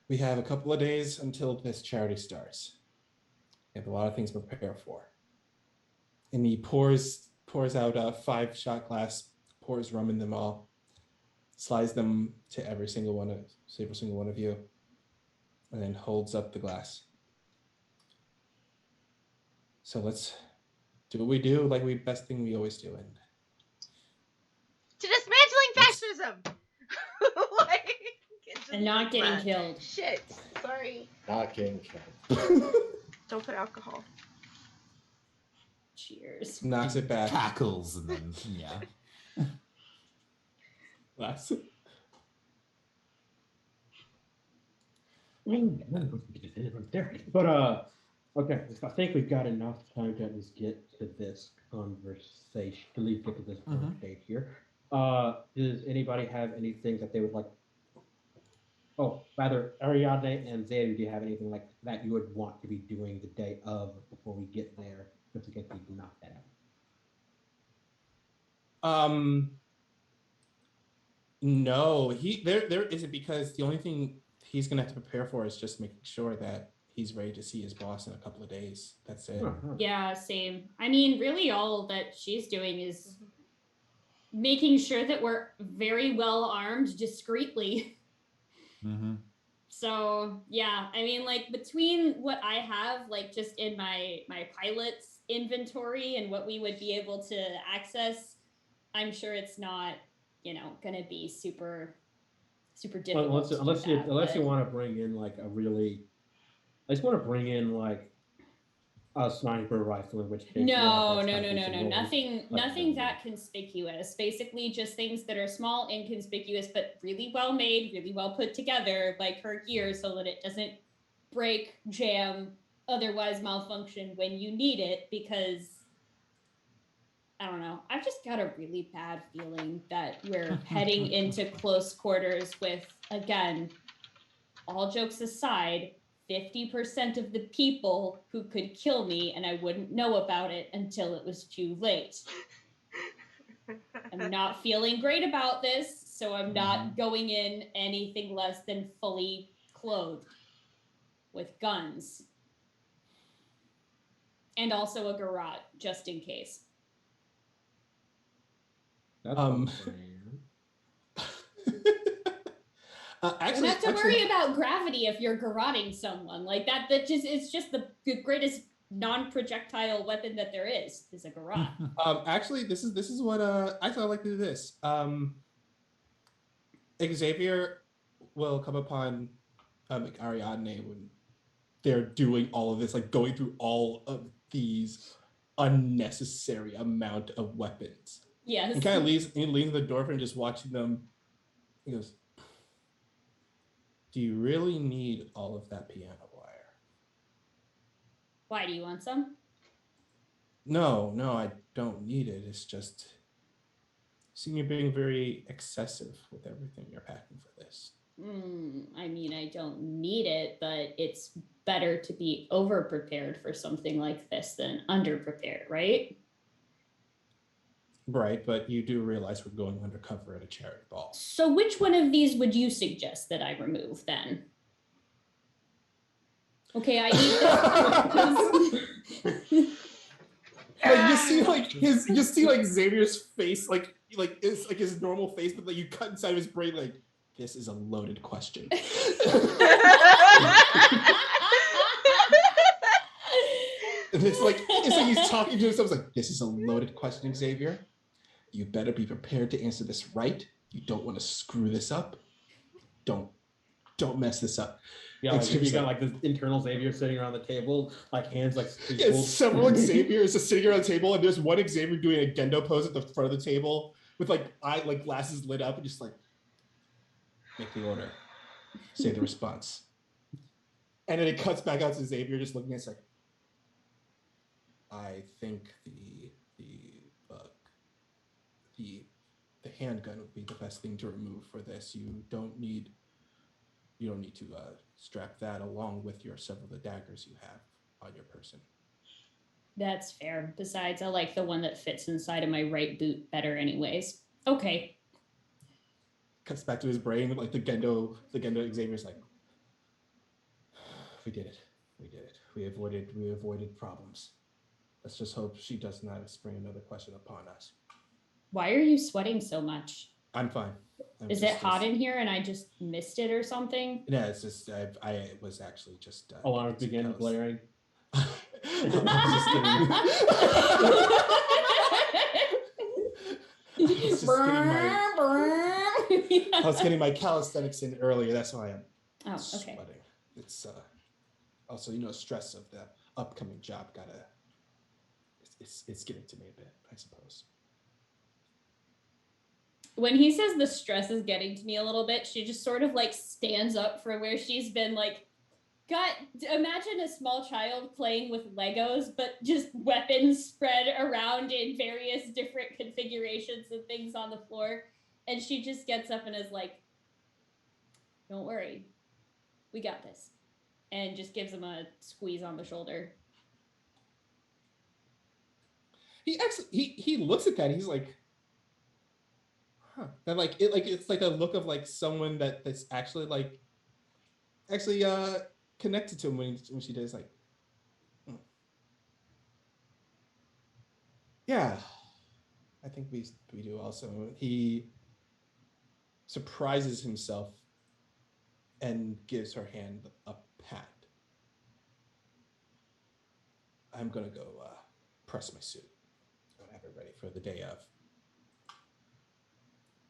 we have a couple of days until this charity starts. We have a lot of things to prepare for. And he pours out a 5-shot glass, pours rum in them all, slides them to every single one of you, and then holds up the glass. So let's do what we do, like best thing we always do. To dismantling fascism! And not getting killed. Shit. Sorry. Not getting killed. Don't put alcohol. Cheers. Knocks it back. Cackles and then, yeah. Glass. But okay, I think we've got enough time to at least get to this conversation, to at least get to this stage here. Does anybody have anything that they would like? Oh, rather, Ariadne and Xavier, do you have anything like that you would want to be doing the day of before we get there, just in case we knock that out? No, there isn't, because the only thing he's gonna have to prepare for is just making sure that he's ready to see his boss in a couple of days. That's it. Yeah, same. I mean, really all that she's doing is making sure that we're very well armed discreetly. Mm-hmm. So yeah, I mean, like between what I have, like just in my pilot's inventory and what we would be able to access, I'm sure it's not, gonna be super difficult. Well, unless you want to bring in like I just want to bring in like a sniper rifle, in which case No, nothing that conspicuous. Basically just things that are small, inconspicuous, but really well made, really well put together, like her gear, so that it doesn't break, jam, otherwise malfunction when you need it, because I don't know. I've just got a really bad feeling that we're heading into close quarters with, again, all jokes aside, 50% of the people who could kill me, and I wouldn't know about it until it was too late. I'm not feeling great about this, so I'm not going in anything less than fully clothed with guns. And also a garrote, just in case. That's Um, You don't have to worry about gravity if you're garroting someone. Like that just it's just the greatest non-projectile weapon that there is a garrote. Actually, this is what actually I like to do this. Xavier will come upon Ariadne when they're doing all of this, like going through all of these unnecessary amount of weapons. Yes. And kind of leaves the door for him, just watching them. He goes, "Do you really need all of that piano wire?" Why, do you want some? No, I don't need it. It's just, seeing you being very excessive with everything you're packing for this. I mean, I don't need it, but it's better to be over-prepared for something like this than under-prepared, right? Right, but you do realize we're going undercover at a charity ball. So which one of these would you suggest that I remove then? Okay, I need this. Like you see like Xavier's face, like it's like his normal face, but like you cut inside of his brain, like, this is a loaded question. It's like he's talking to himself. It's like, this is a loaded question, Xavier. You better be prepared to answer this right. You don't want to screw this up. Don't mess this up. Yeah, like you got like this internal Xavier sitting around the table, like hands like several Xaviers just sitting around the table, and there's one Xavier doing a Gendo pose at the front of the table with like glasses lit up and just like, make the order, say the response, and then it cuts back out to Xavier just looking at it, like, I think the handgun would be the best thing to remove for this. You don't need to strap that along with several of the daggers you have on your person. That's fair. Besides, I like the one that fits inside of my right boot better anyways. Okay. Cuts back to his brain, like the Gendo Xavier's like, we did it. We avoided problems. Let's just hope she does not spring another question upon us. Why are you sweating so much? I'm fine. Is it hot in here and I just missed it or something? No, it's just I was actually just alarms began blaring. I was getting my calisthenics in earlier. That's why I'm sweating. It's also, stress of the upcoming job it's getting to me a bit, I suppose. When he says the stress is getting to me a little bit, she just sort of like stands up from where she's been like, imagine a small child playing with Legos, but just weapons spread around in various different configurations and things on the floor. And she just gets up and is like, don't worry, we got this. And just gives him a squeeze on the shoulder. He looks at that and he's like, huh. And it's like a look of like someone that's actually connected to him when she does, like, yeah, I think we do also. He surprises himself and gives her hand a pat. I'm gonna go press my suit. I'm gonna have it ready for the day of.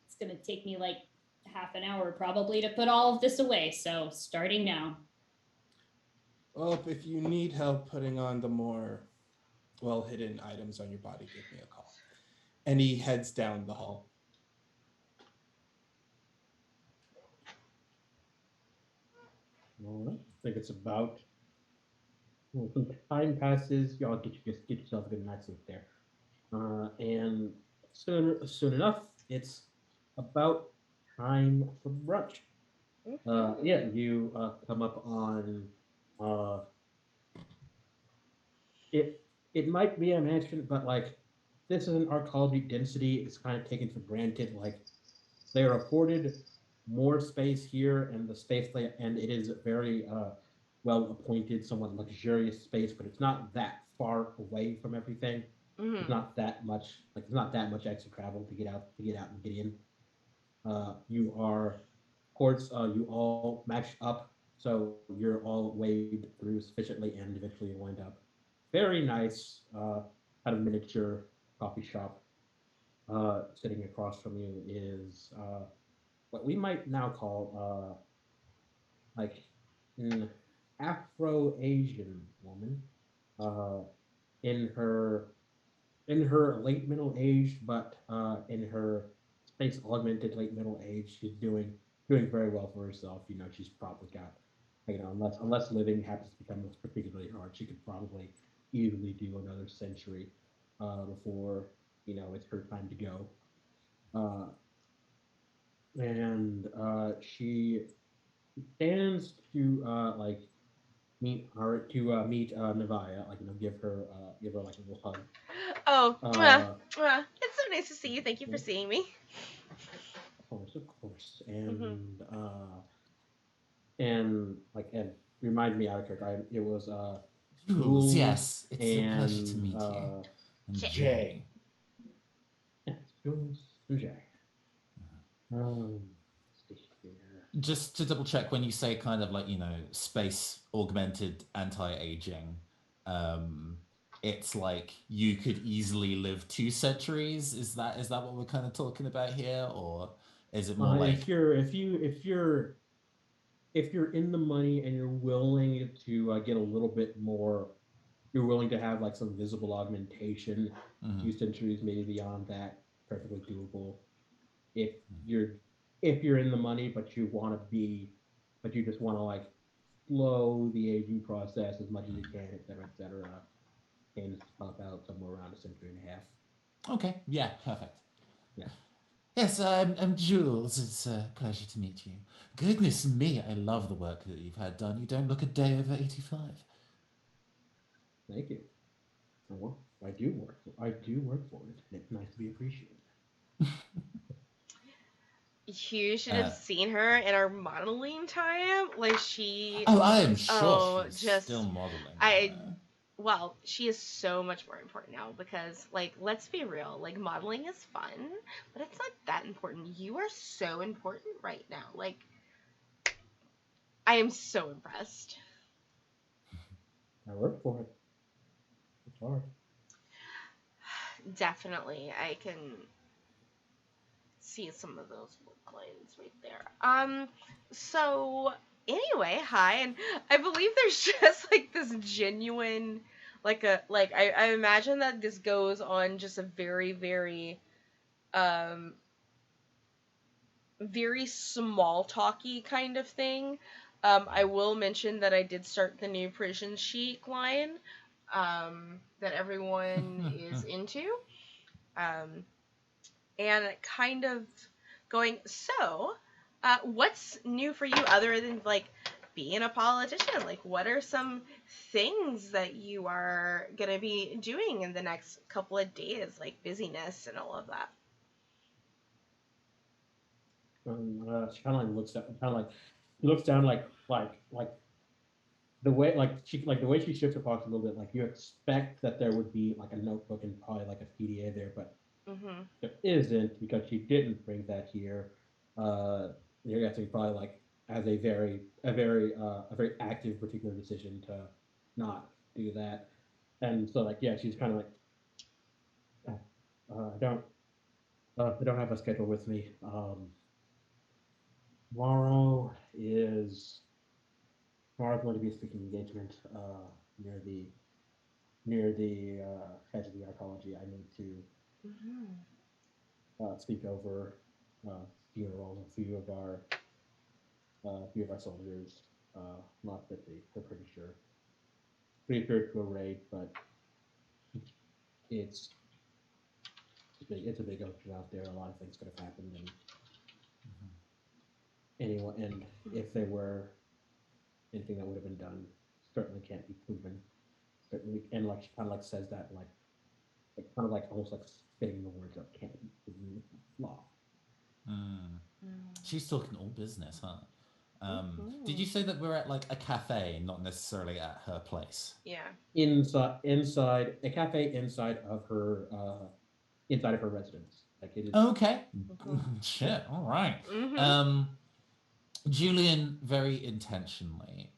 It's gonna take me like half an hour probably to put all of this away, so starting now. Well, if you need help putting on the more well-hidden items on your body, give me a call. And he heads down the hall. All right. I think it's about some time passes. Y'all get yourself a good night's sleep there. And soon enough, it's about time for brunch. Yeah, you come up on uh, it. It might be a mansion, but like this is an arcology density. It's kind of taken for granted. Like they are afforded more space here, and the space they and it is very well appointed, somewhat luxurious space, but it's not that far away from everything. It's Mm-hmm. not that much like there's not that much extra travel to get out and get in. You are, of course, you all match up, so you're all weighed through sufficiently, and eventually you wind up very nice, kind of miniature coffee shop. Sitting across from you is what we might now call like an Afro-Asian woman, uh, in her in her late middle age, but in her space augmented late middle age, she's doing very well for herself. She's probably got, unless living happens to become particularly hard, she could probably easily do another century before it's her time to go. Uh, and she stands to meet Navaya, give her like a little hug. Oh, Uh, it's so nice to see you. Thank you for seeing me. of course, Mm-hmm. and remind me out of character. It was Jules, Jules yes, it's a pleasure to and meet you. And Jay. Jay. Jay. yeah, Jules and Jay. Um, let's see here. Just to double check, when you say kind of like, space augmented anti aging, um, it's like you could easily live 2 centuries. Is that what we're kind of talking about here? Or is it more like, If you're in the money and you're willing to get a little bit more, you're willing to have like some visible augmentation, mhm, few centuries maybe beyond that, perfectly doable. If you're if you're in the money, but you just want to like slow the aging process as much as you can, et cetera, et cetera, and pop out somewhere around a century and a half. okay, yeah, perfect. Yeah, Yes, I'm Jules. It's a pleasure to meet you. Goodness me, I love the work that you've had done. You don't look a day over 85. thank you. Well, I do work for it, and it's nice to be appreciated. You should have Uh, seen her in our modeling time. Like she, oh, I am sure oh, she's still just modeling. I. Well, she is so much more important now because, like, let's be real. Like, modeling is fun, but it's not that important. You are so important right now. Like, I am so impressed. I work for it. It's hard. Definitely, I can see some of those look lines right there. So anyway, hi, and I believe there's just like this genuine, I imagine that this goes on just a very, very, um, very small talky kind of thing. I will mention that I did start the new prison chic line, that everyone is into. Um, and kind of going, so, what's new for you other than like being a politician? Like, what are some things that you are gonna be doing in the next couple of days, like busyness and all of that? She kind of like looks down, looks down like the way she shifts her box a little bit. Like you expect that there would be like a notebook and probably like a PDA there, but Mm-hmm. there isn't because she didn't bring that here. Uh, you're guessing probably like as a very active particular decision to not do that, and so like yeah, she's kind of like I don't have a schedule with me. Tomorrow is tomorrow's going to be a speaking engagement near the head of the arcology. I need to Mm-hmm. speak over funeral of a few of our soldiers. Not that they're pretty sure to a raid, but it's it's a big ocean out there. A lot of things could have happened, and anyone, and if there were anything that would have been done, certainly can't be proven. Certainly, and like she kind of like says that like kind of like almost like spitting the words up, can't be proven with law. Mm. Mm. She's talking all business, huh? Did you Mhm. say that we're at like a cafe, not necessarily at her place? Yeah. Inside a cafe inside of her residence. Like it is. Okay. Mhm. Shit. All right. Mhm. Julian very intentionally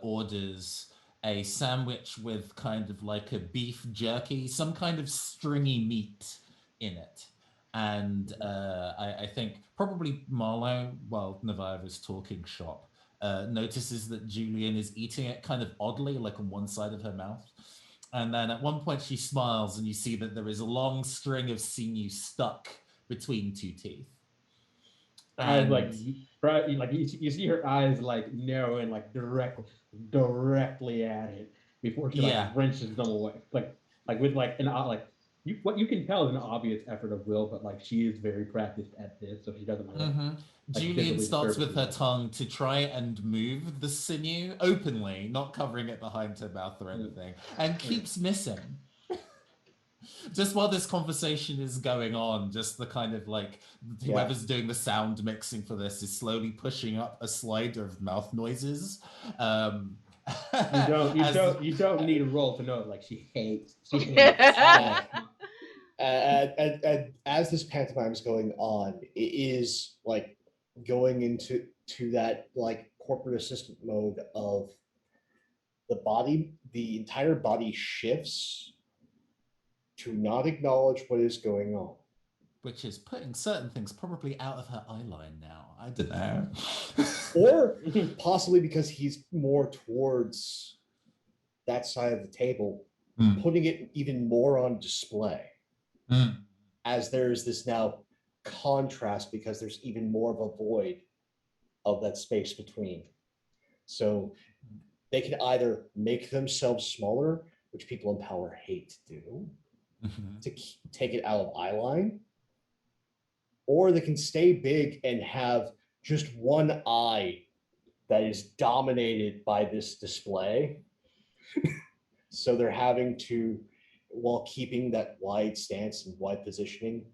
orders a sandwich with kind of like a beef jerky, some kind of stringy meat in it. And I think probably Marlowe, while Nevaeh was talking shop, notices that Julian is eating it kind of oddly, like on one side of her mouth. And then at one point she smiles, and you see that there is a long string of sinew stuck between two teeth. Eyes And like you see her eyes like narrowing like directly at it before she like yeah, wrenches them away like with like an like you what you can tell is an obvious effort of will, but like she is very practiced at this, so she doesn't hmm like Julian visibly starts disturb it with too her much. tongue to try and move the sinew openly, not covering it behind her mouth or Mm. anything, and keeps missing. Just while this conversation is going on, just the kind of like Yeah. whoever's doing the sound mixing for this is slowly pushing up a slider of mouth noises. Um, as You don't need a roll to know like she hates Uh, and as this pantomime is going on, it is like going into that like corporate assistant mode of the entire body shifts to not acknowledge what is going on. which is putting certain things probably out of her eye line now. I don't know. Or possibly because he's more towards that side of the table, Mm. putting it even more on display. Mm. As there's this now contrast because there's even more of a void of that space between. So they can either make themselves smaller, which people in power hate to do, Mhm. to take it out of eye line, or they can stay big and have just one eye that is dominated by this display. So they're having to, while keeping that wide stance and wide positioning,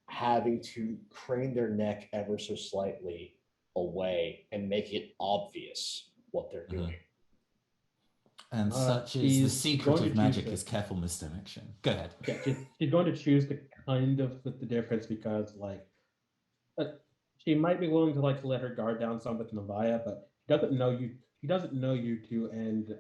having to crane their neck ever so slightly away and make it obvious what they're doing. And such is the She's secret going to of choose magic to is careful misdirection. Go ahead. yeah she's going to choose to kind of split the difference because like uh, she might be willing to like let her guard down some with Nevaeh, but she doesn't know you two, and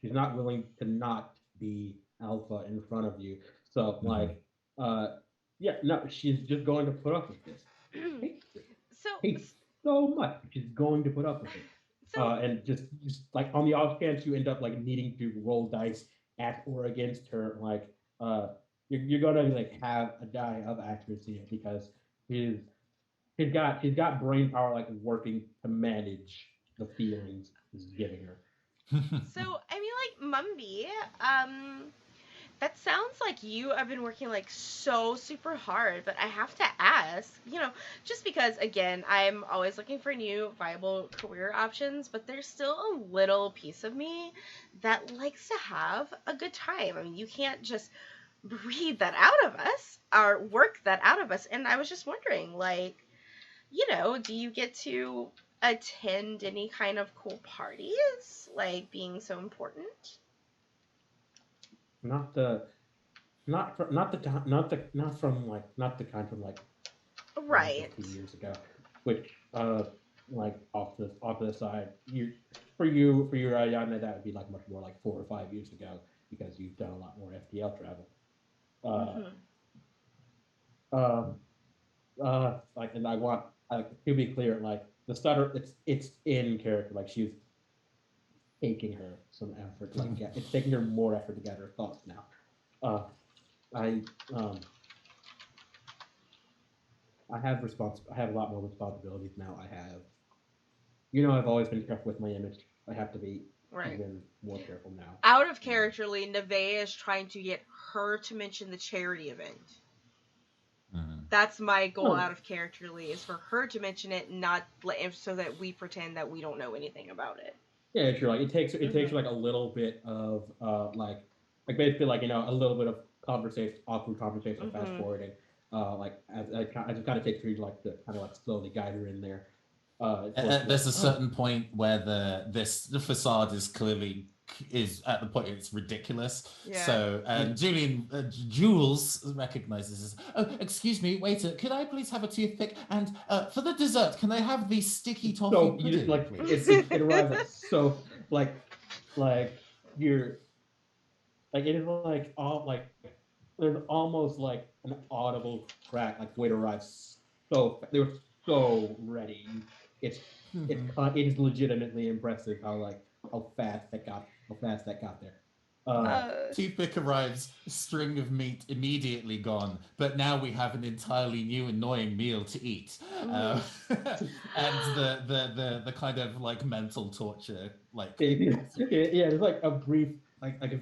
she's not willing to not be alpha in front of you. So Mhm. uh yeah, no, she's just going to put up with this. Hates it. So Hates so much. She's going to put up with it. so And just like on the off chance you end up like needing to roll dice at or against her, like you're gonna like have a die of accuracy because she's she's got brain power like working to manage the feelings this is giving her. so I mean like Mumby, um that sounds like you have been working like so super hard, but I have to ask, just because again, I'm always looking for new viable career options, but there's still a little piece of me that likes to have a good time. I mean, you can't just breathe that out of us or work that out of us. And I was just wondering, like, do you get to attend any kind of cool parties, like being so important? Not the not the not from like not the kind from like 10 or Right. 15 years ago, which like off to the side you for you Yana, that would be like much more like 4 or 5 years ago because you've done a lot more FTL travel. Hmm. Uh, like, and I want to be clear, like the stutter, it's in character. Like she's taking her some effort. Like yeah, it's taking her more effort to get her thoughts now. Uh, I I have a lot more responsibilities now. I've always been careful with my image. I have to be Right. even more careful now. Out of characterly, Nevaeh is trying to get her to mention the charity event. That's my goal Oh. out of characterly, is for her to mention it, not so that we pretend that we don't know anything about it. Yeah, sure. Like it takes Mhm. like a little bit of like basically like a little bit of conversation, awkward conversation, fast Mhm. forwarding. Like as it kind of takes for you to like to kind of like slowly guide her in there. There's a Oh, certain point where the facade is clearly at the point it's ridiculous. Yeah. So Jules recognizes this. Oh, excuse me, waiter, could I please have a toothpick? And for the dessert, can I have the sticky toffee so pudding, you just like please? it arrives like so like you're like it is like all like there's almost like an audible crack like when it arrives they were so ready. It's it is legitimately impressive how fast that got there. Toothpick arrives, string of meat immediately gone, but now we have an entirely new annoying meal to eat. And the kind of like mental torture, like yeah, it's like a brief like a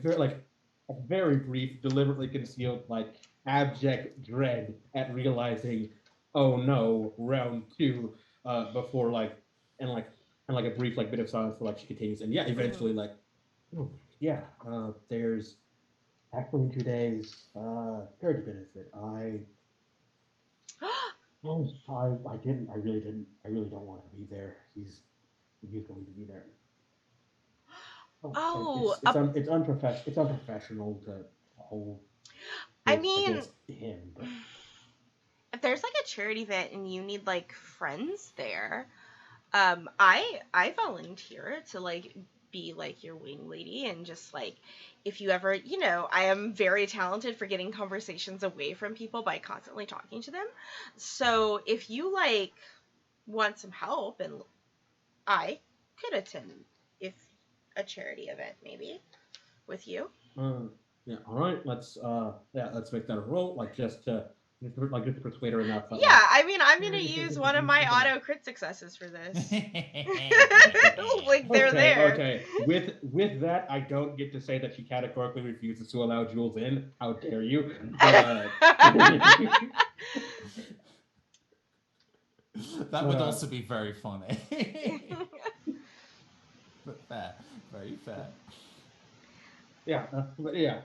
very brief, deliberately concealed like abject dread at realizing, oh no, round two, before and like a brief like bit of silence for like she continues and yeah, eventually like oh, yeah, there's actually in 2 days, character benefit. I really don't want to be there. He's going to be there. Oh, Oh, it's unprofessional to hold I this mean, against him. But if there's like a charity event and you need like friends there, I volunteer to like be like your wing lady, and just like if you ever, I am very talented for getting conversations away from people by constantly talking to them. So if you like want some help, and I could attend if a charity event maybe with you. yeah, all right, let's make that a roll. Like just to persuade her enough that Yeah, like I mean, I'm gonna if use if one of you my think about auto crit successes for this. Like they're okay, there. okay. With that, I don't get to say that she categorically refuses to allow Jules in. How dare you? But that would also be very funny. But fair, very fair. yeah, but yeah.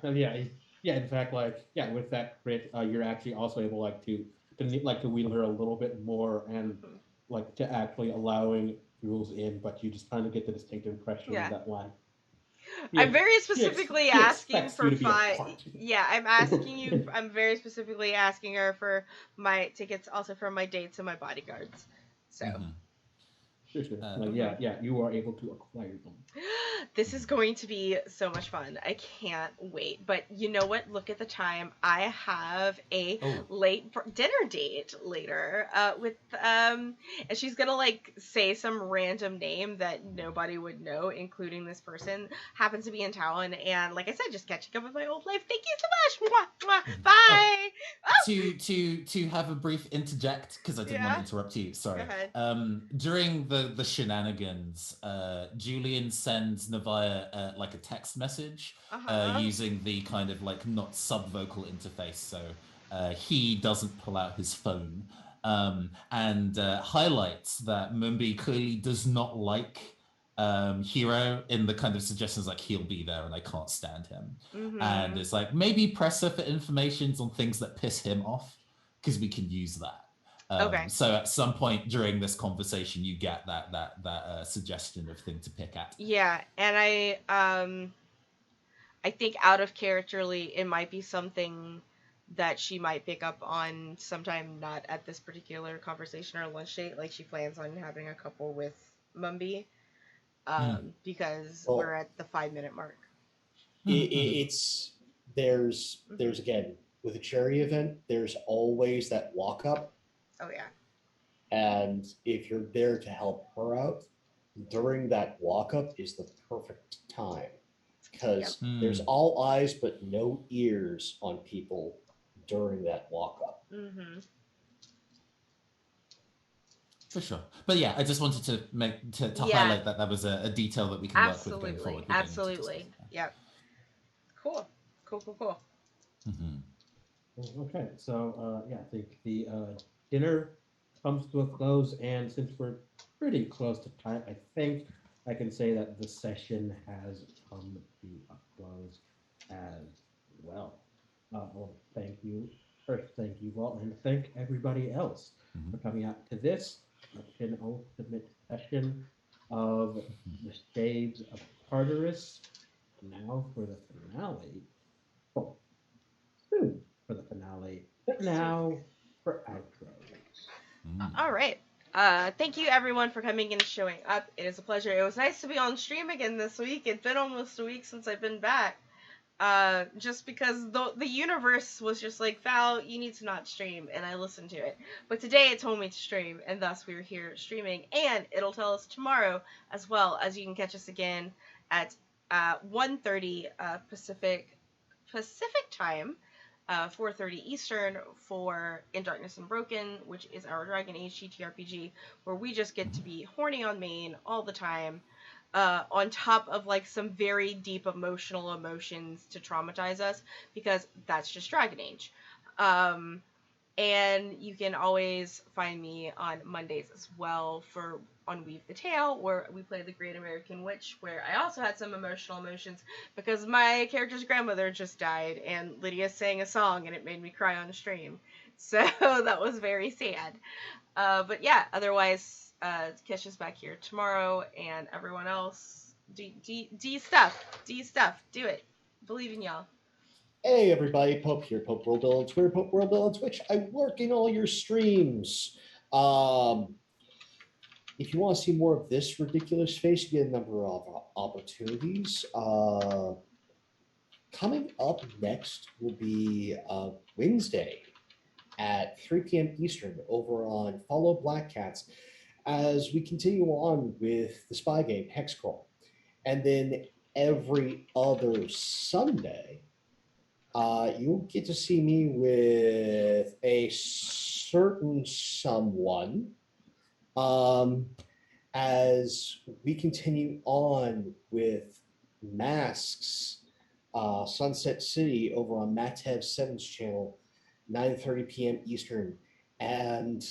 In fact, like yeah, with that crit, you're actually also able to wheel her a little bit more and like to actually allowing Jules in, but you just kind of get the distinct impression Yeah. that like I'm very specifically she asking expects you for to be a five. part. Yeah, I'm asking you. I'm very specifically asking her for my tickets, also for my dates and my bodyguards. So. Sure. Like yeah, you are able to acquire them. This is going to be so much fun. I can't wait. But you know what? Look at the time. I have a late dinner date later with and she's going to like say some random name that nobody would know, including this person happens to be in town, and like I said, just catching up with my old life. Thank you so much. Mwah, mwah. Bye. To have a brief interject, because I didn't want to interrupt you. Sorry. Go ahead. During the shenanigans, Julian sends Nevaeh like a text message using the kind of like not subvocal interface, so he doesn't pull out his phone, and highlights that Mumbi clearly does not like Hero in the kind of suggestions like he'll be there and I can't stand him. And it's like maybe press her for informations on things that piss him off, because we can use that. Okay. So at some point during this conversation, you get that suggestion of thing to pick at. Yeah, and I think out of characterly, it might be something that she might pick up on sometime, not at this particular conversation or lunch date. Like she plans on having a couple with Mumby, because we're at the 5-minute mark. It's there's again with a charity event, there's always that walk up. Oh yeah. And if you're there to help her out during that walk up is the perfect time, because there's all eyes but no ears on people during that walk up. For sure. But yeah, I just wanted to highlight that was a detail that we can work with going forward. Absolutely. Yep. Cool. Okay, so yeah, I think the dinner comes to a close, and since we're pretty close to time, I think I can say that the session has come to a close as well. Well, thank you. First, thank you all, and thank everybody else Mhm. for coming out to this penultimate session of the Shades of Tartarus. Now for the finale. Oh, soon for the finale, but now for outros. Mm. All right. Thank you everyone for coming and showing up. It is a pleasure. It was nice to be on stream again this week. It's been almost a week since I've been back. Just because the universe was just like, Val, you need to not stream, and I listened to it. But today it told me to stream, and thus we're here streaming, and it'll tell us tomorrow as well, as you can catch us again at 1:30 Pacific time, 4:30 Eastern for In Darkness Unbroken, which is our Dragon Age TTRPG, where we just get to Mhm. be horny on main all the time, on top of like some very deep emotional emotions to traumatize us, because that's just Dragon Age. Um, and you can always find me on Mondays as well for on Weave the Tale, where we play the Great American Witch, where I also had some emotional emotions because my character's grandmother just died, and Lydia sang a song, and it made me cry on stream. So that was very sad. But yeah, otherwise, catch us back here tomorrow, and everyone else, do stuff. Do stuff. Do it. Believe in y'all. Hey everybody, Pope here, Pope World Bill on Twitter, Pope World Bill on Twitch. I work in all your streams. If you want to see more of this ridiculous face, you get a number of opportunities. Coming up next will be Wednesday at 3 p.m. Eastern over on Follow Black Cats as we continue on with the spy game Hexcrawl. And then every other Sunday, you'll get to see me with a certain someone um, as we continue on with Masks, Sunset City over on Matev 7's channel, 9:30 p.m. Eastern. And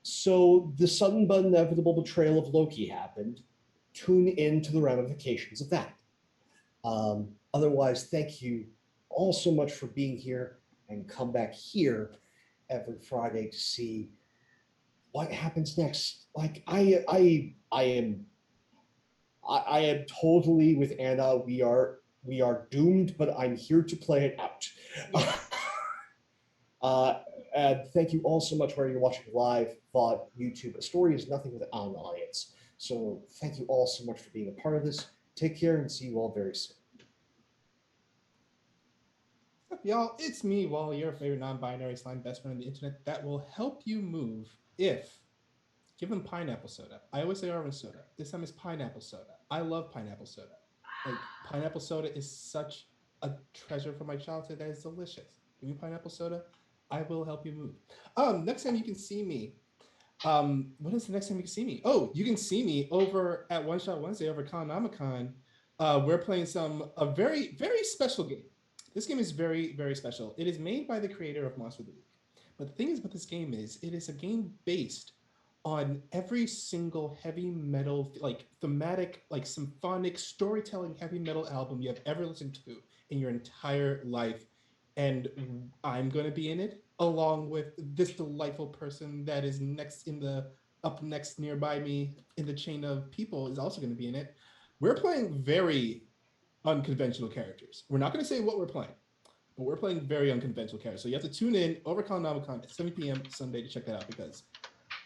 so the sudden but inevitable betrayal of Loki happened. Tune in to the ramifications of that. Otherwise, thank you all so much for being here and come back here every Friday to see what happens next. Like I am totally with Anna. We are doomed, but I'm here to play it out. Yes. uh, and thank you all so much whether you're watching live, VOD, YouTube. A story is nothing without an audience. So thank you all so much for being a part of this. Take care and see you all very soon. What's up, y'all? It's me, Wally, your favorite non-binary slime best friend on the internet that will help you move if given pineapple soda. I always say orange soda. This time it's pineapple soda. I love pineapple soda. Like pineapple soda is such a treasure from my childhood that is delicious. Give me pineapple soda. I will help you move. Next time you can see me. When is the next time you can see me? Oh, you can see me over at One Shot Wednesday over Conomicon. We're playing a very, very special game. This game is very, very special. It is made by the creator of Monster of the Week. But the thing is about this game is it is a game based on every single heavy metal, like thematic, like symphonic storytelling heavy metal album you have ever listened to in your entire life. And I'm going to be in it along with this delightful person that is next in the up next nearby me in the chain of people is also going to be in it. We're playing very unconventional characters. We're not going to say what we're playing, but we're playing very unconventional characters. So you have to tune in over Conomicon at 7 p.m. Sunday to check that out because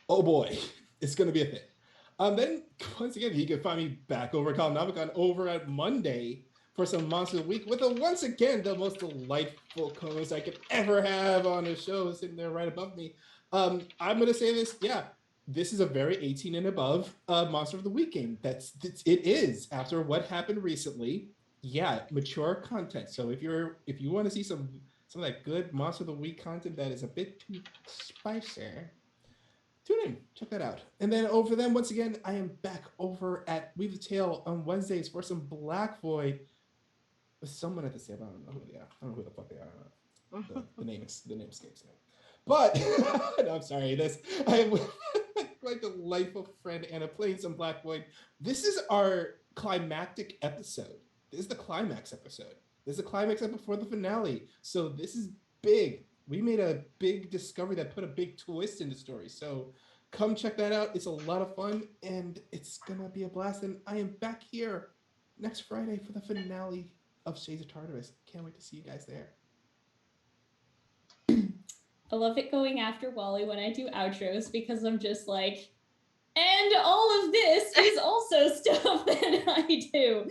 oh boy, it's going to be a thing. Then once again, you can find me back over at Conomicon over at Monday for some Monster of the Week with once again the most delightful co-host I could ever have on a show sitting there right above me. I'm going to say this, yeah, this is a very 18 and above Monster of the Week game. It is after what happened recently. Yeah, mature content. So if you want to see some of that good Monster of the Week content that is a bit too spicy, tune in, check that out. And then over then, once again, I am back over at Weave the Tale on Wednesdays for some Black Void someone at the same. I don't know who they are. I don't know who the fuck they are. The name escapes me. But no, I'm sorry. I am with my delightful friend Anna playing some Black Void. This is our climactic episode. This is the climax episode. This is the climax episode before the finale. So this is big. We made a big discovery that put a big twist in the story. So come check that out. It's a lot of fun and it's gonna be a blast. And I am back here next Friday for the finale of Shades of Tartarus. Can't wait to see you guys there. I love it going after Wally when I do outros because I'm just like, and all of this is also stuff that I do.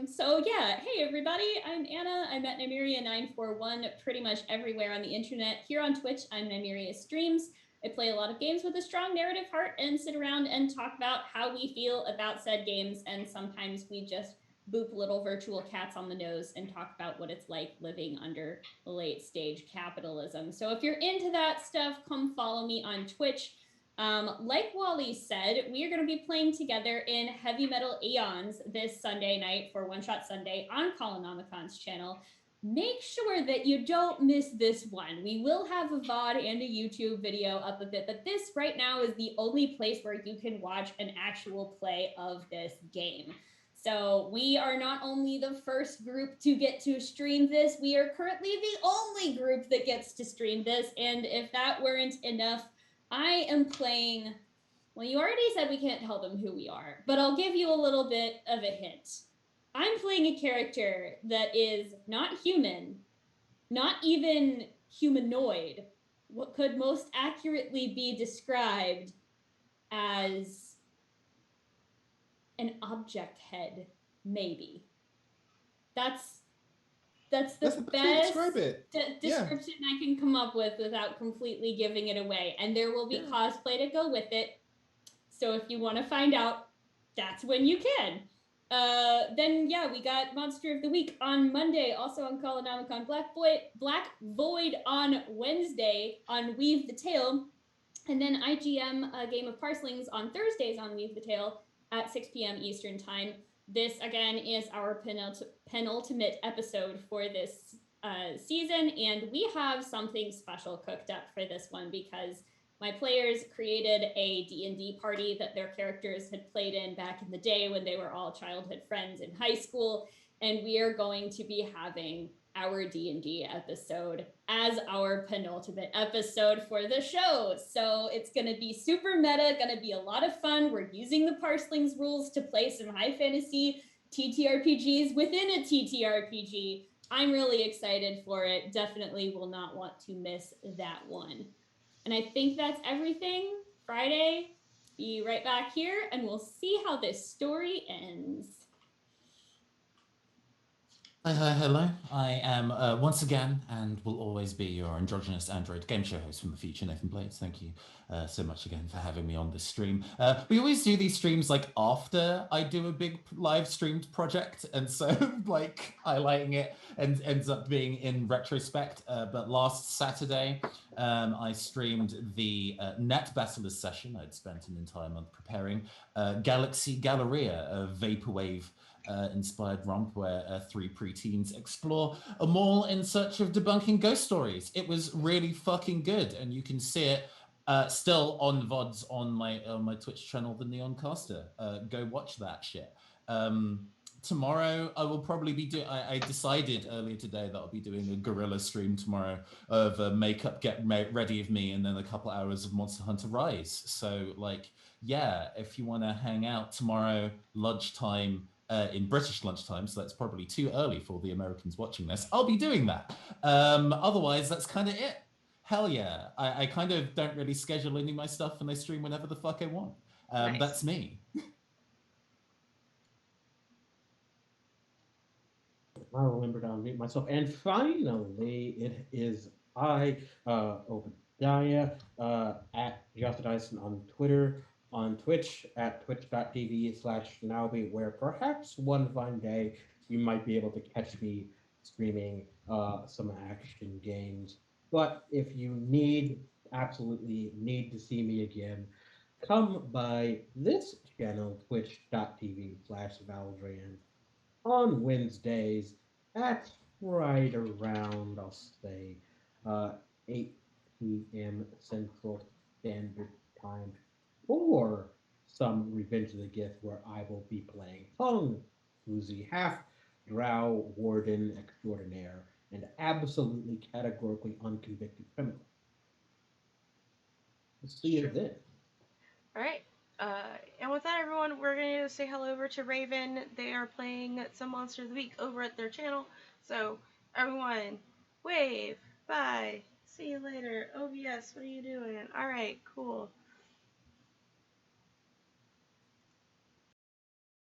So yeah, hey everybody, I'm Anna. I'm at Nymeria941 pretty much everywhere on the internet. Here on Twitch, I'm Nymeria Streams. I play a lot of games with a strong narrative heart and sit around and talk about how we feel about said games, and sometimes we just boop little virtual cats on the nose and talk about what it's like living under late stage capitalism. So if you're into that stuff, come follow me on Twitch. Like Wally said, we are going to be playing together in Heavy Metal Aeons this Sunday night for One Shot Sunday on Colonomicon's channel. Make sure that you don't miss this one. We will have a VOD and a YouTube video up of it, but this right now is the only place where you can watch an actual play of this game. So we are not only the first group to get to stream this, we are currently the only group that gets to stream this. And if that weren't enough, I am playing, well, you already said we can't tell them who we are, but I'll give you a little bit of a hint. I'm playing a character that is not human, not even humanoid, what could most accurately be described as an object head, maybe. That's the That's the best way to best describe it. description I can come up with without completely giving it away. And there will be cosplay to go with it. So if you want to find out, that's when you can. Then yeah, we got Monster of the Week on Monday, also on Colonomicon. Black Void on Wednesday on Weave the Tale, and then IGM a Game of Parslings on Thursdays on Weave the Tale at 6 p.m. Eastern Time. This again is our penultimate episode for this season, and we have something special cooked up for this one because my players created a D&D party that their characters had played in back in the day when they were all childhood friends in high school, and we are going to be having our D&D episode as our penultimate episode for the show. So it's going to be super meta, going to be a lot of fun. We're using the Parslings rules to play some high fantasy TTRPGs within a TTRPG. I'm really excited for it. Definitely will not want to miss that one. And I think that's everything. Friday, be right back here, and we'll see how this story ends. Hi, hello. I am once again and will always be your androgynous android game show host from the future, Nathan Blades. Thank you so much again for having me on this stream. We always do these streams like after I do a big live streamed project, and so like highlighting it and ends up being in retrospect. But last Saturday, I streamed the Net Battlers session. I'd spent an entire month preparing Galaxy Galleria, a vaporwave inspired romp where three preteens explore a mall in search of debunking ghost stories. It was really fucking good, and you can see it still on VODs on my Twitch channel, The Neon Caster. Go watch that shit. Tomorrow I will probably be doing. I decided earlier today that I'll be doing a guerrilla stream tomorrow of makeup get ready of me, and then a couple hours of Monster Hunter Rise. So like, yeah, if you want to hang out tomorrow lunchtime. In British lunchtime, so that's probably too early for the Americans watching this. I'll be doing that. Otherwise, that's kind of it. Hell yeah. I kind of don't really schedule any of my stuff and I stream whenever the fuck I want. Nice. That's me. I'll remember to unmute myself. And finally, it is I, Obadiah, at Justin Dyson on Twitter, on Twitch at twitch.tv/Nowbe, where perhaps one fine day you might be able to catch me streaming some action games. But if you absolutely need to see me again, come by this channel, twitch.tv/Valdrianth. on Wednesdays at right around, I'll say, 8 p.m. Central Standard Time for some Revenge of the Gift, where I will be playing Hung, who's the half drow warden extraordinaire and absolutely categorically unconvicted criminal. See you True. then. All right. And with that, everyone, we're going to say hello over to Raven. They are playing some Monster of the Week over at their channel. So, everyone, wave. Bye. See you later. OBS, what are you doing? All right, cool.